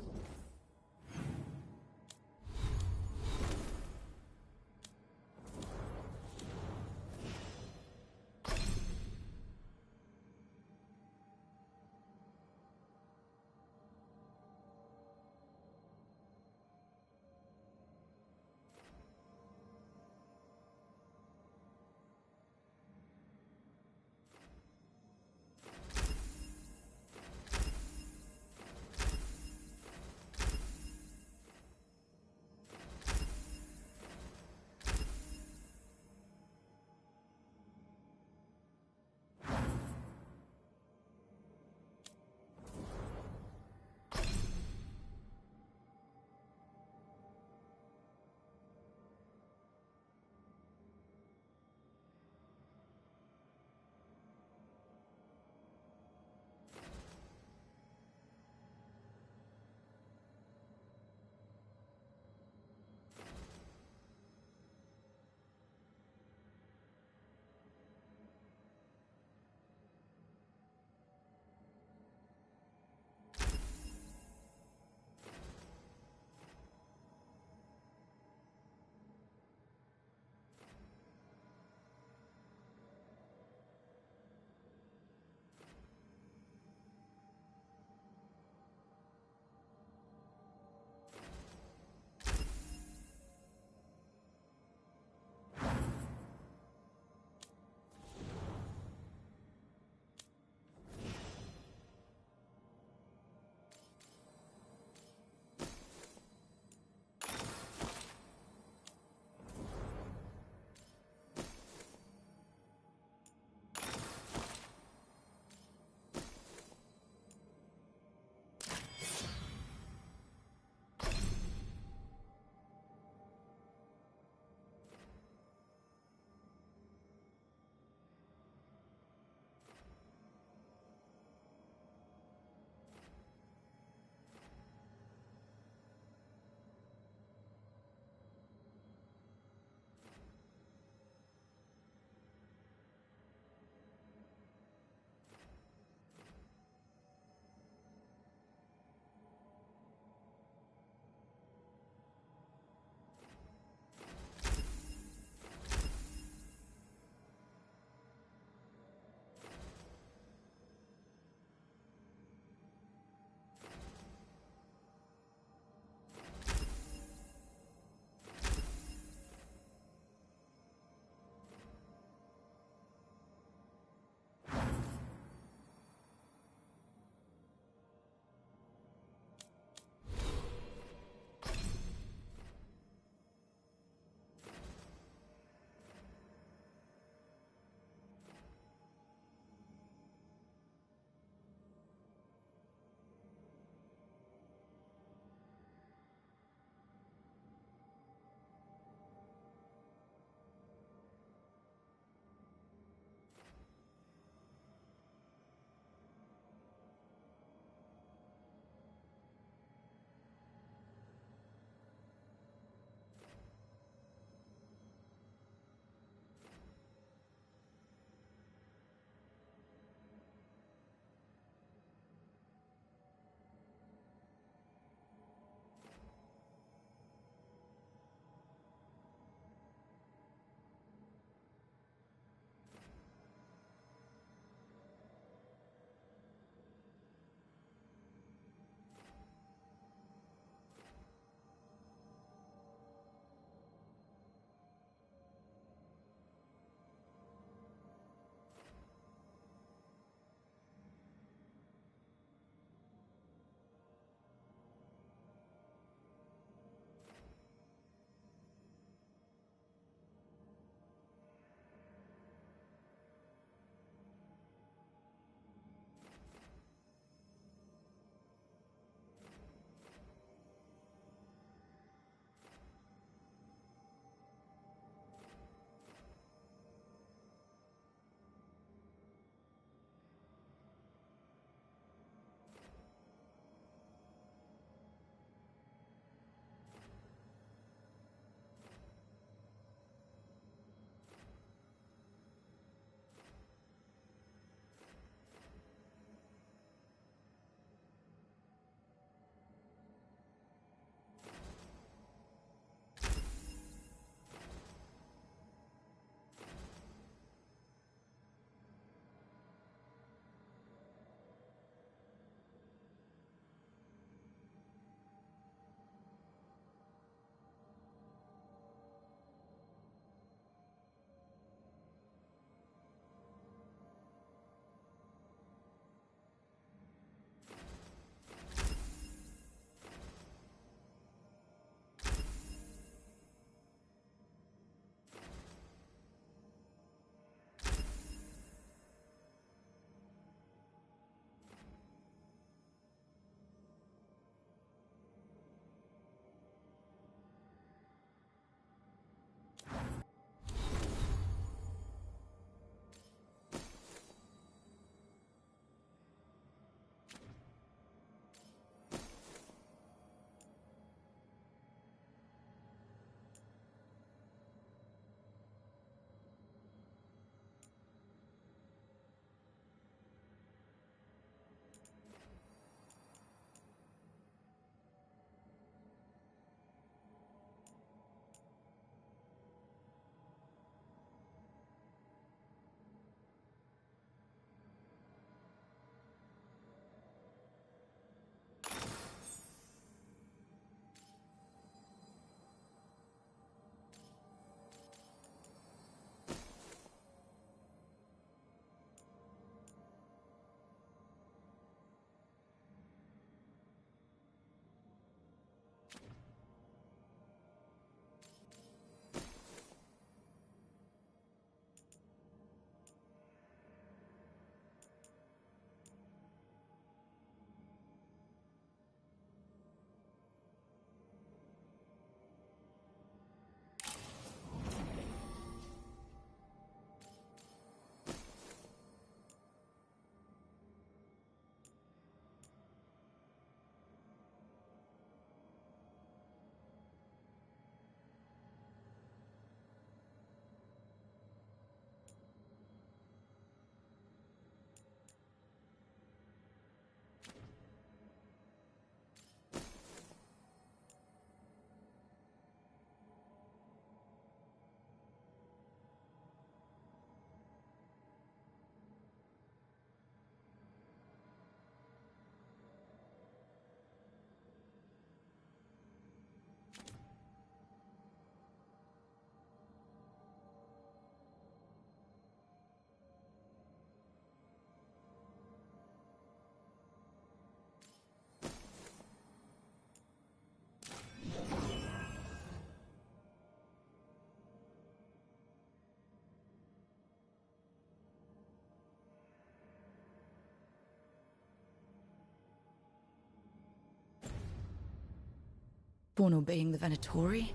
Born obeying the Venatori?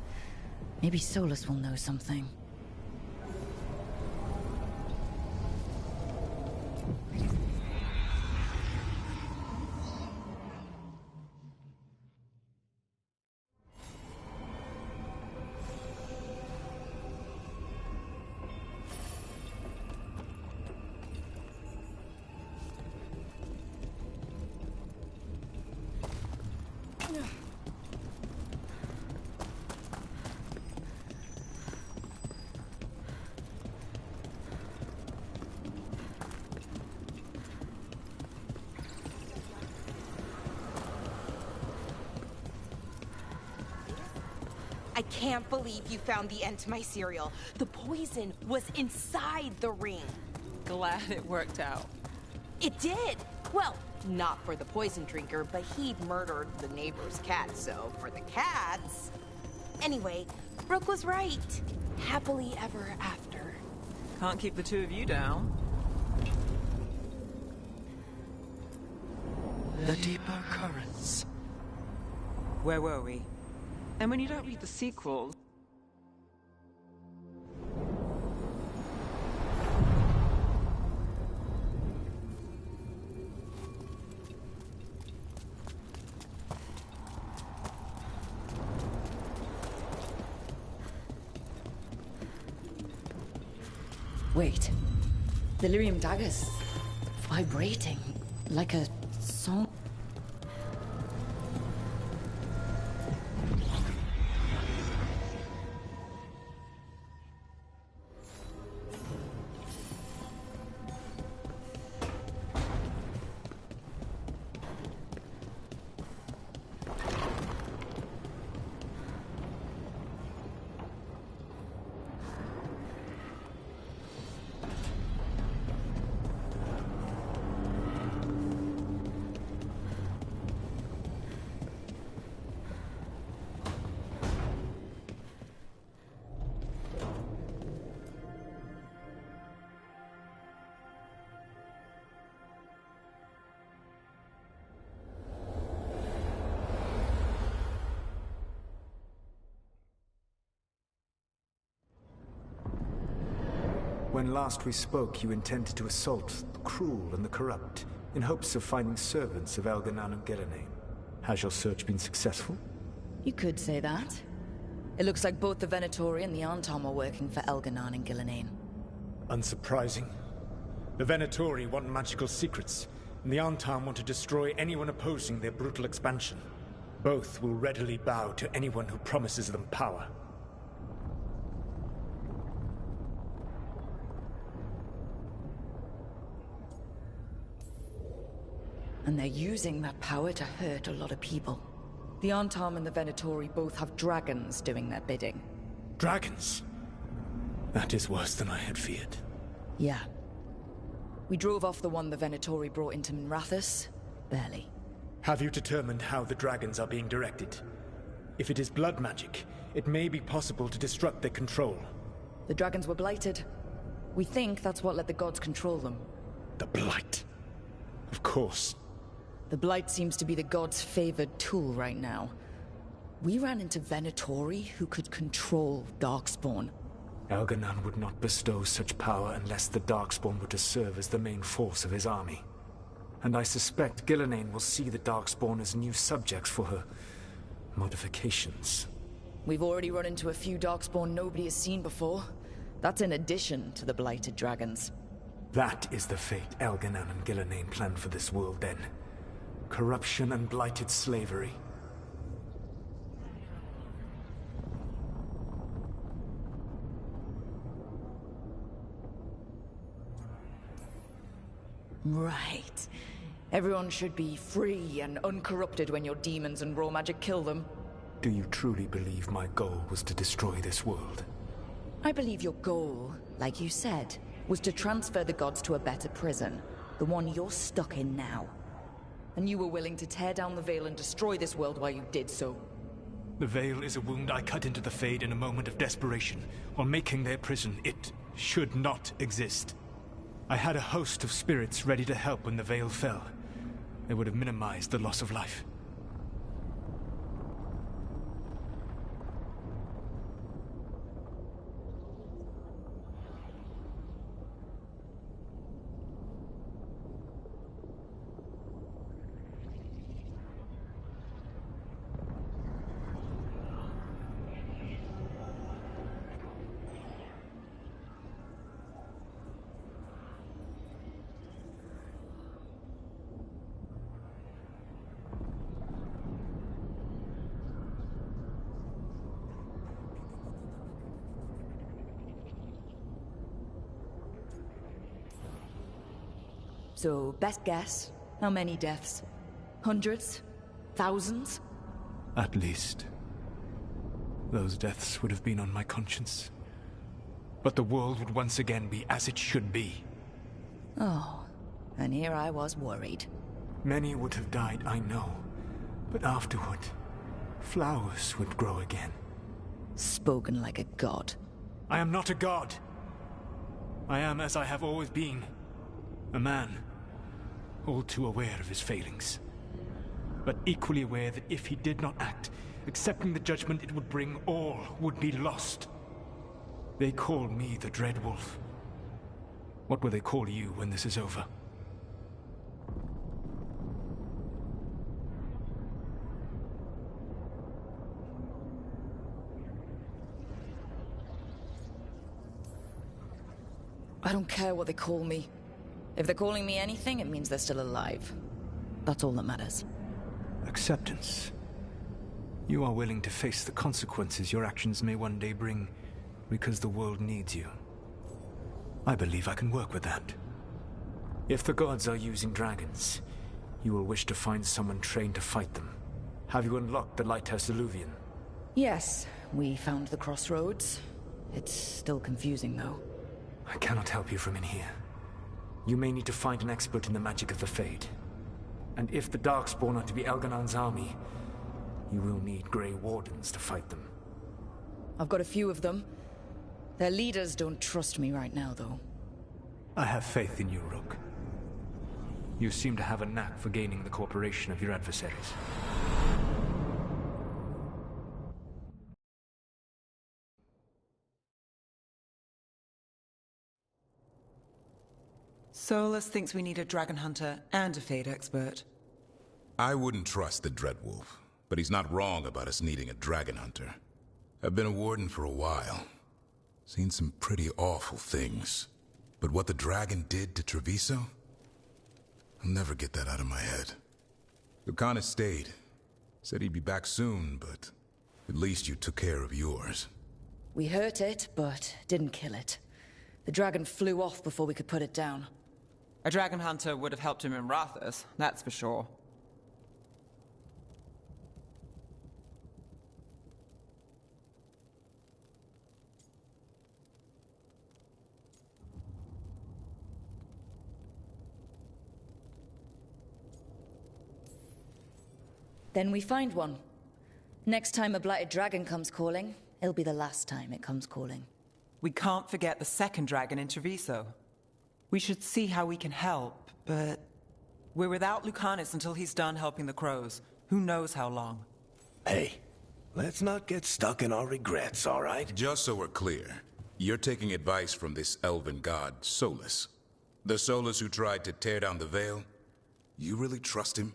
Maybe Solus will know something.
I can't believe you found the end to my cereal. The poison was inside the ring.
Glad it worked out.
It did! Well, not for the poison drinker, but he'd murdered the neighbor's cat, so for the cats... Anyway, Brooke was right. Happily ever after.
Can't keep the two of you down.
The deeper currents.
Where were we? And when you don't read the sequels...
Wait. The lyrium dagger's vibrating like a song.
When last we spoke, you intended to assault the cruel and the corrupt, in hopes of finding servants of Elganan and Gillenane. Has your search been successful?
You could say that. It looks like both the Venatori and the Antom are working for Elganan and Gillenane.
Unsurprising. The Venatori want magical secrets, and the Antom want to destroy anyone opposing their brutal expansion. Both will readily bow to anyone who promises them power.
And they're using that power to hurt a lot of people. The Antom and the Venatori both have dragons doing their bidding.
Dragons? That is worse than I had feared.
Yeah. We drove off the one the Venatori brought into Minrathous. Barely.
Have you determined how the dragons are being directed? If it is blood magic, it may be possible to disrupt their control.
The dragons were blighted. We think that's what let the gods control them.
The Blight. Of course.
The Blight seems to be the gods' favored tool right now. We ran into Venatori who could control Darkspawn.
Elganan would not bestow such power unless the Darkspawn were to serve as the main force of his army. And I suspect Gillenane will see the Darkspawn as new subjects for her modifications.
We've already run into a few Darkspawn nobody has seen before. That's in addition to the blighted dragons.
That is the fate Elganan and Gillenane planned for this world then. Corruption and blighted slavery.
Right. Everyone should be free and uncorrupted when your demons and raw magic kill them.
Do you truly believe my goal was to destroy this world?
I believe your goal, like you said, was to transfer the gods to a better prison. The one you're stuck in now. And you were willing to tear down the Veil and destroy this world while you did so.
The Veil is a wound I cut into the Fade in a moment of desperation, while making their prison. It should not exist. I had a host of spirits ready to help when the Veil fell. They would have minimized the loss of life.
So, best guess, how many deaths? Hundreds? Thousands?
At least. Those deaths would have been on my conscience. But the world would once again be as it should be.
Oh, and here I was worried.
Many would have died, I know. But afterward, flowers would grow again.
Spoken like a god.
I am not a god. I am as I have always been. A man. All too aware of his failings. But equally aware that if he did not act, accepting the judgment it would bring, all would be lost. They call me the Dread Wolf. What will they call you when this is over?
I don't care what they call me. If they're calling me anything, it means they're still alive. That's all that matters.
Acceptance. You are willing to face the consequences your actions may one day bring, because the world needs you. I believe I can work with that. If the gods are using dragons, you will wish to find someone trained to fight them. Have you unlocked the Lighthouse Illuvian?
Yes, we found the crossroads. It's still confusing, though.
I cannot help you from in here. You may need to find an expert in the magic of the Fade. And if the Darkspawn are to be Elganon's army, you will need Grey Wardens to fight them.
I've got a few of them. Their leaders don't trust me right now, though.
I have faith in you, Rook. You seem to have a knack for gaining the cooperation of your adversaries.
Solus thinks we need a dragon hunter and a Fade expert.
I wouldn't trust the Dreadwolf, but he's not wrong about us needing a dragon hunter. I've been a warden for a while. Seen some pretty awful things. But what the dragon did to Treviso? I'll never get that out of my head. Lucanus stayed. Said he'd be back soon, but at least you took care of yours.
We hurt it, but didn't kill it. The dragon flew off before we could put it down.
A dragon hunter would have helped him in Rathus, that's for sure.
Then we find one. Next time a blighted dragon comes calling, it'll be the last time it comes calling.
We can't forget the second dragon in Treviso. We should see how we can help, but we're without Lucanus until he's done helping the crows. Who knows how long?
Hey, let's not get stuck in our regrets, all right?
Just so we're clear, you're taking advice from this elven god, Solus. The Solus who tried to tear down the Veil? You really trust him?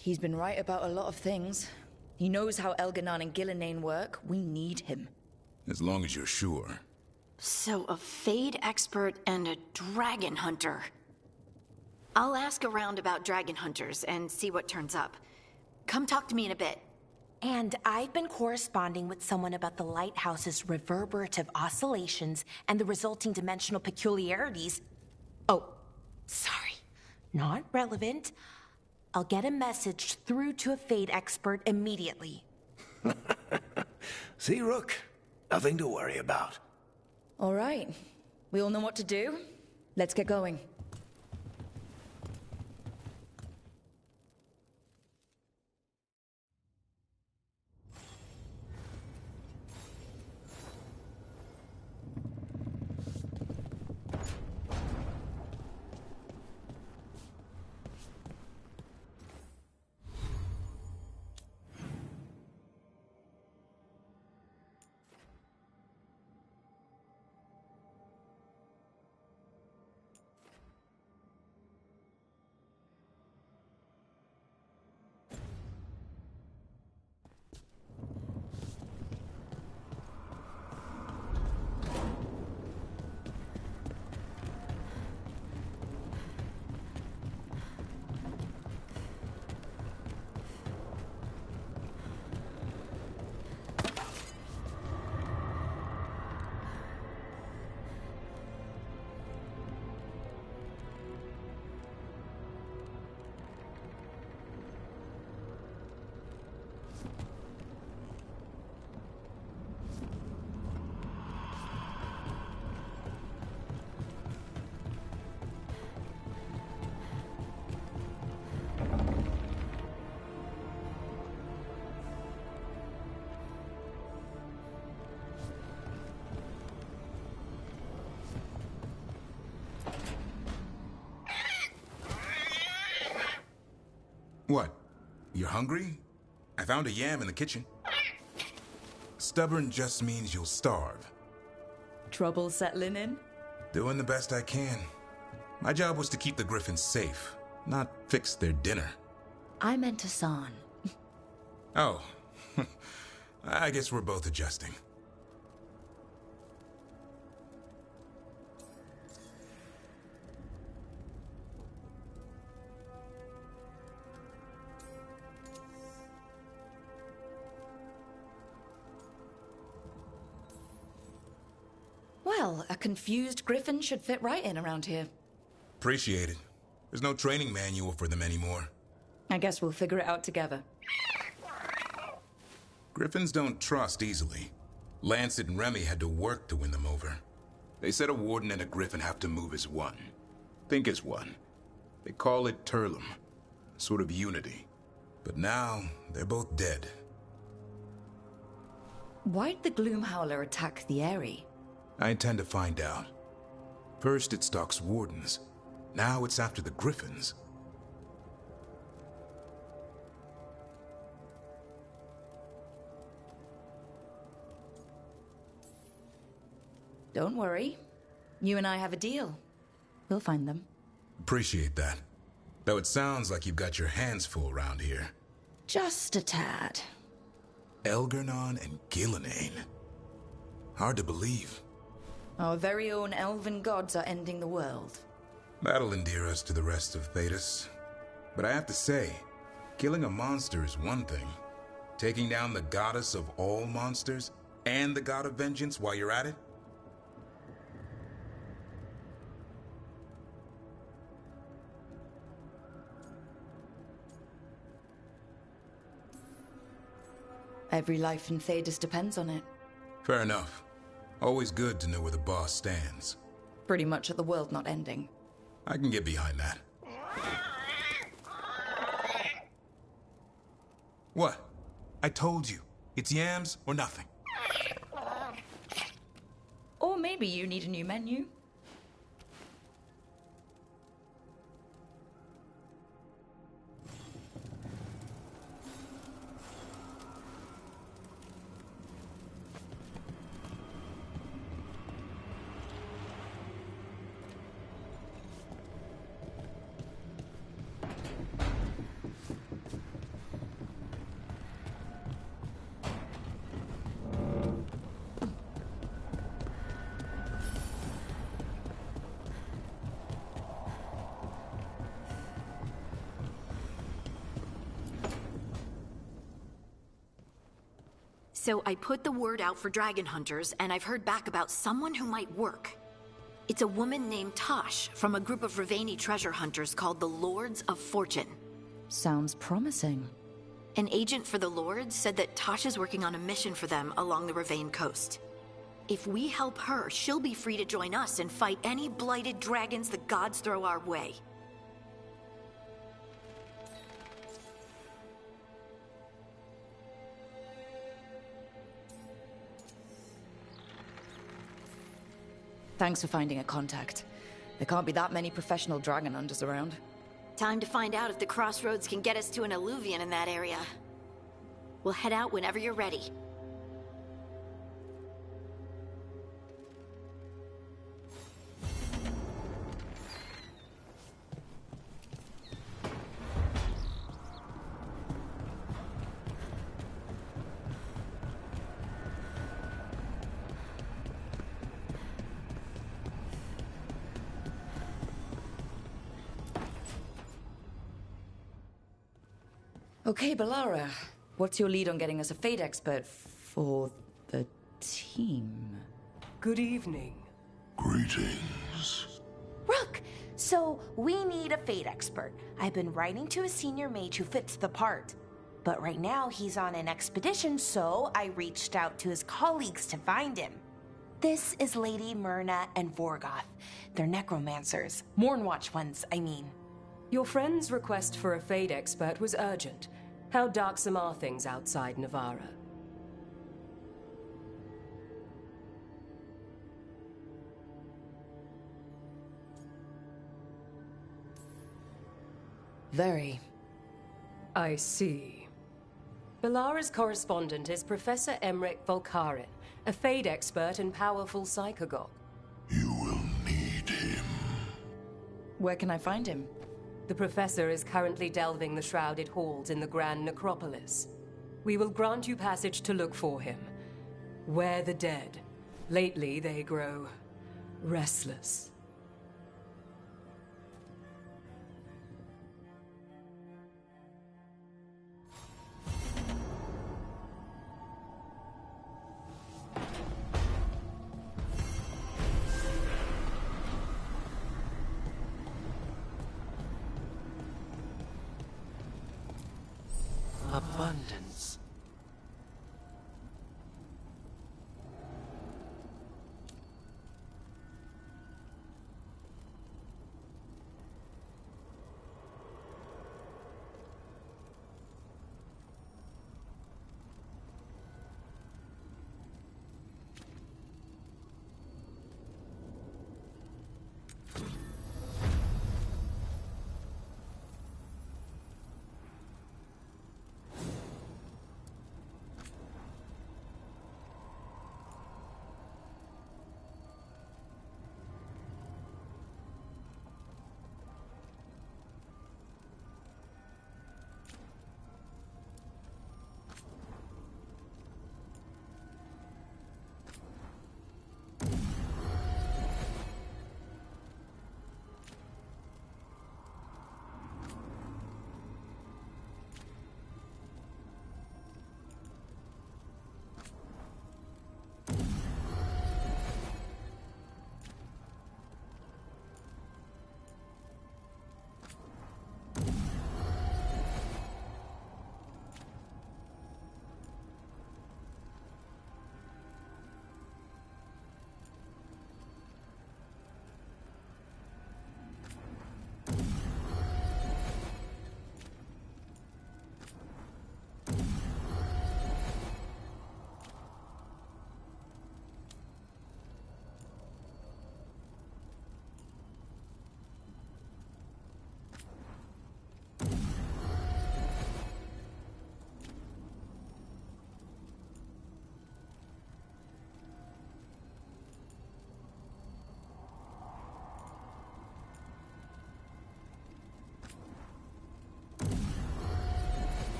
He's been right about a lot of things. He knows how Elganon and Gillenane work. We need him.
As long as you're sure.
So, a Fade expert and a dragon hunter. I'll ask around about dragon hunters and see what turns up. Come talk to me in a bit.
And I've been corresponding with someone about the lighthouse's reverberative oscillations and the resulting dimensional peculiarities. Oh, sorry. Not relevant. I'll get a message through to a Fade expert immediately.
See, Rook? Nothing to worry about.
All right. We all know what to do. Let's get going.
What? You're hungry? I found a yam in the kitchen. Stubborn just means you'll starve.
Trouble settling in?
Doing the best I can. My job was to keep the Griffins safe, not fix their dinner.
I meant Hassan.
Oh. I guess we're both adjusting.
Well, a confused griffin should fit right in around here.
Appreciate it. There's no training manual for them anymore.
I guess we'll figure it out together.
Griffins don't trust easily. Lancet and Remy had to work to win them over. They said a warden and a griffin have to move as one. Think as one. They call it Turlum. Sort of unity. But now, they're both dead.
Why'd the Gloomhowler attack the Eyrie?
I intend to find out. First it stalks wardens. Now it's after the Griffins.
Don't worry. You and I have a deal. We'll find them.
Appreciate that. Though it sounds like you've got your hands full around here.
Just a tad.
Elgernon and Gillenane. Hard to believe.
Our very own elven gods are ending the world.
That'll endear us to the rest of Thedas. But I have to say, killing a monster is one thing. Taking down the goddess of all monsters and the god of vengeance while you're at it?
Every life in Thedas depends on it.
Fair enough. Always good to know where the boss stands.
Pretty much at the world not ending.
I can get behind that. What? I told you. It's yams or nothing.
Or maybe you need a new menu.
So I put the word out for dragon hunters, and I've heard back about someone who might work. It's a woman named Tosh from a group of Riveni treasure hunters called the Lords of Fortune.
Sounds promising.
An agent for the Lords said that Tosh is working on a mission for them along the Rivain coast. If we help her, she'll be free to join us and fight any blighted dragons the gods throw our way.
Thanks for finding a contact. There can't be that many professional dragon hunters around.
Time to find out if the crossroads can get us to an alluvion in that area. We'll head out whenever you're ready.
Okay, Balara. What's your lead on getting us a Fate expert for the team?
Good evening.
Greetings.
Rook, so we need a Fate expert. I've been writing to a senior mage who fits the part. But right now he's on an expedition, so I reached out to his colleagues to find him. This is Lady Myrna and Vorgoth. They're necromancers. Mournwatch ones, I mean.
Your friend's request for a Fate expert was urgent. How darksome are things outside Navarra?
Very.
I see. Belara's correspondent is Professor Emmerich Volkarin, a Fade expert and powerful psychagogue.
Where can I find him?
The Professor is currently delving the shrouded halls in the Grand Necropolis. We will grant you passage to look for him. Where the dead. Lately they grow restless.
Abundance